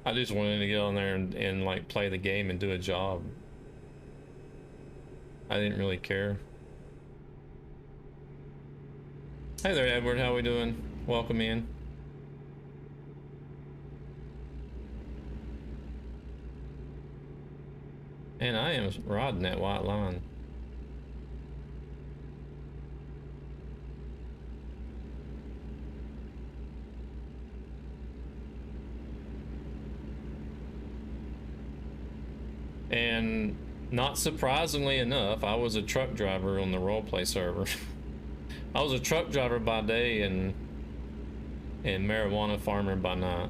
I just wanted to get on there and like play the game and do a job. I didn't really care. Hey there, Edward, how we doing? Welcome in. And I am riding that white line. And not surprisingly enough, I was a truck driver on the roleplay server. I was a truck driver by day and marijuana farmer by night.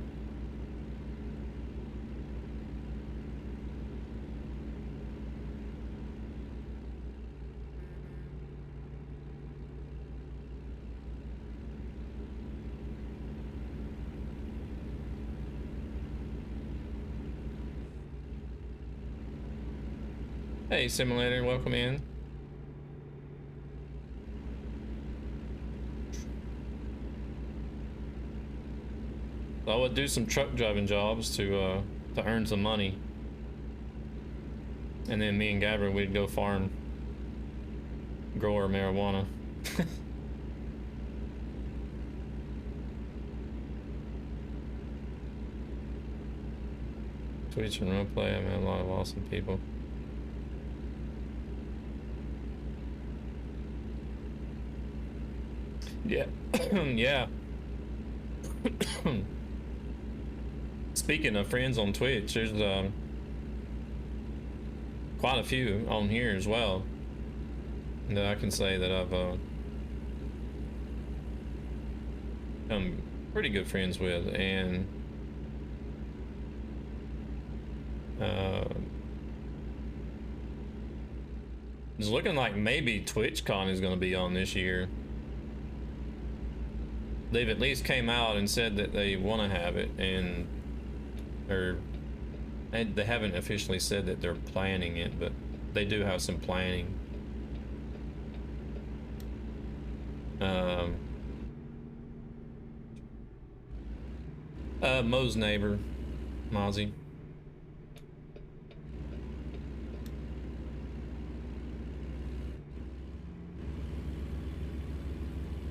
Hey, Simulator, welcome in. So I would do some truck driving jobs to earn some money, and then me and Gabriel, we'd go farm, grow our marijuana. Twitch and roleplay, I met a lot of awesome people. Yeah, yeah. Speaking of friends on Twitch, there's quite a few on here as well that I can say that I've become pretty good friends with, and it's looking like maybe TwitchCon is going to be on this year. They've at least came out and said that they want to have it, and they haven't officially said that they're planning it, but they do have some planning. Mo's neighbor, Mozzie.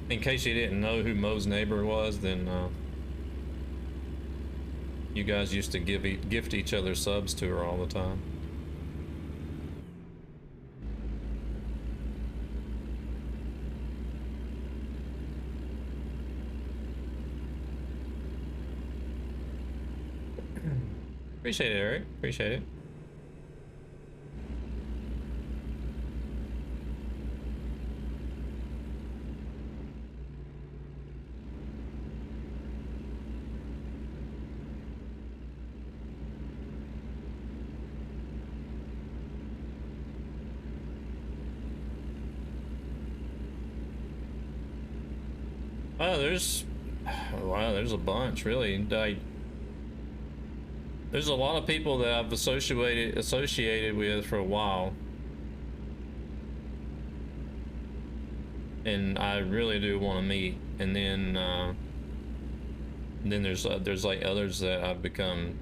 In case you didn't know who Mo's neighbor was, then you guys used to gift each other subs to her all the time. Appreciate it, Eric. Appreciate it. There's a bunch, really. There's a lot of people that I've associated with for a while, and I really do want to meet. And then there's like others that I've become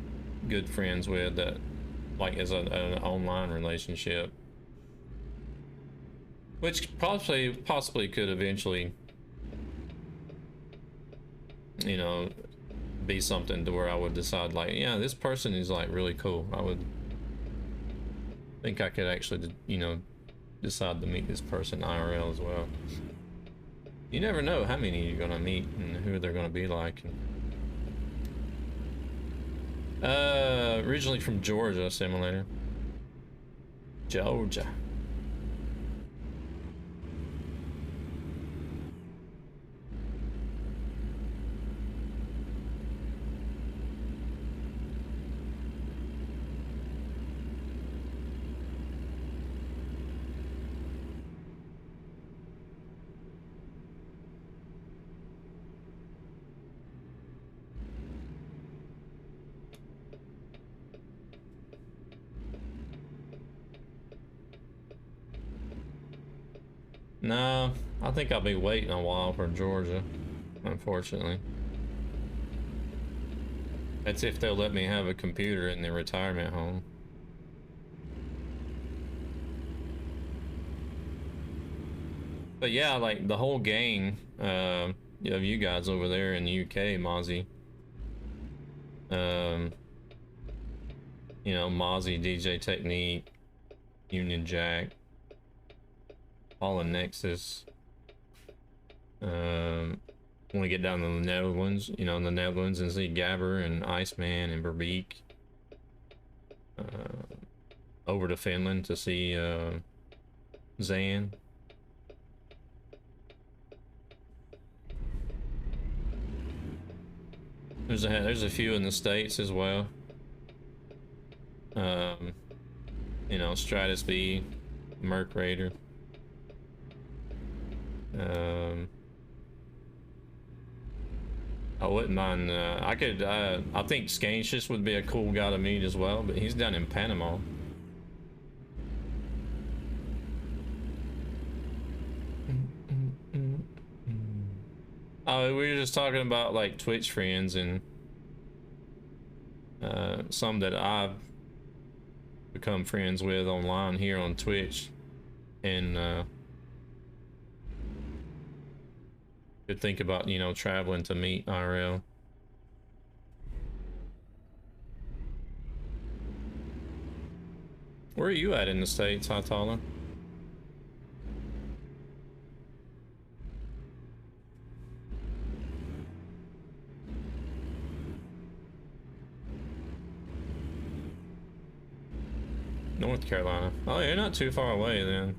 good friends with that like as an online relationship, which possibly could eventually, you know, be something to where I would decide like, yeah, this person is like really cool. I would think I could actually, you know, decide to meet this person IRL as well. You never know how many you're gonna meet and who they're gonna be like. Originally from Georgia, simulator. Georgia. No, I think I'll be waiting a while for Georgia, unfortunately. That's if they'll let me have a computer in the retirement home. But yeah, like the whole gang of you guys over there in the UK, Mozzie. You know, Mozzie, DJ Technique, Union Jack, Paul and Nexus. When we get down to the Netherlands, you know, in the Netherlands, and see Gabber and Iceman and Verbeek. Over to Finland to see Zan. There's a few in the States as well. You know, Stratus B, Merc Raider. I wouldn't mind. I could. I think Scantius would be a cool guy to meet as well, but he's down in Panama. Oh, we were just talking about like Twitch friends and some that I've become friends with online here on Twitch, and could think about, you know, traveling to meet IRL. Where are you at in the States, Hatala? North Carolina. Oh, you're not too far away then.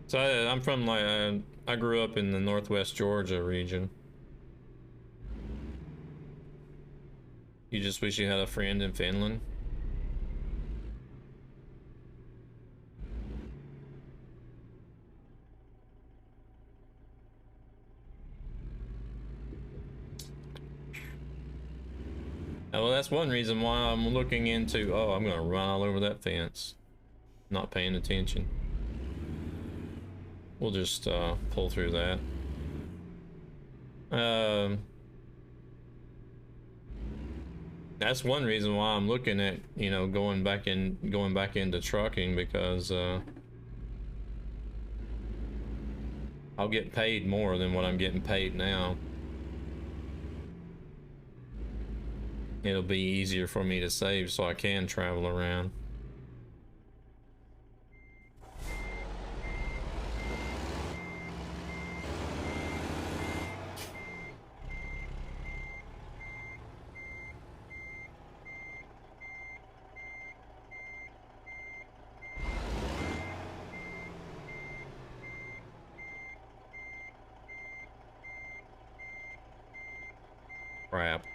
So I'm from like I grew up in the Northwest Georgia region. You just wish you had a friend in Finland? Well, that's one reason why I'm looking into, oh, I'm gonna run all over that fence. Not paying attention. We'll just pull through that. That's one reason why I'm looking at, you know, going back into trucking, because I'll get paid more than what I'm getting paid now. It'll be easier for me to save so I can travel around. Crap.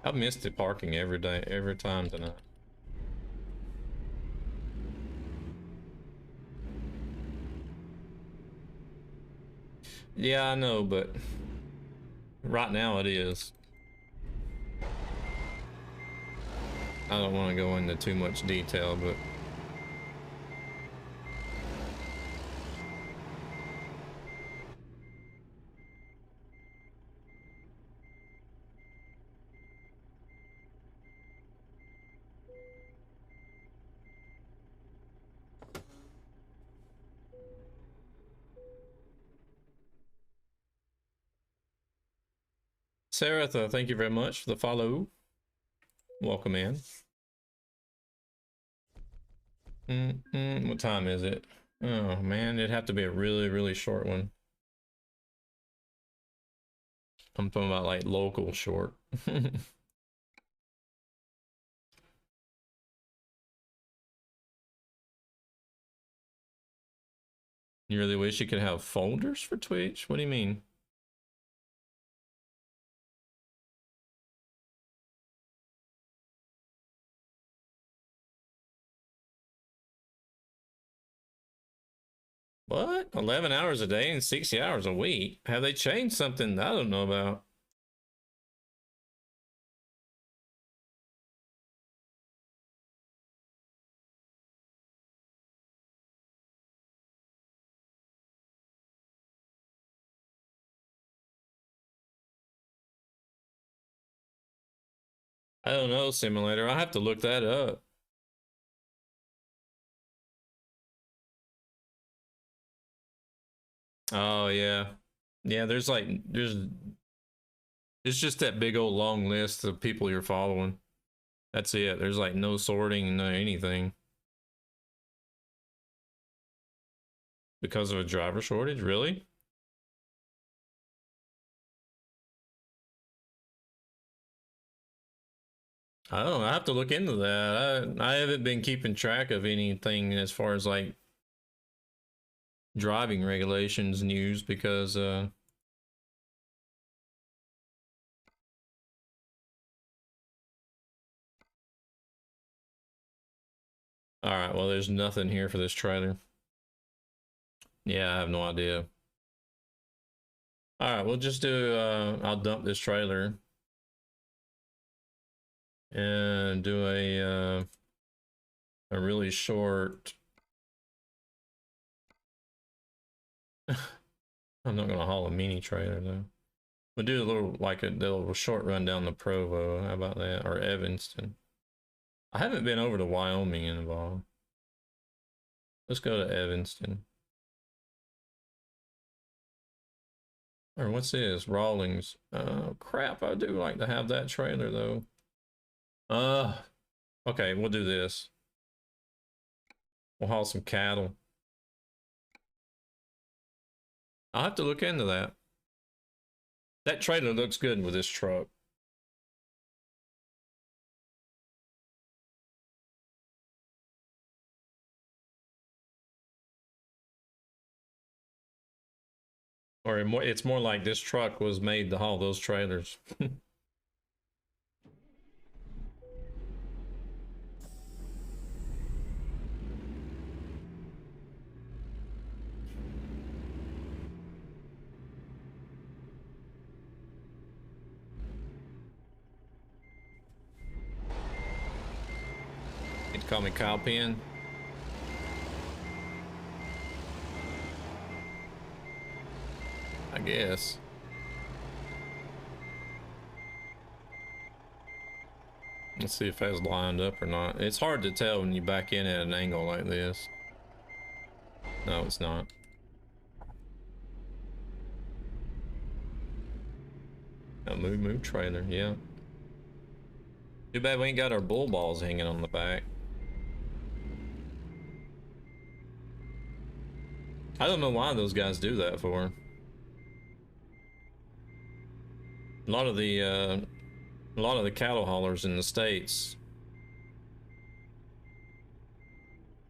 I've missed the parking every day, every time tonight. Yeah, I know, but right now it is. I don't want to go into too much detail, but Saratha, thank you very much for the follow. Welcome in. What time is it? Oh man, it'd have to be a really, really short one. I'm talking about like local short. You really wish you could have folders for Twitch? What do you mean? What? 11 hours a day and 60 hours a week? Have they changed something I don't know about? I don't know, Simulator. I have to look that up. Oh yeah. Yeah, there's it's just that big old long list of people you're following. That's it. There's like no sorting, no anything. Because of a driver shortage, really? I don't know. I have to look into that. I haven't been keeping track of anything as far as like driving regulations news because all right, well there's nothing here for this trailer. Yeah, I have no idea. All right, we'll just do I'll dump this trailer and do a really short I'm not gonna haul a mini trailer though. We'll do a little like a little short run down the Provo. How about that? Or Evanston. I haven't been over to Wyoming in a while. Let's go to Evanston. Or what's this? Rawlings. Oh crap, I do like to have that trailer though. Okay, we'll do this. We'll haul some cattle. I'll have to look into that. That trailer looks good with this truck. Or it's more like this truck was made to haul those trailers. You'd call me Kyle Penn. I guess. Let's see if that's lined up or not. It's hard to tell when you back in at an angle like this. No, it's not. Oh, move trailer, yeah. Too bad we ain't got our bull balls hanging on the back. I don't know why those guys do that for. A lot of the cattle haulers in the States.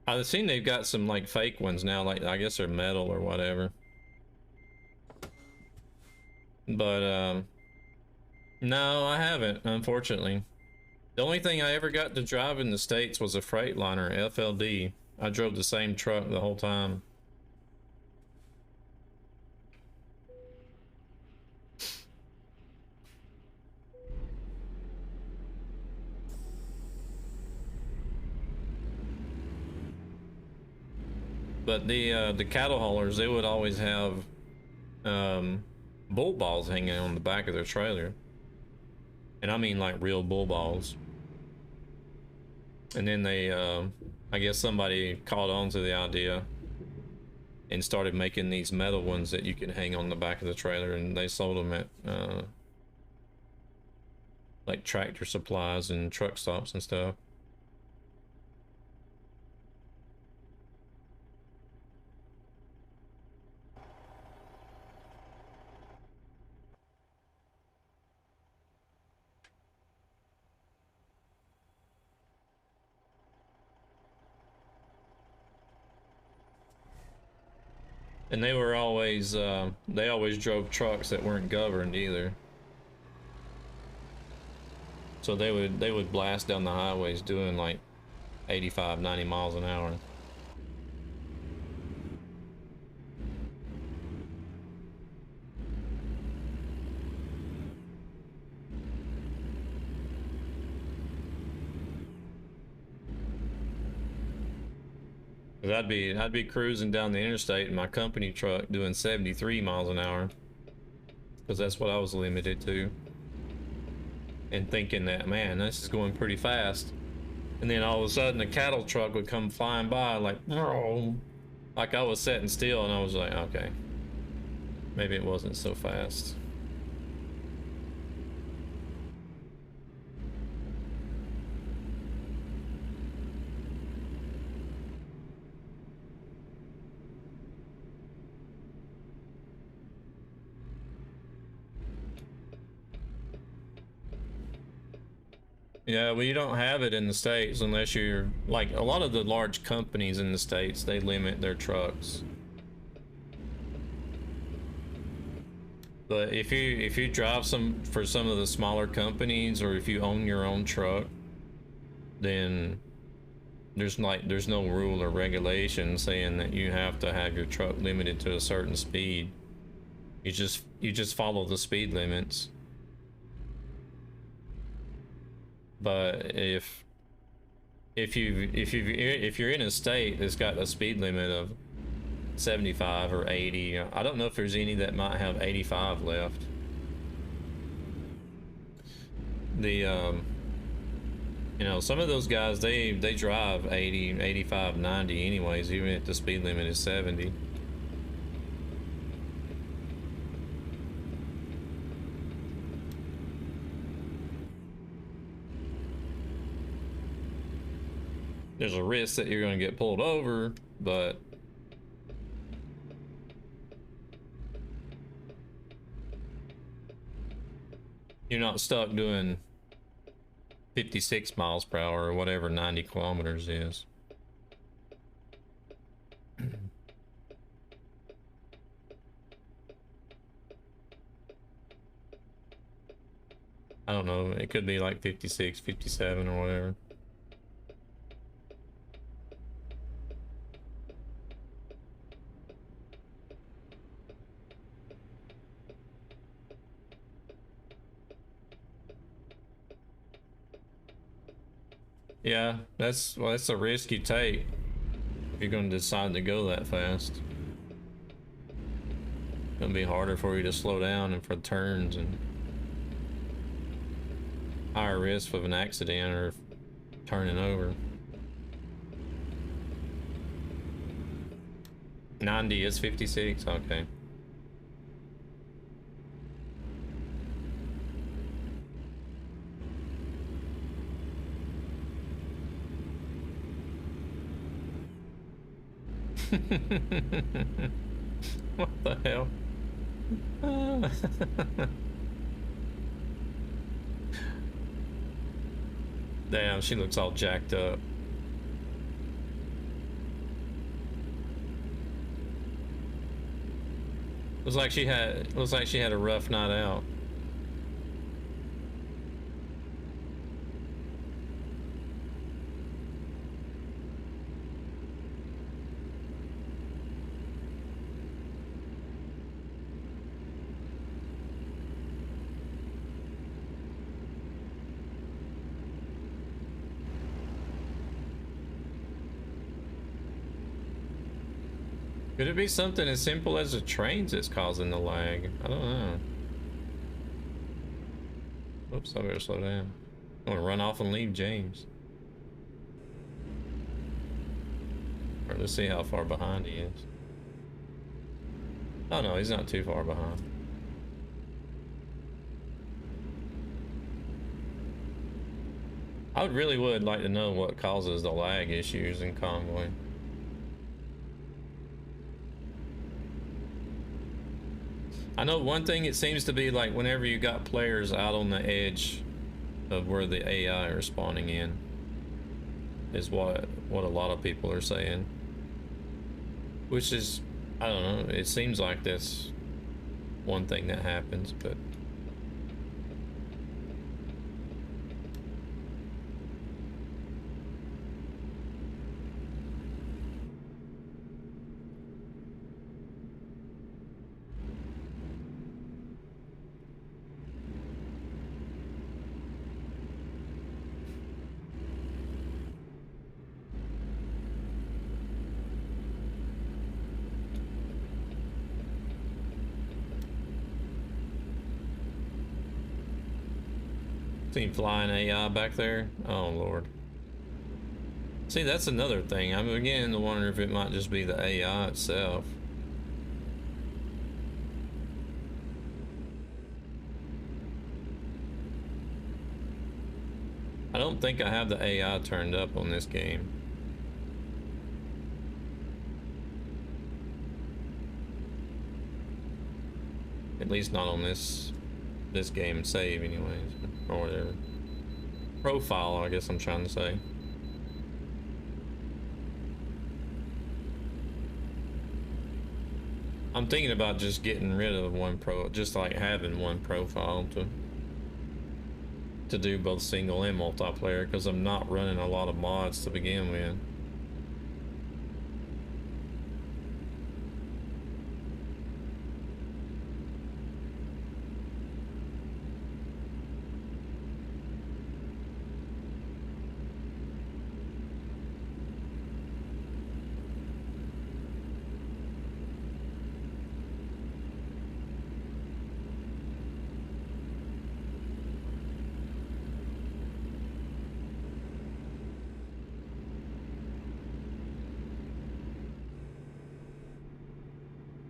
I've seen they've got some like fake ones now, like I guess they're metal or whatever. But no, I haven't, unfortunately. The only thing I ever got to drive in the States was a Freightliner FLD. I drove the same truck the whole time. But the cattle haulers, they would always have bull balls hanging on the back of their trailer. And I mean like real bull balls. And then they, I guess somebody caught on to the idea and started making these metal ones that you can hang on the back of the trailer, and they sold them at like tractor supplies and truck stops and stuff. And they were always they always drove trucks that weren't governed either. So they would blast down the highways doing like 85, 90 miles an hour. I'd be cruising down the interstate in my company truck doing 73 miles an hour, because that's what I was limited to, and thinking that, man, this is going pretty fast. And then all of a sudden a cattle truck would come flying by like, oh, like I was sitting still, and I was like, okay, maybe it wasn't so fast. Yeah, well, you don't have it in the States unless you're like a lot of the large companies in the States, they limit their trucks. But if you drive for some of the smaller companies, or if you own your own truck, then there's no rule or regulation saying that you have to have your truck limited to a certain speed. You just follow the speed limits. But if you're in a state that's got a speed limit of 75 or 80, I don't know if there's any that might have 85 left. The you know, some of those guys, they drive 80, 85, 90 anyways, even if the speed limit is 70. There's a risk that you're going to get pulled over, but you're not stuck doing 56 miles per hour or whatever 90 kilometers is. I don't know, it could be like 56, 57 or whatever. Yeah, that's a risk you take if you're going to decide to go that fast. It's going to be harder for you to slow down and for turns, and higher risk of an accident or turning over. 90 is 56, okay. What the hell? Damn, she looks all jacked up. Looks like she had a rough night out. Could it be something as simple as the trains that's causing the lag? I don't know. Oops, I better slow down. I'm gonna run off and leave James. Or let's see how far behind he is. Oh no, he's not too far behind. I really would like to know what causes the lag issues in Convoy. I know one thing, it seems to be like whenever you got players out on the edge of where the AI are spawning in is what a lot of people are saying. Which is, I don't know, it seems like that's one thing that happens, but seen flying AI back there. Oh Lord. See, that's another thing. I'm beginning to wonder if it might just be the AI itself. I don't think I have the AI turned up on this game. At least not on this game save anyways, or whatever. Profile, I guess I'm trying to say. I'm thinking about just getting rid of just like having one profile to do both single and multiplayer, because I'm not running a lot of mods to begin with.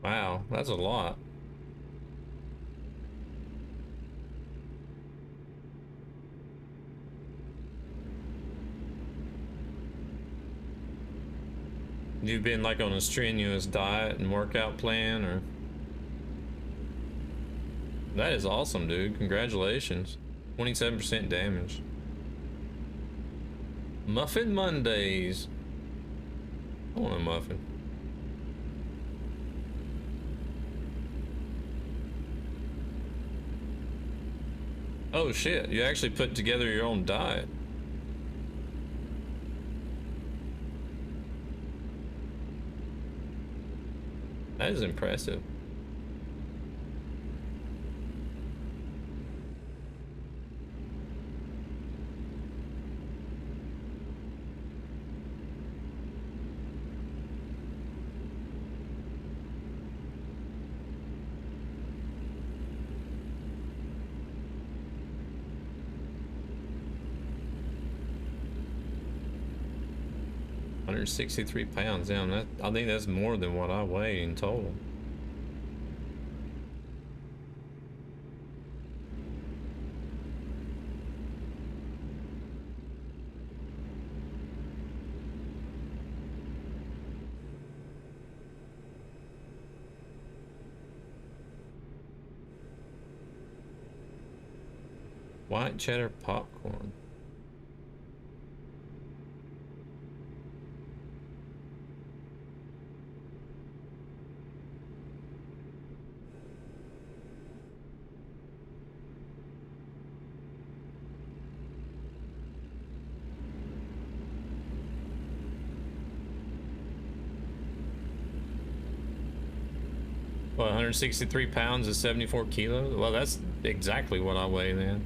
Wow, that's a lot. You've been like on a strenuous diet and workout plan, or? That is awesome, dude. Congratulations. 27% damage. Muffin Mondays. I want a muffin. Oh shit, you actually put together your own diet. That is impressive. £163. Damn, that, I think that's more than what I weigh in total. White cheddar popcorn. Well, 163 pounds is 74 kilos? Well, that's exactly what I weigh then.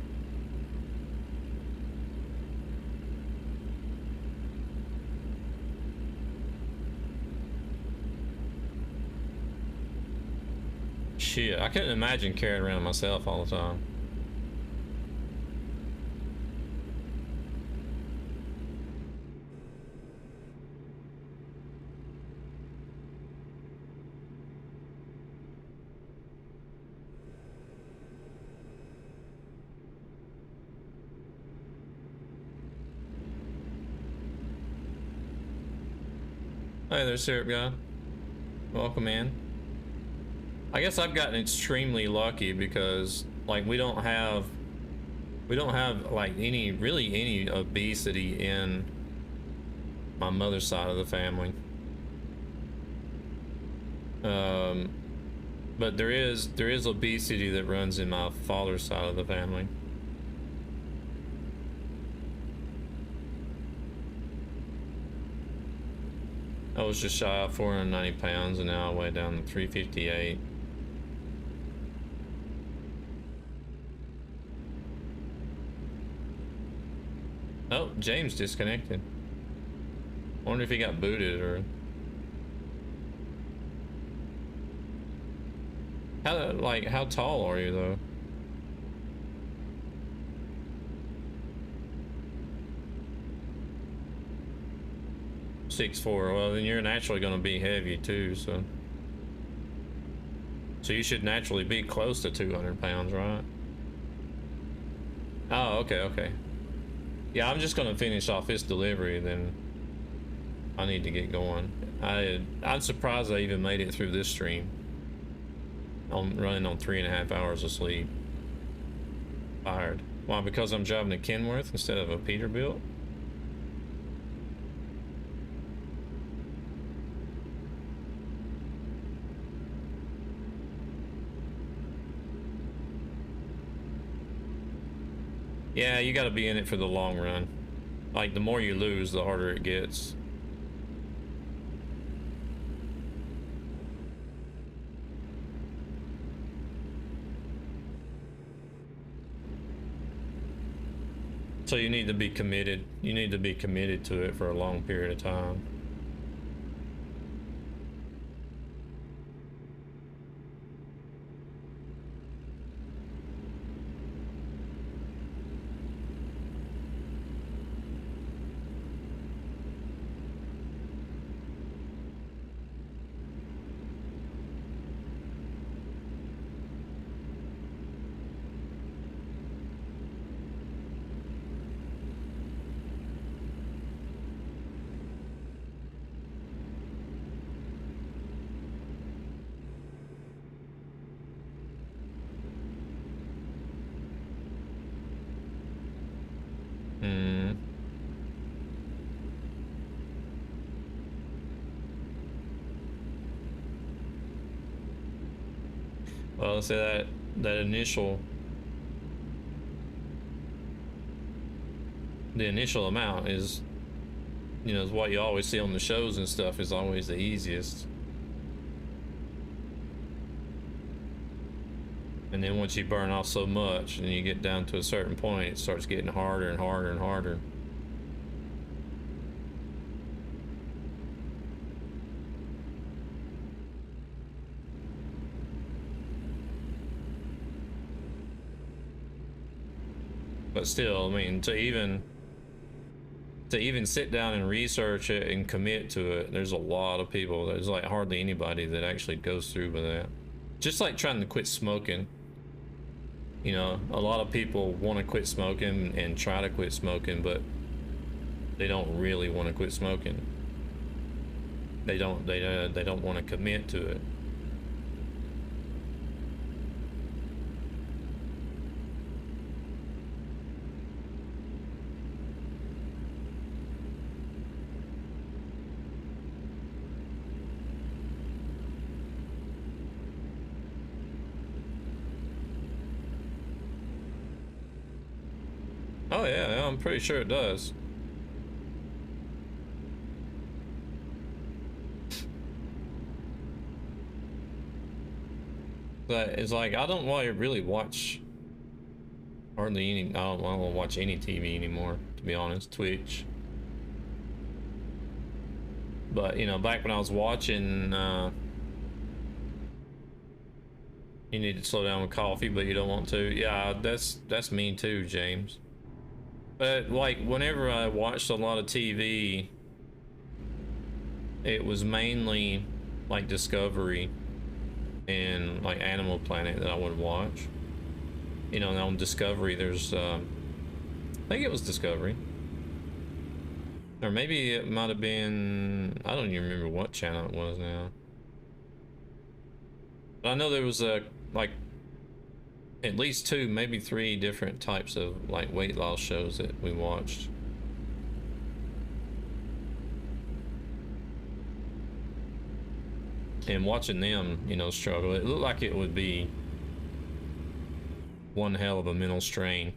Shit, I couldn't imagine carrying around myself all the time. Hey there, Syrup Guy. Welcome in. I guess I've gotten extremely lucky because like we don't have like any obesity in my mother's side of the family. But there is obesity that runs in my father's side of the family. I was just shy of 490 pounds and now I weigh down to 358. Oh, James disconnected. Wonder if he got booted or... How tall are you though? .6'4". Well, then you're naturally going to be heavy too, so you should naturally be close to 200 pounds, right? Oh, okay. Yeah, I'm just going to finish off this delivery, then I need to get going. I'm surprised I even made it through this stream. I'm running on 3.5 hours of sleep. Tired. Why? Because I'm driving a Kenworth instead of a Peterbilt? Yeah, you gotta be in it for the long run. Like, the more you lose, the harder it gets. So you need to be committed. You need to be committed to it for a long period of time. Well, so the initial amount is, you know, is what you always see on the shows and stuff, is always the easiest. And then once you burn off so much and you get down to a certain point, it starts getting harder and harder and harder. But still, I mean, to even sit down and research it and commit to it, there's a lot of people. There's like hardly anybody that actually goes through with that. Just like trying to quit smoking. You know, a lot of people want to quit smoking and try to quit smoking, but they don't really want to quit smoking. They don't want to commit to it. Oh yeah, I'm pretty sure it does. But it's like, I don't really watch hardly any, I don't want to watch any TV anymore, to be honest. Twitch. But, you know, back when I was watching, you need to slow down with coffee, but you don't want to. Yeah, that's me too, James. But like, whenever I watched a lot of TV, it was mainly like Discovery and like Animal Planet that I would watch. You know, on Discovery there's I think it was Discovery. Or maybe it might have been, I don't even remember what channel it was now. But I know there was a, like, at least 2, maybe 3 different types of like weight loss shows that we watched. And watching them, you know, struggle, it looked like it would be one hell of a mental strain.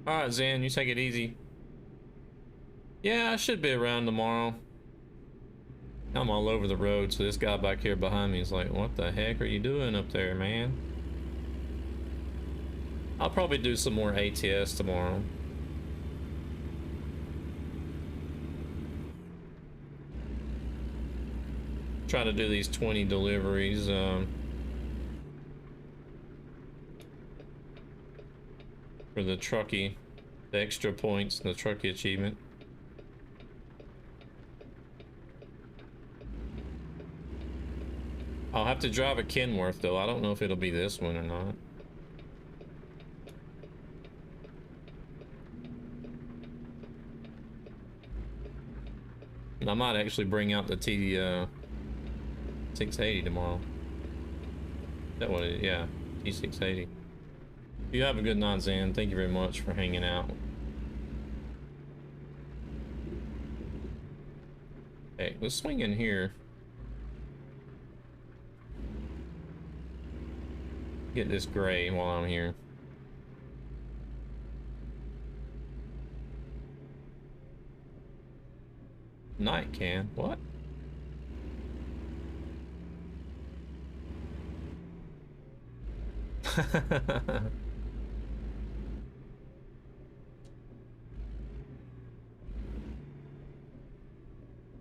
All right, Zen, you take it easy. Yeah, I should be around tomorrow. I'm all over the road, so this guy back here behind me is like, what the heck are you doing up there, man? I'll probably do some more ATS tomorrow. Try to do these 20 deliveries. For the truckee, the extra points, the truckee achievement. I'll have to drive a Kenworth though. I don't know if it'll be this one or not. And I might actually bring out the T680 tomorrow. Is that what it is? Yeah, T680. You have a good night, Zan. Thank you very much for hanging out. Hey, let's swing in here. Get this gray while I'm here. Night can? What?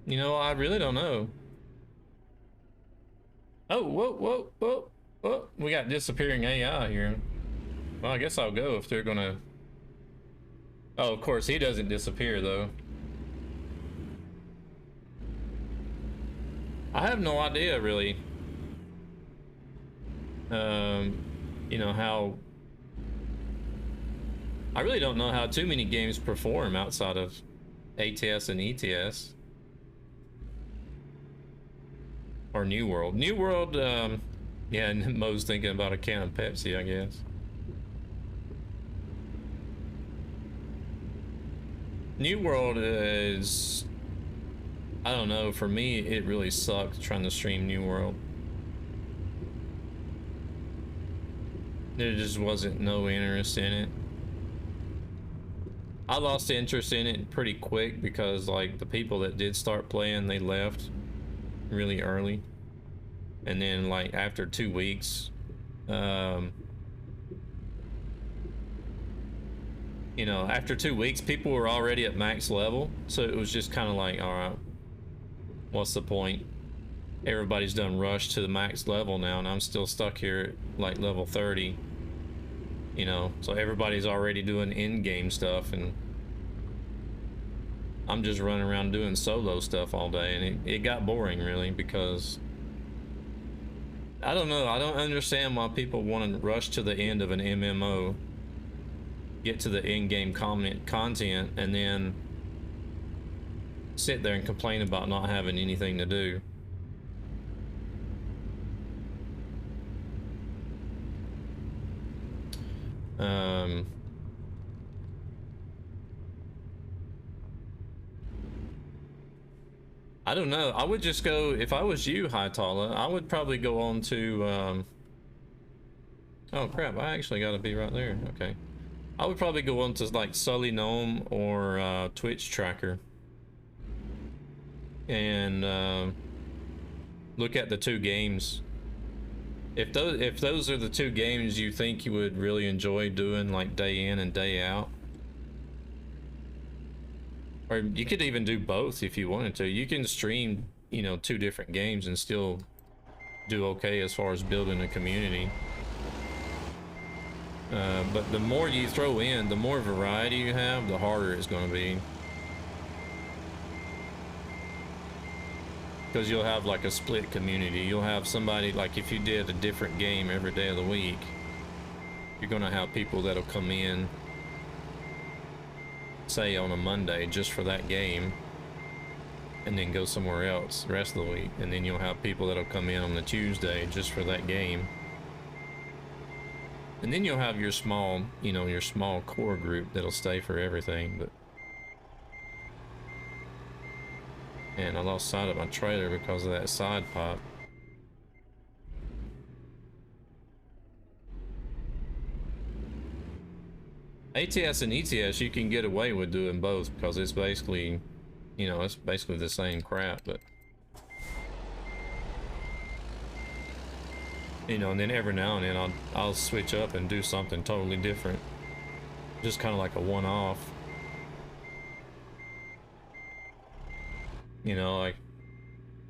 You know, I really don't know. Oh, whoa. We got disappearing AI here. Well, I guess I'll go if they're gonna... Oh, of course, he doesn't disappear, though. I have no idea, really. You know, how... I really don't know how too many games perform outside of ATS and ETS. Or New World. New World, yeah, and Mo's thinking about a can of Pepsi, I guess. New World is... I don't know, for me, it really sucked trying to stream New World. There just wasn't no interest in it. I lost interest in it pretty quick because, like, the people that did start playing, they left really early. And then, like, after 2 weeks, you know, after 2 weeks, people were already at max level. So it was just kind of like, all right, what's the point? Everybody's done rushed to the max level now, and I'm still stuck here at, like, level 30. You know, so everybody's already doing in-game stuff, and I'm just running around doing solo stuff all day, and it got boring, really, because I don't know, I don't understand why people want to rush to the end of an MMO, get to the in-game content, and then sit there and complain about not having anything to do. I don't know. I would just go, if I was you, Hytala, I would probably go on to, oh crap, I actually gotta be right there. Okay. I would probably go on to, like, Sully Gnome or Twitch Tracker. And look at the 2 games. If those are the 2 games you think you would really enjoy doing, like, day in and day out, or you could even do both if you wanted to. You can stream, you know, 2 different games and still do okay as far as building a community. But the more you throw in, the more variety you have, the harder it's going to be. because you'll have like a split community. You'll have somebody, like if you did a different game every day of the week, you're gonna have people that'll come in, say on a Monday just for that game, and then go somewhere else the rest of the week. And then you'll have people that'll come in on the Tuesday just for that game. And then you'll have your small, you know, your small core group that'll stay for everything. But and I lost sight of my trailer because of that side pop. ATS and ETS, you can get away with doing both because it's basically, you know, it's basically the same crap, but you know, and then every now and then I'll switch up and do something totally different, just kind of like a one-off. You know, like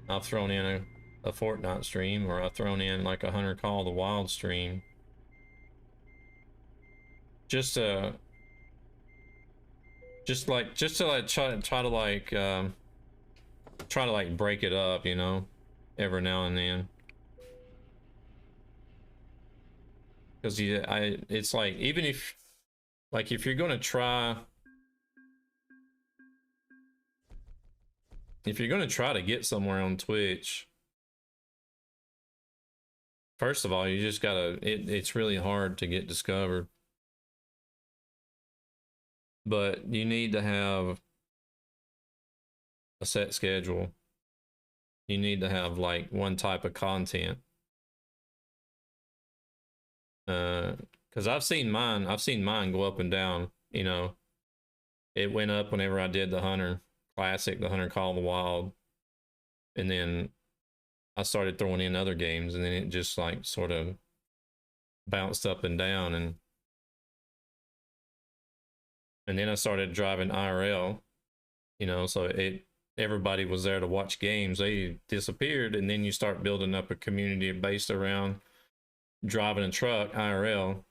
I've thrown in a Fortnite stream, or I've thrown in like a Hunter Call the Wild stream, just to like try to like break it up, you know, every now and then. Because it's like, even if, like, if you're gonna try, to get somewhere on Twitch, first of all, you just gotta, it's really hard to get discovered. But you need to have a set schedule. You need to have like one type of content. Because I've seen mine go up and down, you know. It went up whenever I did the Hunter Classic, the Hunter Call of the Wild, and then I started throwing in other games, and then it just like sort of bounced up and down, and then I started driving IRL, you know, so everybody was there to watch games. They disappeared, and then you start building up a community based around driving a truck IRL,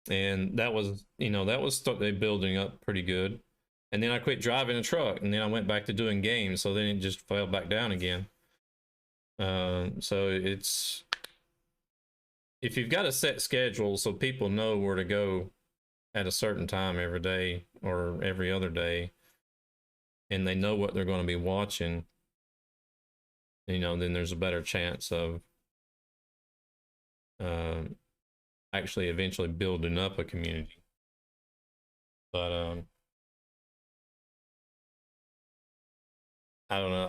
and that was, you know, that was building up pretty good. And then I quit driving a truck, and then I went back to doing games, so then it just fell back down again. So it's, if you've got a set schedule so people know where to go at a certain time every day or every other day, and they know what they're going to be watching, you know, then there's a better chance of actually eventually building up a community. But I don't know.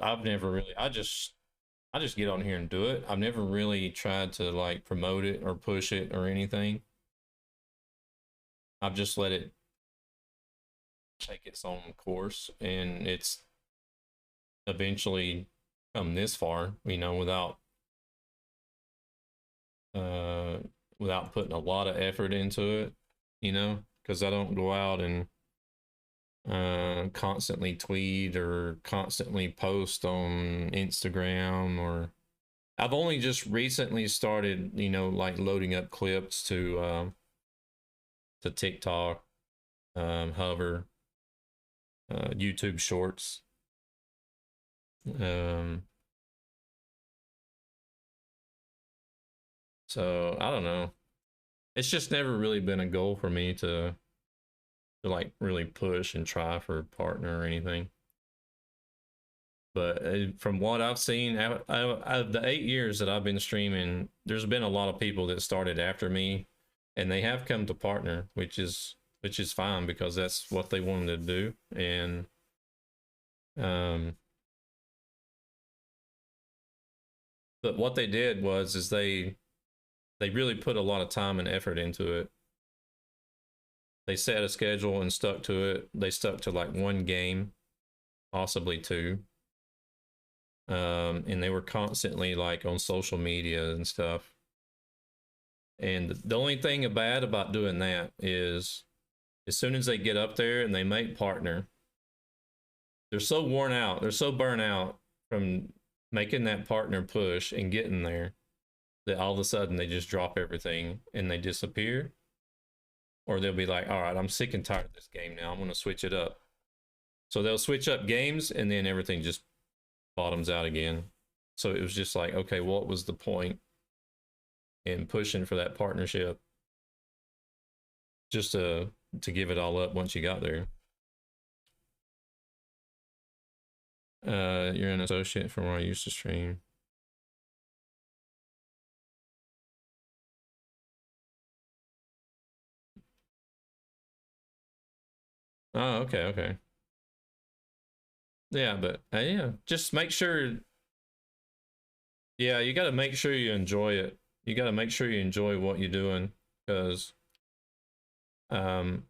I've never really, I just get on here and do it. I've never really tried to like promote it or push it or anything. I've just let it take its own course, and it's eventually come this far, you know, without putting a lot of effort into it, you know, because I don't go out and constantly tweet or constantly post on Instagram, or I've only just recently started, you know, like loading up clips to TikTok, Hover, YouTube Shorts. So I don't know. It's just never really been a goal for me to like really push and try for a partner or anything. But from what I've seen, out of the 8 years that I've been streaming, there's been a lot of people that started after me, and they have come to partner, which is fine because that's what they wanted to do. And but what they did is they really put a lot of time and effort into it. They set a schedule and stuck to it. They stuck to like one game, possibly two. And they were constantly like on social media and stuff. And the only thing bad about doing that is, as soon as they get up there and they make partner, they're so worn out, they're so burnt out from making that partner push and getting there, that all of a sudden they just drop everything and they disappear. Or they'll be like, all right, I'm sick and tired of this game now, I'm going to switch it up. So they'll switch up games, and then everything just bottoms out again. So it was just like, okay, what was the point in pushing for that partnership just to give it all up once you got there? You're an associate from where I used to stream. Oh, okay, okay. Yeah, but yeah, just make sure. Yeah, you got to make sure you enjoy it. You got to make sure you enjoy what you're doing, because, um,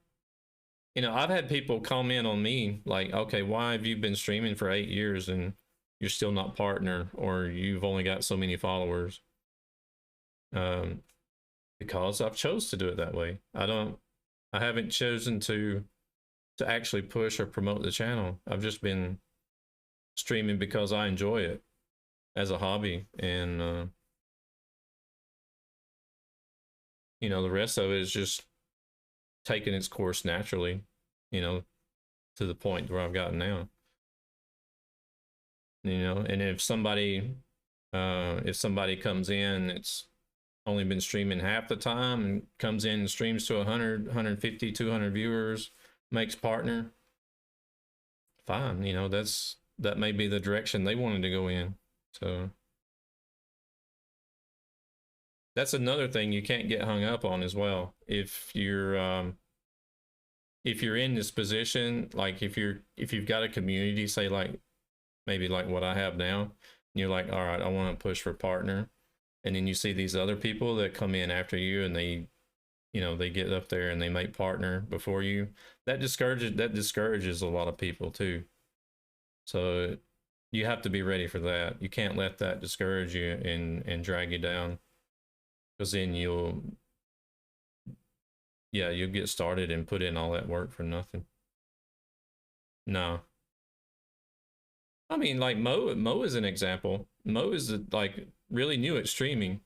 I've had people comment on me like, okay, why have you been streaming for 8 years and you're still not partner, or you've only got so many followers? Um, because I've chose to do it that way. I haven't chosen to actually push or promote the channel. I've just been streaming because I enjoy it as a hobby, and the rest of it is just taking its course naturally, you know, to the point where I've gotten now. And if somebody comes in, it's only been streaming half the time, and comes in and streams to 100, 150, 200 viewers, makes partner, fine. That may be the direction they wanted to go in. So that's another thing you can't get hung up on as well. If you're in this position, like if you've got a community, say like maybe like what I have now, and you're like, all right, I want to push for partner, and then you see these other people that come in after you, and they get up there and they make partner before you. That discourages a lot of people too. So you have to be ready for that. You can't let that discourage you and drag you down, because then you'll get started and put in all that work for nothing. No. I mean, like Mo is an example. Mo is like really new at streaming,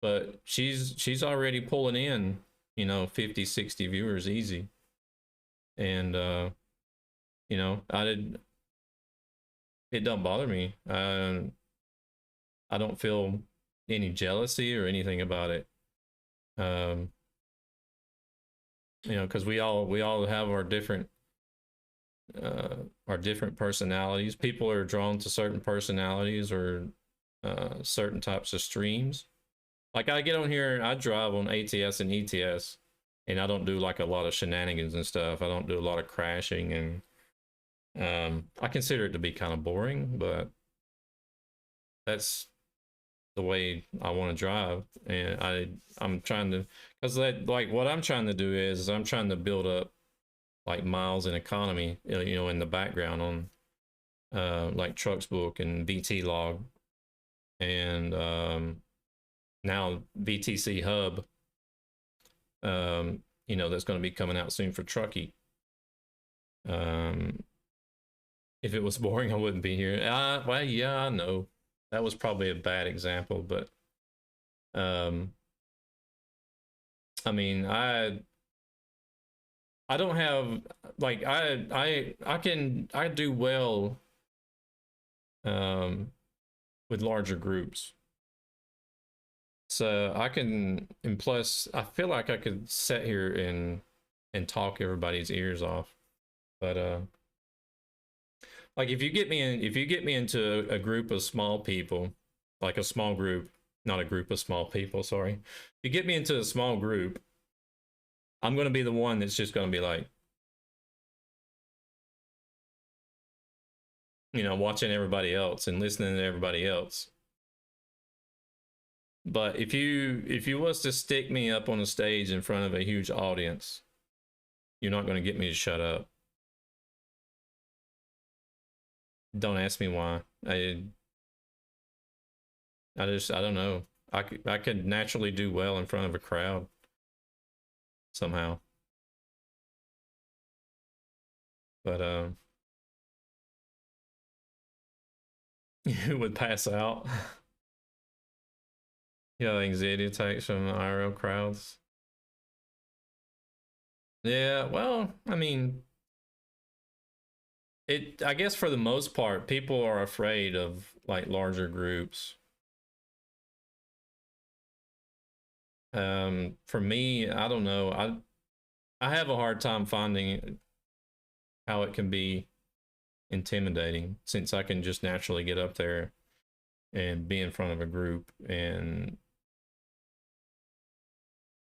but she's already pulling in, 50, 60 viewers easy. And it don't bother me. I don't feel any jealousy or anything about it. Because we all have our different personalities. People are drawn to certain personalities or certain types of streams. Like I get on here and I drive on ATS and ETS, and I don't do like a lot of shenanigans and stuff. I don't do a lot of crashing, and I consider it to be kind of boring, but that's the way I want to drive. And I'm trying to, because like what I'm trying to do is I'm trying to build up like miles and economy, in the background on like Trucks Book and VT Log, and now VTC Hub, that's going to be coming out soon for Truckee. If it was boring, I wouldn't be here. Well, yeah, I know that was probably a bad example, but I mean, I don't have like I do well with larger groups. So I can, and plus I feel like I could sit here and talk everybody's ears off. But like if you get me into a group of small people, like a small group, not a group of small people, sorry. If you get me into a small group, I'm going to be the one that's just going to be like, watching everybody else and listening to everybody else. But if you was to stick me up on a stage in front of a huge audience, you're not going to get me to shut up. Don't ask me why. I don't know. I could naturally do well in front of a crowd somehow. But you would pass out. Yeah, anxiety attacks from IRL crowds. Yeah, well, I mean, I guess for the most part, people are afraid of like larger groups. For me, I don't know. I have a hard time finding how it can be intimidating since I can just naturally get up there and be in front of a group and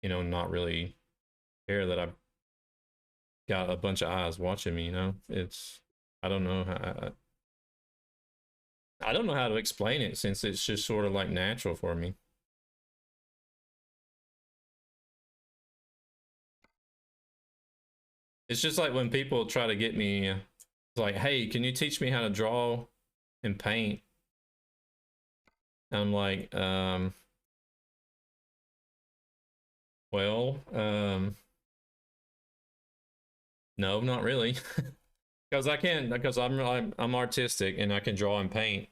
not really care that I've got a bunch of eyes watching me. It's I don't know how I don't know how to explain it since it's just sort of like natural for me. It's just like when people try to get me, like, hey, can you teach me how to draw and paint? And I'm like, well, no, not really. Because I can, because I'm artistic and I can draw and paint.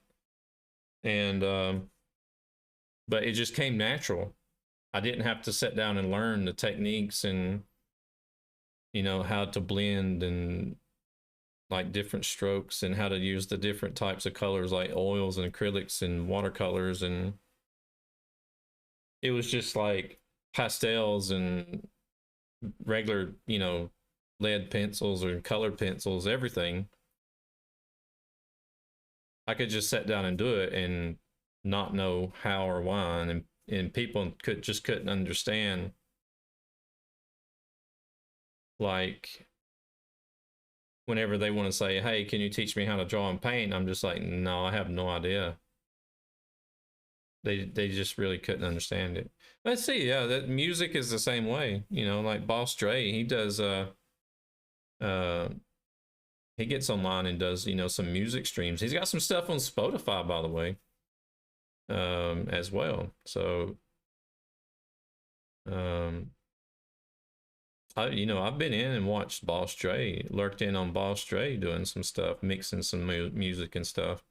And but it just came natural. I didn't have to sit down and learn the techniques and how to blend and like different strokes and how to use the different types of colors like oils and acrylics and watercolors, and it was just like pastels and regular lead pencils or colored pencils, everything. I could just sit down and do it and not know how or why, and people couldn't understand, like whenever they want to say, hey, can you teach me how to draw and paint? I'm just like, no, I have no idea. They just really couldn't understand it. Let's see, yeah, that music is the same way, like Boss Dre, he does uh he gets online and does some music streams. He's got some stuff on Spotify, by the way, as well. So I've been in and watched Boss Dre, lurked in on Boss Dre doing some stuff, mixing some music and stuff.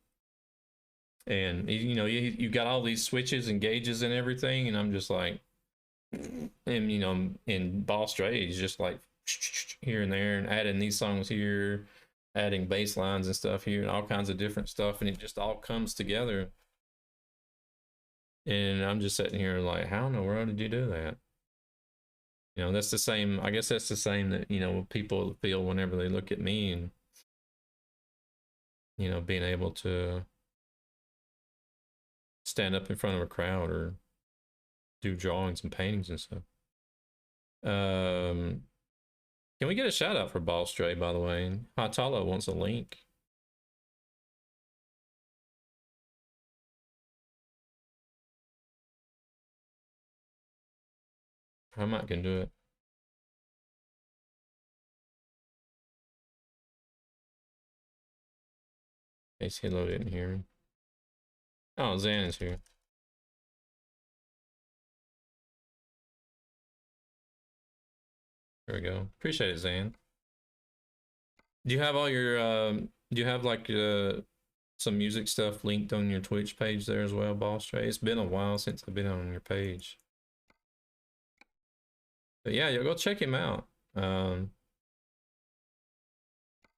And you got all these switches and gauges and everything, and I'm just like, and in Boss Dre, he's just like here and there, and adding these songs here, adding bass lines and stuff here, and all kinds of different stuff, and it just all comes together. And I'm just sitting here like, how in the world did you do that? That's the same. I guess that's the same that people feel whenever they look at me, and being able to stand up in front of a crowd or do drawings and paintings and stuff. Can we get a shout out for Boss Dre, by the way? Hatala wants a link. I might can do it. In case Halo didn't hear me. Oh, Zan is here. There we go. Appreciate it, Zan. Do you have all your do you have like some music stuff linked on your Twitch page there as well, Boss Dre? It's been a while since I've been on your page. But yeah, you'll go check him out.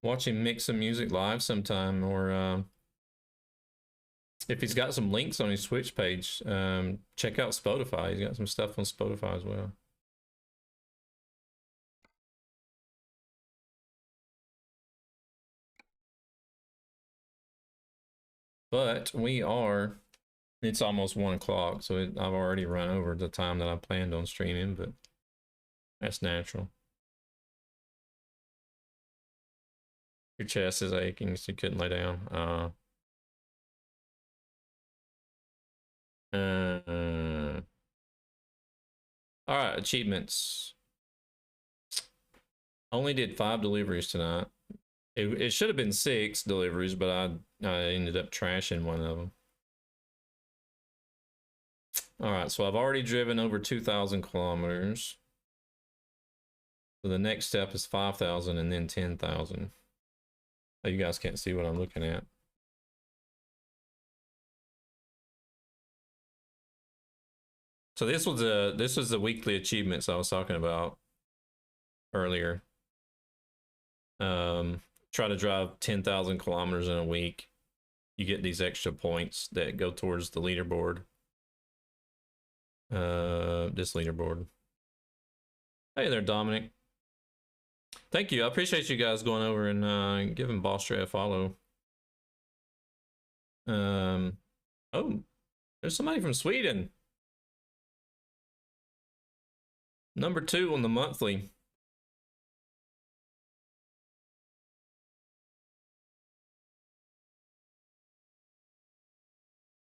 Watch him mix some music live sometime, or if he's got some links on his Twitch page, check out Spotify. He's got some stuff on Spotify as well. But it's almost 1 o'clock, so I've already run over the time that I planned on streaming, but that's natural. Your chest is aching, so you couldn't lay down. All right, achievements. Only did 5 deliveries tonight. It should have been 6 deliveries, but I ended up trashing one of them. All right, so I've already driven over 2,000 kilometers. So the next step is 5,000 and then 10,000. Oh, you guys can't see what I'm looking at. So this was the weekly achievements I was talking about earlier. try to drive 10,000 kilometers in a week, you get these extra points that go towards the leaderboard. This leaderboard. Hey there, Dominic. Thank you. I appreciate you guys going over and giving Boss Trey a follow. Oh, there's somebody from Sweden. Number 2 on the monthly.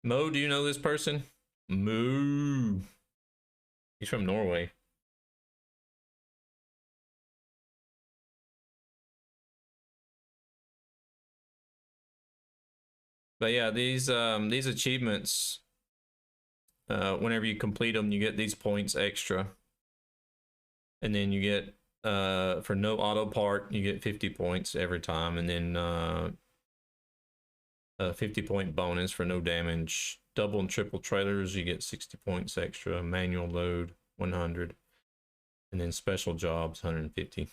Mo, do you know this person? Moo. He's from Norway. But yeah, these achievements, whenever you complete them, you get these points extra. And then you get, for no auto part, you get 50 points every time. And then a 50-point bonus for no damage. Double and triple trailers, you get 60 points extra. Manual load, 100. And then special jobs, 150.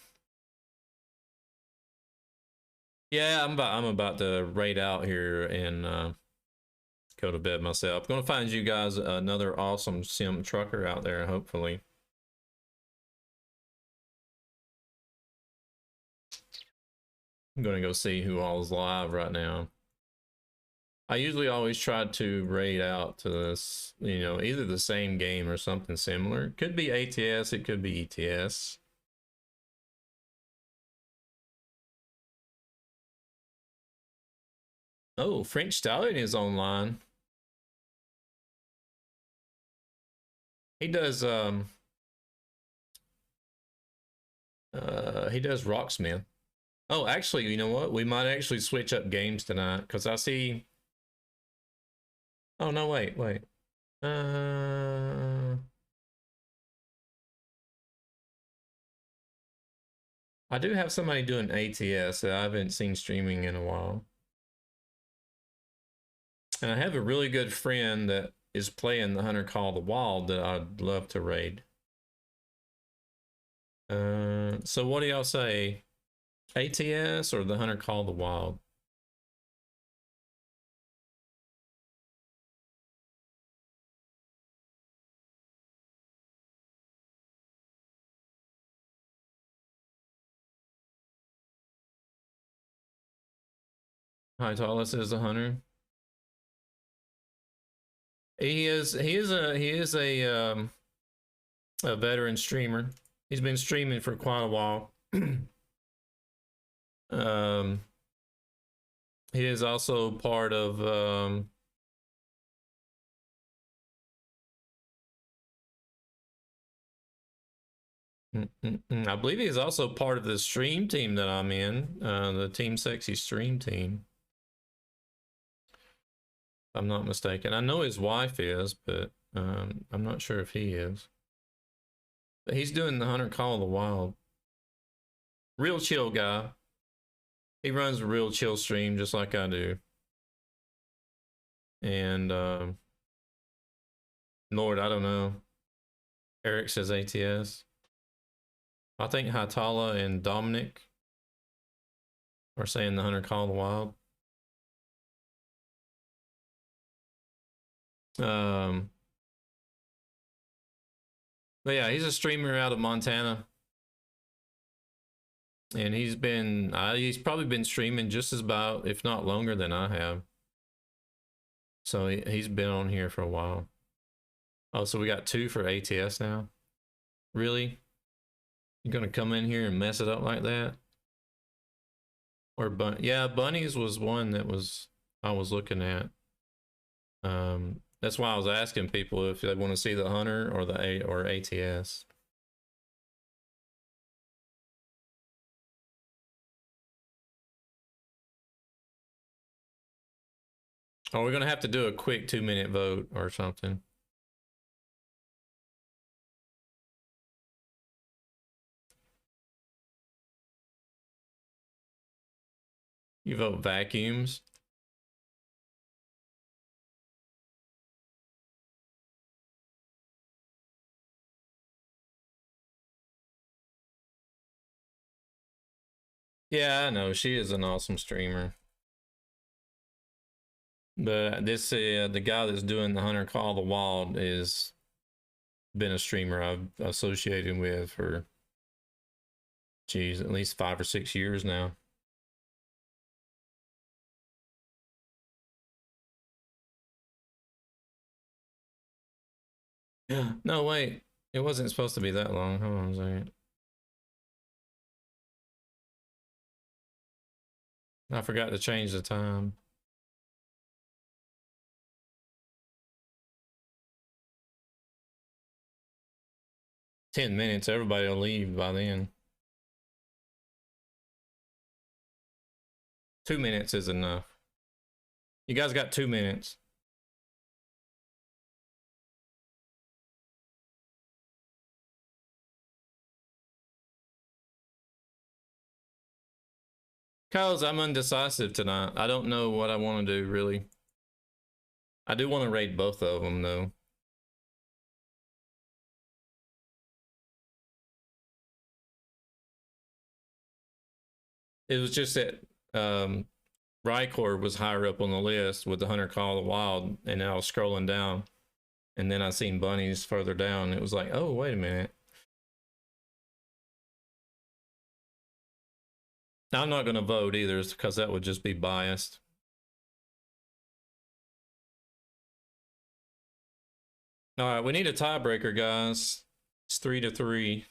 Yeah, I'm about to raid out here and go to bed myself. I'm gonna find you guys another awesome sim trucker out there, hopefully. I'm gonna go see who all is live right now. I usually always try to raid out to this, you know, either the same game or something similar. It could be ATS, it could be ETS. Oh, French Stallion is online. He does Rocksmith. Oh, actually, you know what? We might actually switch up games tonight because I see. Oh no, wait. I do have somebody doing ATS that I haven't seen streaming in a while. And I have a really good friend that is playing the Hunter Call the Wild that I'd love to raid. So what do y'all say? ATS or the Hunter Call the Wild? Hi, Tallus is a hunter. He is a veteran streamer. He's been streaming for quite a while. He is also part of I believe he's also part of the stream team that I'm in, the Team Sexy stream team. If I'm not mistaken. I know his wife is, but I'm not sure if he is. But he's doing the Hunter Call of the Wild. Real chill guy. He runs a real chill stream just like I do. And Lord, I don't know. Eric says ATS. I think Hatala and Dominic are saying the Hunter Call of the Wild. But yeah, he's a streamer out of Montana. And he's probably been streaming just as about, if not longer than I have. So he's been on here for a while. Oh, so we got 2 for ATS now? Really? You're gonna come in here and mess it up like that? Or yeah, Bunnies was one that I was looking at. That's why I was asking people if they want to see the Hunter or the ATS. Oh, we're gonna have to do a quick 2-minute vote or something. You vote vacuums. Yeah, I know she is an awesome streamer. But this the guy that's doing the Hunter Call the Wild is been a streamer I've associated with for geez, at least 5 or 6 years now. Yeah. No, wait. It wasn't supposed to be that long. Hold on a second. I forgot to change the time. $10 minutes. Everybody will leave by then. 2 minutes is enough. You guys got 2 minutes. Cause I'm undecisive tonight. I don't know what I want to do really. I do want to raid both of them though. It was just that Rycord was higher up on the list with the Hunter Call the Wild, and I was scrolling down, and then I seen bunnies further down. It was like, oh wait a minute. I'm not gonna vote either, because that would just be biased. All right, we need a tiebreaker, guys. It's 3-3.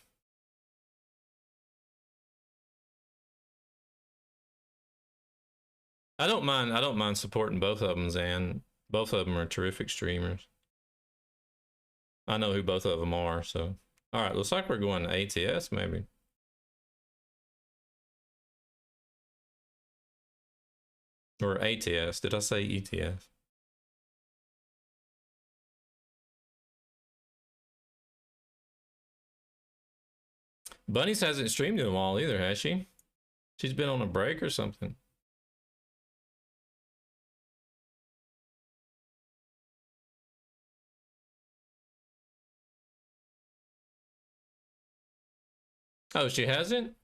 I don't mind supporting both of them, Zan. Both of them are terrific streamers. I know who both of them are, so. All right, looks like we're going to ATS maybe. Or ATS. Did I say ETS? Bunnies hasn't streamed in a while either, has she? She's been on a break or something. Oh, she hasn't?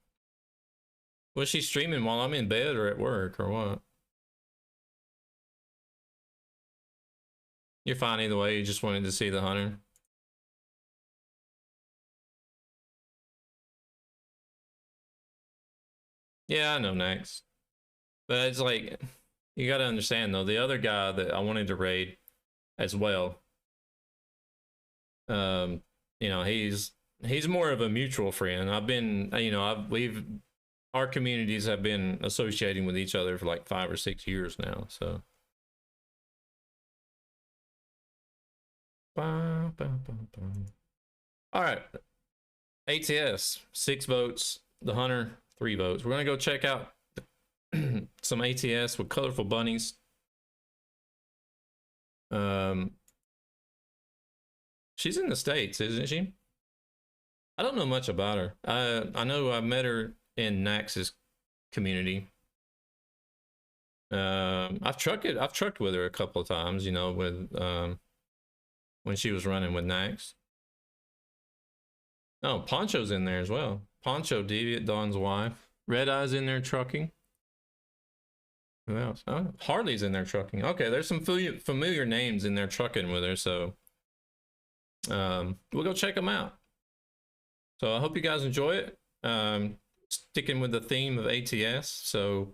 Was she streaming while I'm in bed or at work or what? You're fine either way. You just wanted to see the hunter. Yeah, I know next. But it's like, you got to understand though, the other guy that I wanted to raid as well, you know, he's more of a mutual friend. I've been, you know, our communities have been associating with each other for like 5 or 6 years now, so. All right, ATS 6 votes, the hunter 3 votes. We're gonna go check out some ATS with colorful bunnies. She's in the States, isn't she? I don't know much about her. I know I met her in Nax's community. I've trucked with her a couple of times, you know, with when she was running with Nax. Oh, Poncho's in there as well. Poncho, Deviant, Don's wife. Red Eye's in there trucking. Who else? Oh, Harley's in there trucking. Okay, there's some familiar names in there trucking with her, so we'll go check them out. So I hope you guys enjoy it. Sticking with the theme of ATS, so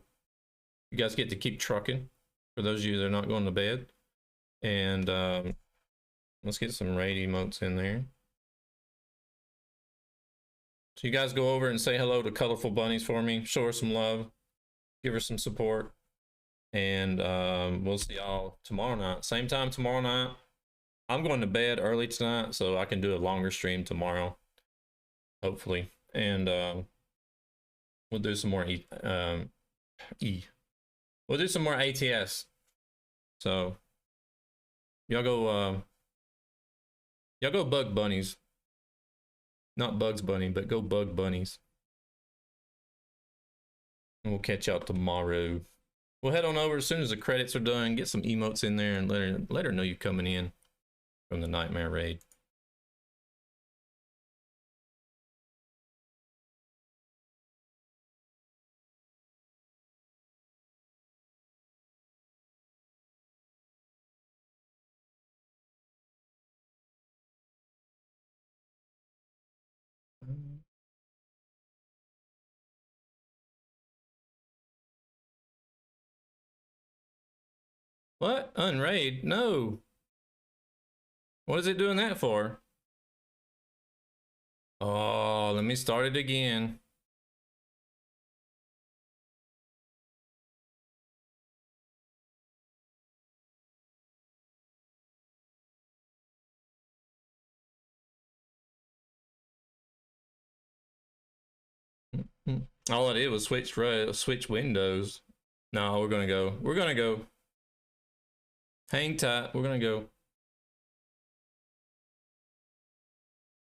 you guys get to keep trucking for those of you that are not going to bed. And let's get some raid emotes in there. So you guys go over and say hello to Colorful Bunnies for me. Show her some love. Give her some support. And we'll see y'all tomorrow night. Same time tomorrow night. I'm going to bed early tonight, so I can do a longer stream tomorrow. Hopefully. And we'll do some more We'll do some more ATS. So y'all go bug bunnies. Not Bugs Bunny, but go bug bunnies. And we'll catch y'all tomorrow. We'll head on over as soon as the credits are done, get some emotes in there, and let her know you're coming in from the Nightmare Raid. What? Unraid? No. What is it doing that for? Oh, let me start it again. All I did was switch windows. No, we're gonna go. We're gonna go. Hang tight. We're gonna go.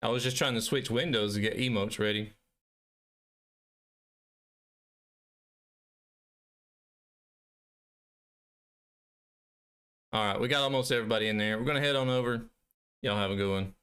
I was just trying to switch windows to get emotes ready. All right, we got almost everybody in there. We're gonna head on over. Y'all have a good one.